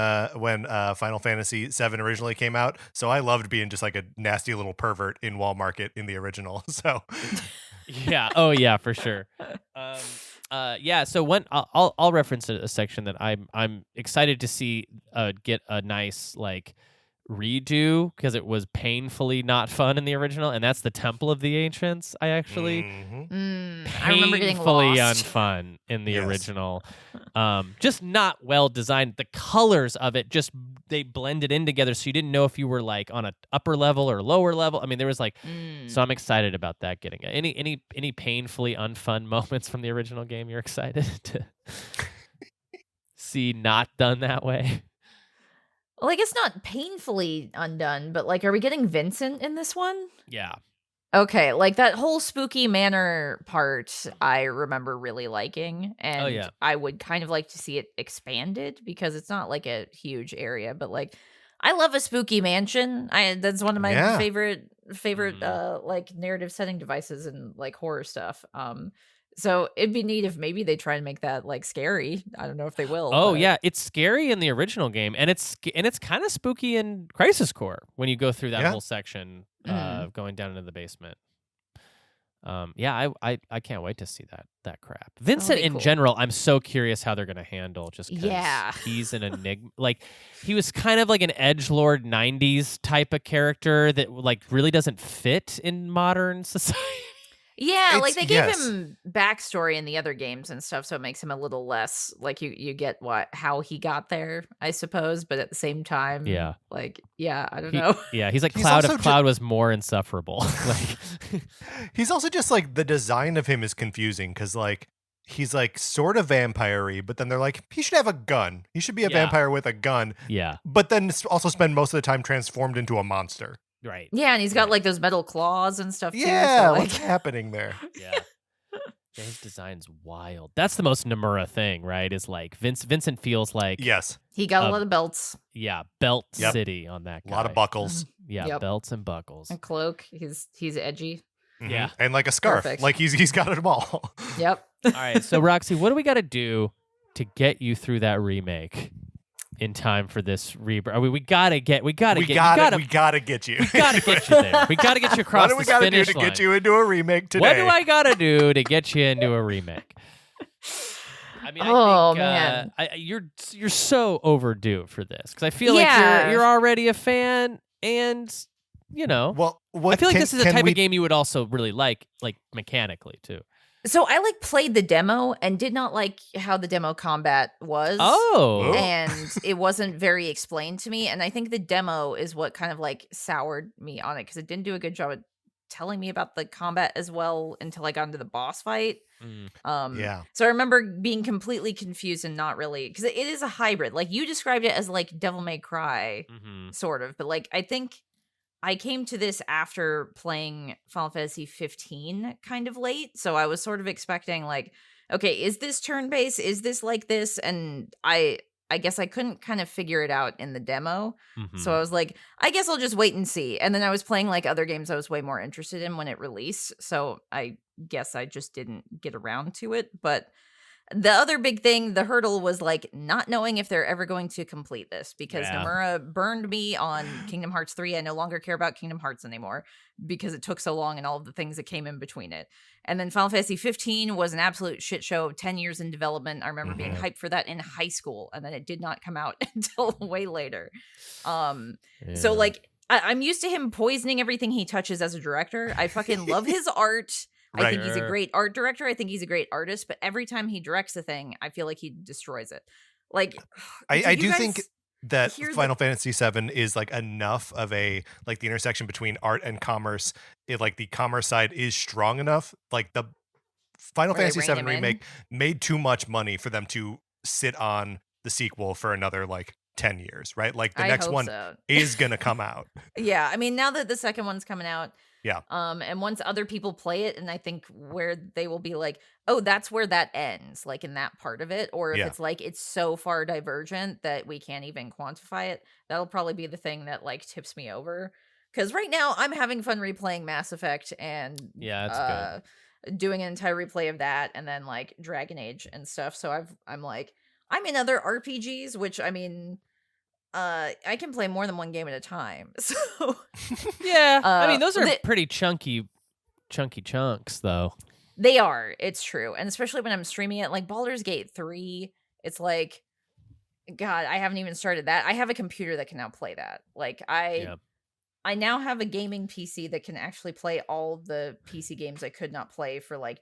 Final Fantasy VII originally came out, so I loved being just like a nasty little pervert in Wall Market in the original. So yeah, oh yeah, for sure. Yeah, so I'll reference a section that I'm excited to see get a nice like redo, because it was painfully not fun in the original, and that's the Temple of the Ancients. I actually I remember getting painfully lost. unfun in the Yes. original. Just not well designed. The colors of it they blended in together, so you didn't know if you were like on a upper level or lower level. I mean, there was like, so I'm excited about that getting it. Any painfully unfun moments from the original game you're excited to see not done that way? Well, I guess not painfully undone, but like, are we getting Vincent in this one? Yeah. Okay, like that whole spooky manor part, I remember really liking, and yeah. I would kind of like to see it expanded because it's not like a huge area, but like, I love a spooky mansion. That's one of my Yeah. favorite like narrative setting devices and like horror stuff. So it'd be neat if maybe they try and make that like scary. I don't know if they will. Oh but- yeah, it's scary in the original game, and it's kind of spooky in Crisis Core when you go through that whole section going down into the basement. Yeah, I can't wait to see that crap. Vincent be in cool. general, I'm so curious how they're gonna handle, just 'cause Yeah. he's an enigma. Like, he was kind of like an edgelord '90s type of character that like really doesn't fit in modern society. Yeah, like It's- they gave yes. him backstory in the other games and stuff, so it makes him a little less like you get how he got there, I suppose, but at the same time, Yeah. like I don't He- know. Yeah, he's like He's Cloud. also If Cloud was more insufferable. Like, he's also just like, the design of him is confusing because like he's like sort of vampire-y, but then they're like, he should have a gun. He should be a vampire with a gun. Yeah. But then also spend most of the time transformed into a monster. Right. Yeah, and he's got like those metal claws and stuff too. Yeah, so, like, what's happening there? Yeah. His design's wild. That's the most Nomura thing, right? Is like Vincent feels like Yes. he got a lot of belts belt Yep. city on that guy. A lot of buckles. Yeah, Yep. belts and buckles. and cloak. He's edgy. Mhm. Yeah. And like a scarf. Perfect. Like he's got it all. Yep. All right, so Roxy, what do we got to do to get you through that remake in time for this rebirth? I mean, we gotta get we gotta get you. we gotta get you there. We gotta get you across What do we this gotta do finish to line. get you into a remake today? What do I gotta do to get you into a remake? I mean, Oh, I think man. you're so overdue for this because I feel like Yeah. you're already a fan, and Well, I feel like this is the type of game you would also really like mechanically too. So I like played the demo and did not like how the demo combat was. Oh, And it wasn't very explained to me. And I think the demo is what kind of like soured me on it because it didn't do a good job of telling me about the combat as well until I got into the boss fight. Yeah. So I remember being completely confused and not really because it is a hybrid. Like you described it as like Devil May Cry, sort of, but like I think I came to this after playing Final Fantasy 15 kind of late. So I was sort of expecting like, okay, is this turn-based? Is this like this? And I guess I couldn't kind of figure it out in the demo. So I was like, I guess I'll just wait and see. And then I was playing like other games I was way more interested in when it released. So I guess I just didn't get around to it. But the other big thing, the hurdle was like not knowing if they're ever going to complete this because Nomura burned me on Kingdom Hearts 3. I no longer care about Kingdom Hearts anymore because it took so long and all of the things that came in between it. And then Final Fantasy 15 was an absolute shit show, 10 years in development. I remember being hyped for that in high school and then it did not come out until way later. So like I'm used to him poisoning everything he touches as a director. I fucking love his art. I think he's a great art director. I think he's a great artist, but every time he directs a thing, I feel like he destroys it. Like, I do think that hear Final Fantasy VII is like enough of a like the intersection between art and commerce. It like the commerce side is strong enough. Like the Final Where they Fantasy rein VII him in? remake made too much money for them to sit on the sequel for another like 10 years, right? Like the I next hope one so. is gonna come out. Yeah, I mean, now that the second one's coming out, Yeah. and once other people play it, and I think where they will be like, oh, that's where that ends, like in that part of it, or if Yeah. it's like it's so far divergent that we can't even quantify it, that'll probably be the thing that like tips me over. Because right now I'm having fun replaying Mass Effect and that's doing an entire replay of that, and then like Dragon Age and stuff. So I'm like I'm in other RPGs, which I mean. I can play more than one game at a time. So Yeah, I mean those are the- pretty chunky chunks, though. they are. It's true, and especially when I'm streaming it, like Baldur's Gate 3. It's like, God, I haven't even started that. I have a computer that can now play that. Like I now have a gaming PC that can actually play all the PC games I could not play for like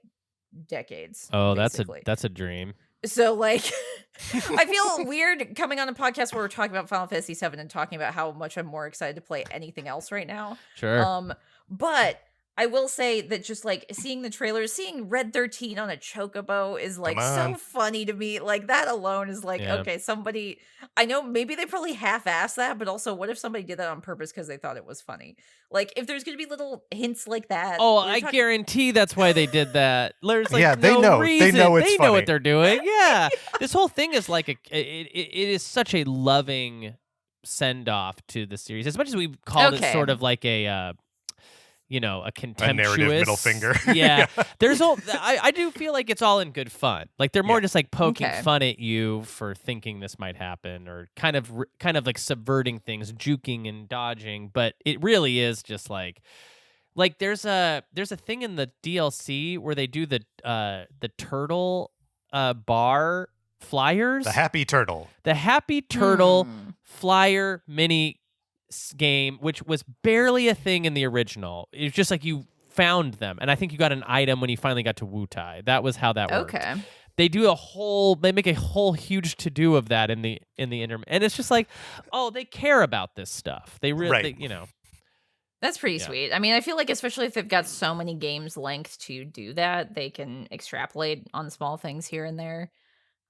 decades. Oh, basically. that's a dream. So, like, I feel weird coming on a podcast where we're talking about Final Fantasy VII and talking about how much I'm more excited to play anything else right now. Sure. But I will say that just, like, seeing the trailers, seeing Red 13 on a chocobo is, like, so funny to me. Like, that alone is like, okay, somebody... I know maybe they probably half-assed that, but also, what if somebody did that on purpose because they thought it was funny? Like, if there's going to be little hints like that... Oh, I guarantee that's why they did that. There's like Yeah, they no know. reason. They know it's They know funny. what they're doing. Yeah. This whole thing is like it is such a loving send off to the series. As much as we've called it Okay. sort of like a contemptuous narrative middle finger. Yeah. There's I do feel like it's all in good fun. Like they're more just like poking Okay. fun at you for thinking this might happen or kind of like subverting things, juking and dodging, but it really is just like there's a thing in the DLC where they do the turtle bar flyers. The Happy Turtle. The Happy Turtle Hmm. flyer mini game, which was barely a thing in the original. It was just like you found them, and I think you got an item when you finally got to Wutai. That was how that worked. Okay. They make a whole huge to do of that in the interim, and it's just like, oh, they care about this stuff. They really, Right. That's pretty Yeah. sweet. I mean, I feel like especially if they've got so many games length to do that, they can extrapolate on small things here and there.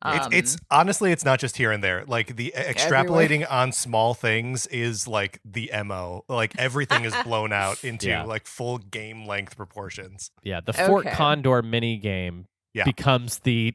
It's honestly, it's not just here and there. Like the Everywhere. extrapolating on small things is like the MO. Like everything is blown out into Yeah. like full game length proportions. Yeah, the Fort Okay. Condor mini game Yeah. becomes the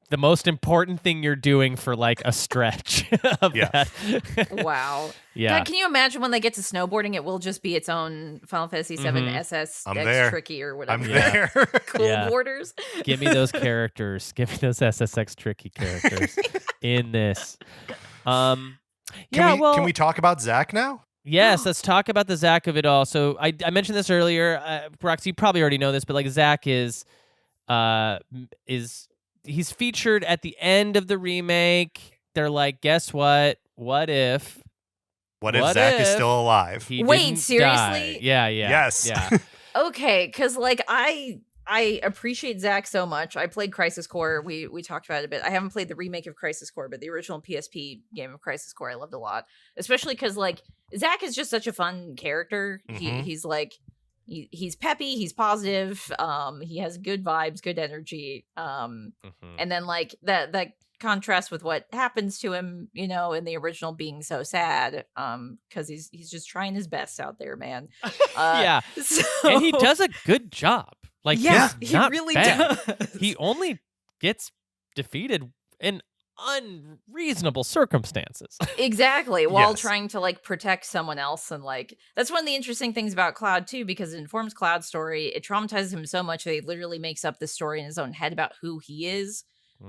the most important thing you're doing for like a stretch of Yeah. that. Wow. Yeah. God, can you imagine when they get to snowboarding? It will just be its own Final Fantasy VII Mhm. SSX I'm there. Tricky or whatever. I'm Yeah. there. Cool Yeah. borders. Give me those characters. Give me those SSX tricky characters in this. Can we talk about Zach now? Yes, let's talk about the Zach of it all. So I mentioned this earlier. Roxy, you probably already know this, but like Zach is he's featured at the end of the remake. They're like, guess what? What if What if What Zach is if still alive? he Wait, didn't seriously? die? Yeah. Yes. Yeah. Okay, because like I appreciate Zach so much. I played Crisis Core. We talked about it a bit. I haven't played the remake of Crisis Core, but the original PSP game of Crisis Core I loved a lot. Especially because like Zach is just such a fun character. Mhm. He's like he's peppy, he's positive, he has good vibes, good energy. Mhm. And then like that contrast with what happens to him, you know, in the original being so sad, because he's just trying his best out there, man. Yeah. So, And he does a good job. Like, yeah, he's he not really bad. does. He only gets defeated in unreasonable circumstances. Exactly, while Yes. trying to like protect someone else. And like that's one of the interesting things about Cloud too, because it informs Cloud's story. It traumatizes him so much that he literally makes up this story in his own head about who he is.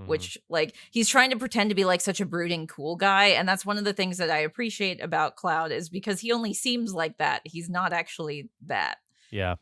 Which like he's trying to pretend to be like such a brooding cool guy, and that's one of the things that I appreciate about Cloud is because he only seems like that. He's not actually that. Yeah.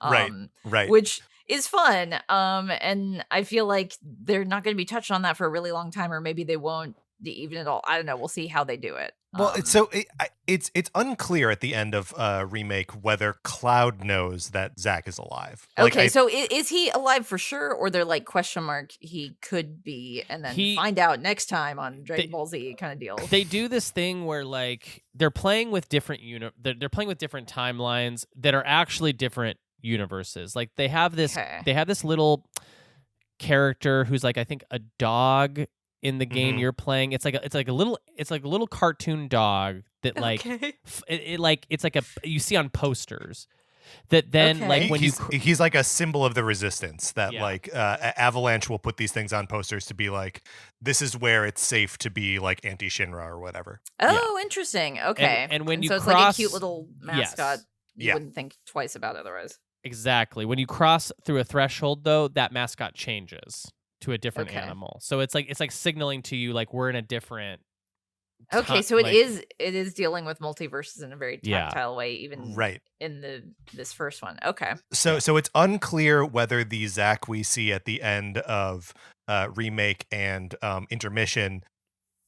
Right. Which is fun. And I feel like they're not going to be touched on that for a really long time, or maybe they won't even at all. I don't know. We'll see how they do it. Well, it's unclear at the end of remake whether Cloud knows that Zach is alive. Like, Okay, so is he alive for sure, or they're like question mark he could be, and then find out next time on Dragon Ball Z kind of deal. They do this thing where like they're playing with different they're playing with different timelines that are actually different universes. Like they have this little character who's like I think a dog in the game you're playing. It's like a little cartoon dog that like it's like a you see on posters that then like when he's like a symbol of the resistance that Yeah. like Avalanche will put these things on posters to be like, this is where it's safe to be like anti-Shinra or whatever. Oh, interesting. Okay, And when you so it's cross, like a cute little mascot. Yes. You Yeah. wouldn't think twice about it otherwise. Exactly. When you cross through a threshold though, that mascot changes to a different Okay. animal. So it's like signaling to you like we're in a different Okay, so like- it is dealing with multiverses in a very Yeah. tactile way, even Right. in this first one. Okay. So it's unclear whether the Zach we see at the end of remake and intermission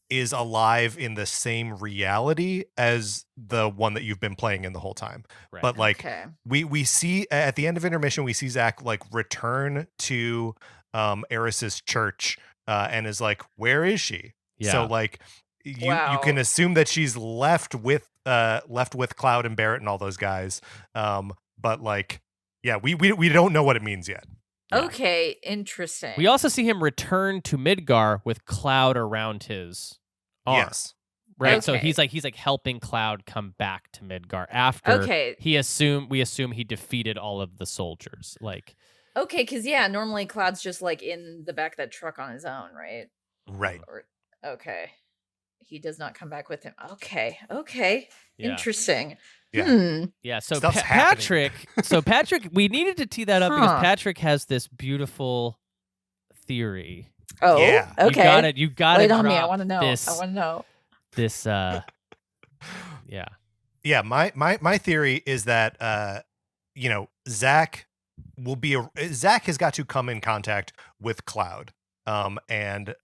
is alive in the same reality as the one that you've been playing in the whole time. Right. But like Okay. we see at the end of intermission, we see Zach like return to Eris's church and is like, where is she? Yeah. So like you Wow. can assume that she's left with Cloud and Barrett and all those guys. But like, yeah, we don't know what it means yet. Yeah. Okay, interesting. We also see him return to Midgar with Cloud around his arm. Yes. Right. So Okay. he's like helping Cloud come back to Midgar after Okay. we assume he defeated all of the soldiers. Like Okay, because yeah, normally Cloud's just like in the back of that truck on his own, right? Right. Or, okay. He does not come back with him. Okay. Yeah. Interesting. Yeah. Yeah, so Stuff's happening. Patrick, we needed to tee that up because Huh. Patrick has this beautiful theory. Oh, Yeah. okay. You got to Lay it on me. I drop want to know. This, I want to know. this yeah. Yeah, my theory is that Zach has got to come in contact with Cloud and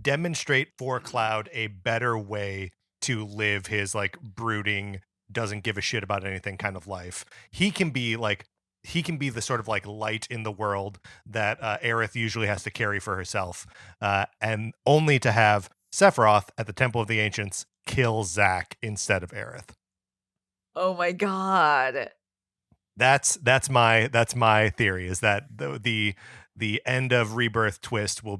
demonstrate for Cloud a better way to live his like brooding, doesn't give a shit about anything kind of life. He can be the sort of like light in the world that Aerith usually has to carry for herself, and only to have Sephiroth at the Temple of the Ancients kill Zach instead of Aerith. Oh my god. That's my theory, is that the end of Rebirth twist will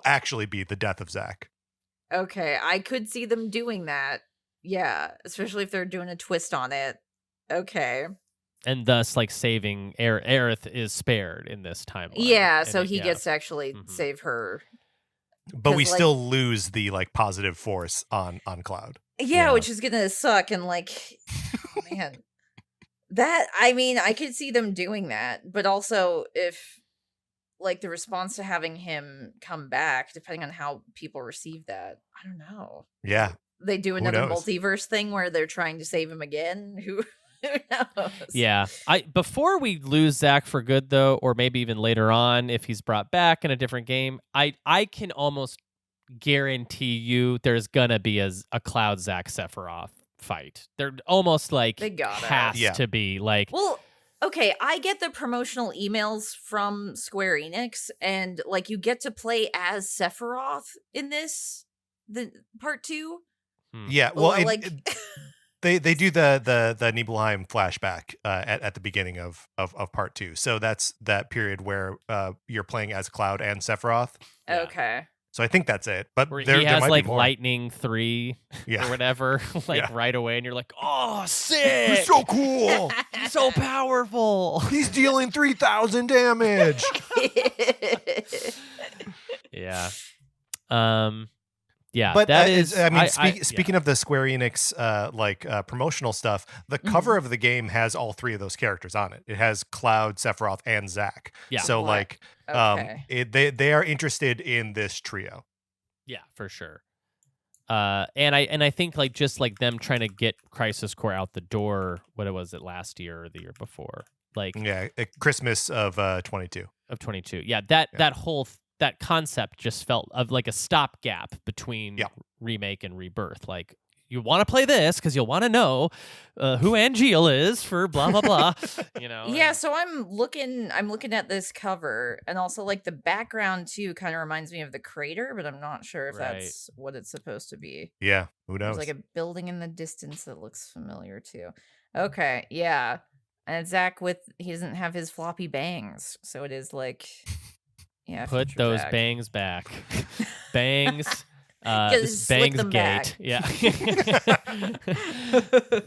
actually be the death of Zach. Okay, I could see them doing that. Yeah, especially if they're doing a twist on it. Okay. And thus, like, saving Aerith is spared in this timeline. Yeah, And so he gets to actually Mhm. save her. But we 'Cause, like- still lose the like positive force on Cloud. Yeah, Yeah. which is gonna suck. And like, oh, man, I could see them doing that. But also, if like the response to having him come back, depending on how people receive that, I don't know. Yeah. They do another knows? multiverse thing where they're trying to save him again. Who knows? Yeah. Before we lose Zach for good, though, or maybe even later on, if he's brought back in a different game, I can almost guarantee you there's gonna be a Cloud Zach Sephiroth fight. They're almost like They gotta. has Yeah. to be like. Well, okay, I get the promotional emails from Square Enix, and like you get to play as Sephiroth in the part 2. Yeah. Well, Or, like they do the Nibelheim flashback at the beginning of part 2. So that's that period where you're playing as Cloud and Sephiroth. Yeah. okay. So I think that's it. But Where there he has might like be more. Lightning 3 Yeah. or whatever, like Yeah. right away, and you're like, oh, sick! He's so cool. He's so powerful. He's dealing 3,000 damage. Yeah. Yeah. But that is. I mean, yeah. speaking of the Square Enix promotional stuff, the cover of the game has all 3 of those characters on it. It has Cloud, Sephiroth, and Zack. Yeah. So What? like, Okay. they are interested in this trio. Yeah, for sure. And I think like just like them trying to get Crisis Core out the door. What was it last year or the year before? Like Yeah, Christmas of 22. of 22. Yeah, that whole that concept just felt of like a stopgap between Yeah. remake and rebirth. Like you want to play this because you'll want to know who Angeal is for blah blah blah. You know. Yeah, and- so I'm looking at this cover, and also like the background too kind of reminds me of the crater, but I'm not sure if Right. that's what it's supposed to be. Yeah, who knows? There's like a building in the distance that looks familiar too. Okay, yeah. And Zach he doesn't have his floppy bangs, so it is like Put future those Zach. bangs back. Bangs. Just This is slick Bangs them back. Gate. Yeah.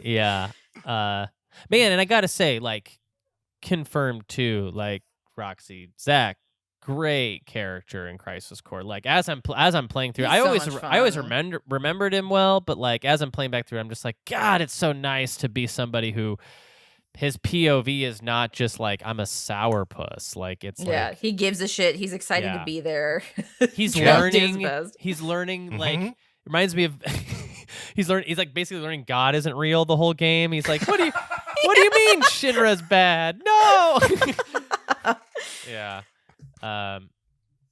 Yeah. Man, and I gotta say, like, confirmed too, like Roxy, Zach, great character in Crisis Core. Like as I'm playing through, He's I so always much I always fun. remembered him well, but like as I'm playing back through, I'm just like, God, it's so nice to be somebody who his POV is not just like I'm a sourpuss. Like it's Yeah, like he gives a shit. He's excited Yeah. to be there. he's Trying to do his learning. best. He's learning. Like Mhm. reminds me of. He's like basically learning God isn't real the whole game. He's like, what do you mean Shinra's bad? No. Yeah.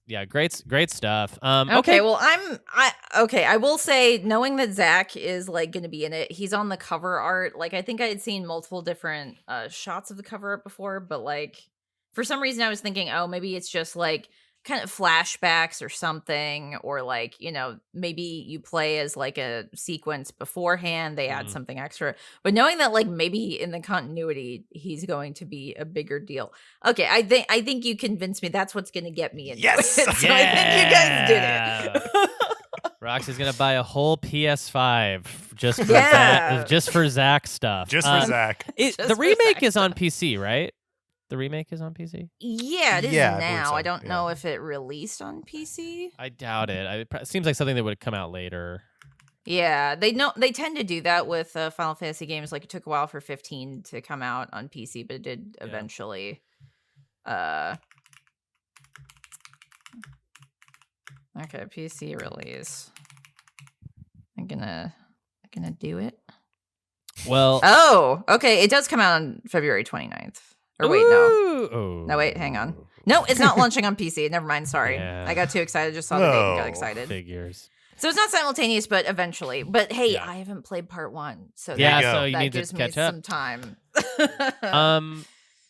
Yeah. Great stuff. Okay, well, I will say, knowing that Zach is like going to be in it, he's on the cover art. Like, I think I had seen multiple different shots of the cover art before, but like for some reason I was thinking, oh, maybe it's just like kind of flashbacks or something, or like, you know, maybe you play as like a sequence beforehand, they add Mhm. something extra. But knowing that like maybe in the continuity he's going to be a bigger deal. Okay, I think you convinced me that's what's going to get me into Yes! it. So I think you guys did it. Roxy's gonna buy a whole PS5 just for Yeah. Zach stuff. Just for Zach. Just The for remake Zach is on stuff. PC, right? The remake is on PC. Yeah, it is Yeah, I believe now. so, I don't know yeah. if it released on PC. I doubt it. It seems like something that would come out later. Yeah, they tend to do that with Final Fantasy games. Like it took a while for 15 to come out on PC, but it did Yeah. eventually. Okay, PC release. I'm gonna do it. Well, Oh, okay. It does come out on February 29th. Or wait, no. Ooh. No, wait, hang on. No, it's not launching on PC. Never mind. Sorry. Yeah. I got too excited. Just saw the date and got No. excited. Figures. So it's not simultaneous, but eventually. But hey, Yeah. I haven't played part 1. So Yeah, you go. so you that need to gives me catch up. some time.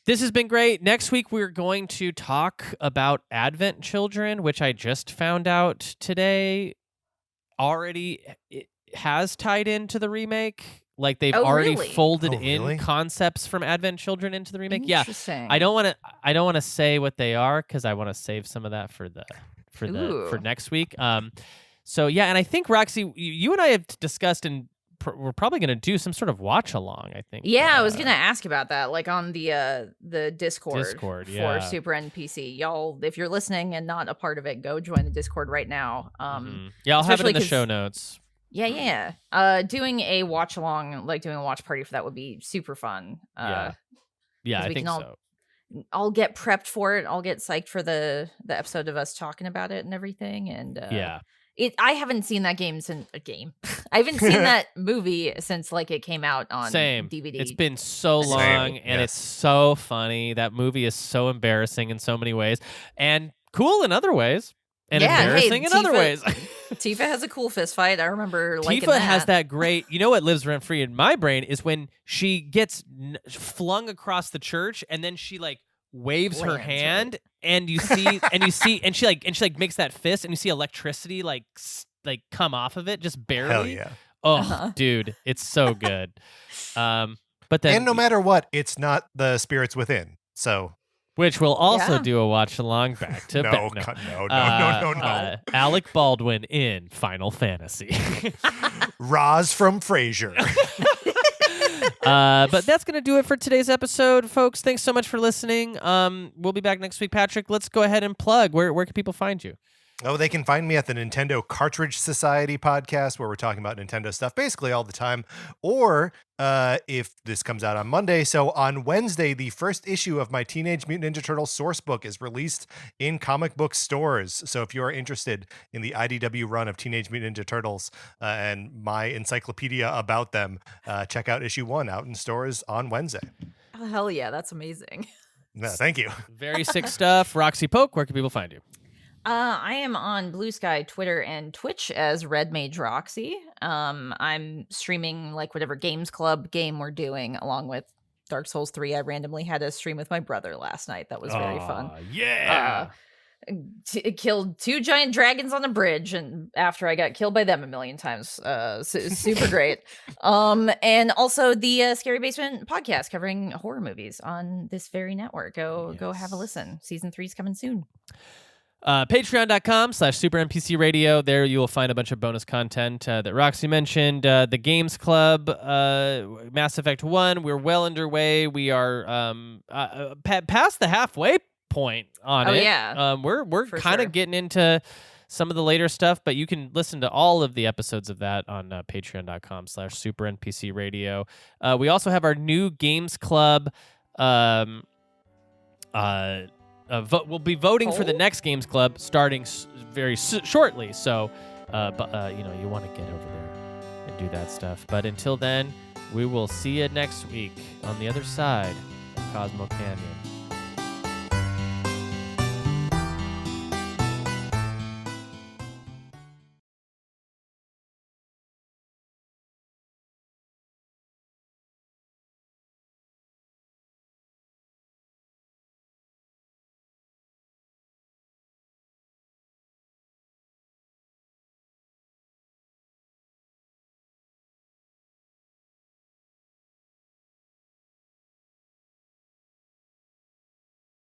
This has been great. Next week we're going to talk about Advent Children, which I just found out today already it has tied into the remake. Like they've Oh, already really? folded Oh, in really? concepts from Advent Children into the remake. Yeah, Interesting. I don't want to say what they are because I want to save some of that for Ooh. next week. So yeah, and I think Roxy, you and I have discussed, and we're probably going to do some sort of watch along. I think. Yeah, I was gonna ask about that, like on the Discord, Discord, for yeah. Super NPC. Y'all, if you're listening and not a part of it, go join the Discord right now. Yeah, I'll have it especially in the 'cause- show notes. Yeah. Doing a watch along, like doing a watch party for that would be super fun. Yeah, 'cause I we think can all- so. I'll get prepped for it. I'll get psyched for the episode of us talking about it and everything. And Yeah. I haven't seen that game since a game. I haven't seen that movie since like it came out on Same. DVD. It's been so Same, long, and it's so funny. That movie is so embarrassing in so many ways, and cool in other ways, and Yeah, hey, embarrassing in other ways. Tifa has a cool fist fight. I remember liking Tifa has that great. You know what lives rent free in my brain is when she gets flung across the church, and then she like waves her Lands, hand, right. and you see, and she like makes that fist, and you see electricity like come off of it, just barely. Hell yeah. Oh, dude, it's so good. But then, And no matter what, it's not the spirits within. So which we'll also Yeah. do a watch along back to no, back. no. Alec Baldwin in Final Fantasy. Roz from Frasier. But that's going to do it for today's episode, folks. Thanks so much for listening. We'll be back next week. Patrick, let's go ahead and plug. Where can people find you? Oh, they can find me at the Nintendo Cartridge Society podcast, where we're talking about Nintendo stuff basically all the time. Or if this comes out on Monday, so on Wednesday, the first issue of my Teenage Mutant Ninja Turtles source book is released in comic book stores. So if you are interested in the IDW run of Teenage Mutant Ninja Turtles and my encyclopedia about them, check out issue 1 out in stores on Wednesday. Oh, hell yeah, that's amazing. No, thank you. Very sick stuff. Roxy Polk, where can people find you? I am on Blue Sky, Twitter, and Twitch as Red Mage Roxy. I'm streaming like whatever Games Club game we're doing, along with Dark Souls 3. I randomly had a stream with my brother last night. That was very fun. Yeah. Killed 2 giant dragons on a bridge, and after I got killed by them a million times. Super great. And also the Scary Basement podcast covering horror movies on this very network. Go have a listen. Season 3 is coming soon. Patreon.com/SuperNPC Radio. There you will find a bunch of bonus content that Roxy mentioned. The Games Club, Mass Effect 1. We're well underway. We are past the halfway point on it. Yeah. We're For kind of sure. getting into some of the later stuff, but you can listen to all of the episodes of that on patreon.com/SuperNPC Radio. We also have our new Games Club. We'll be voting for the Poll? next Games Club starting very shortly. So, you want to get over there and do that stuff. But until then, we will see you next week on the other side of Cosmo Canyon.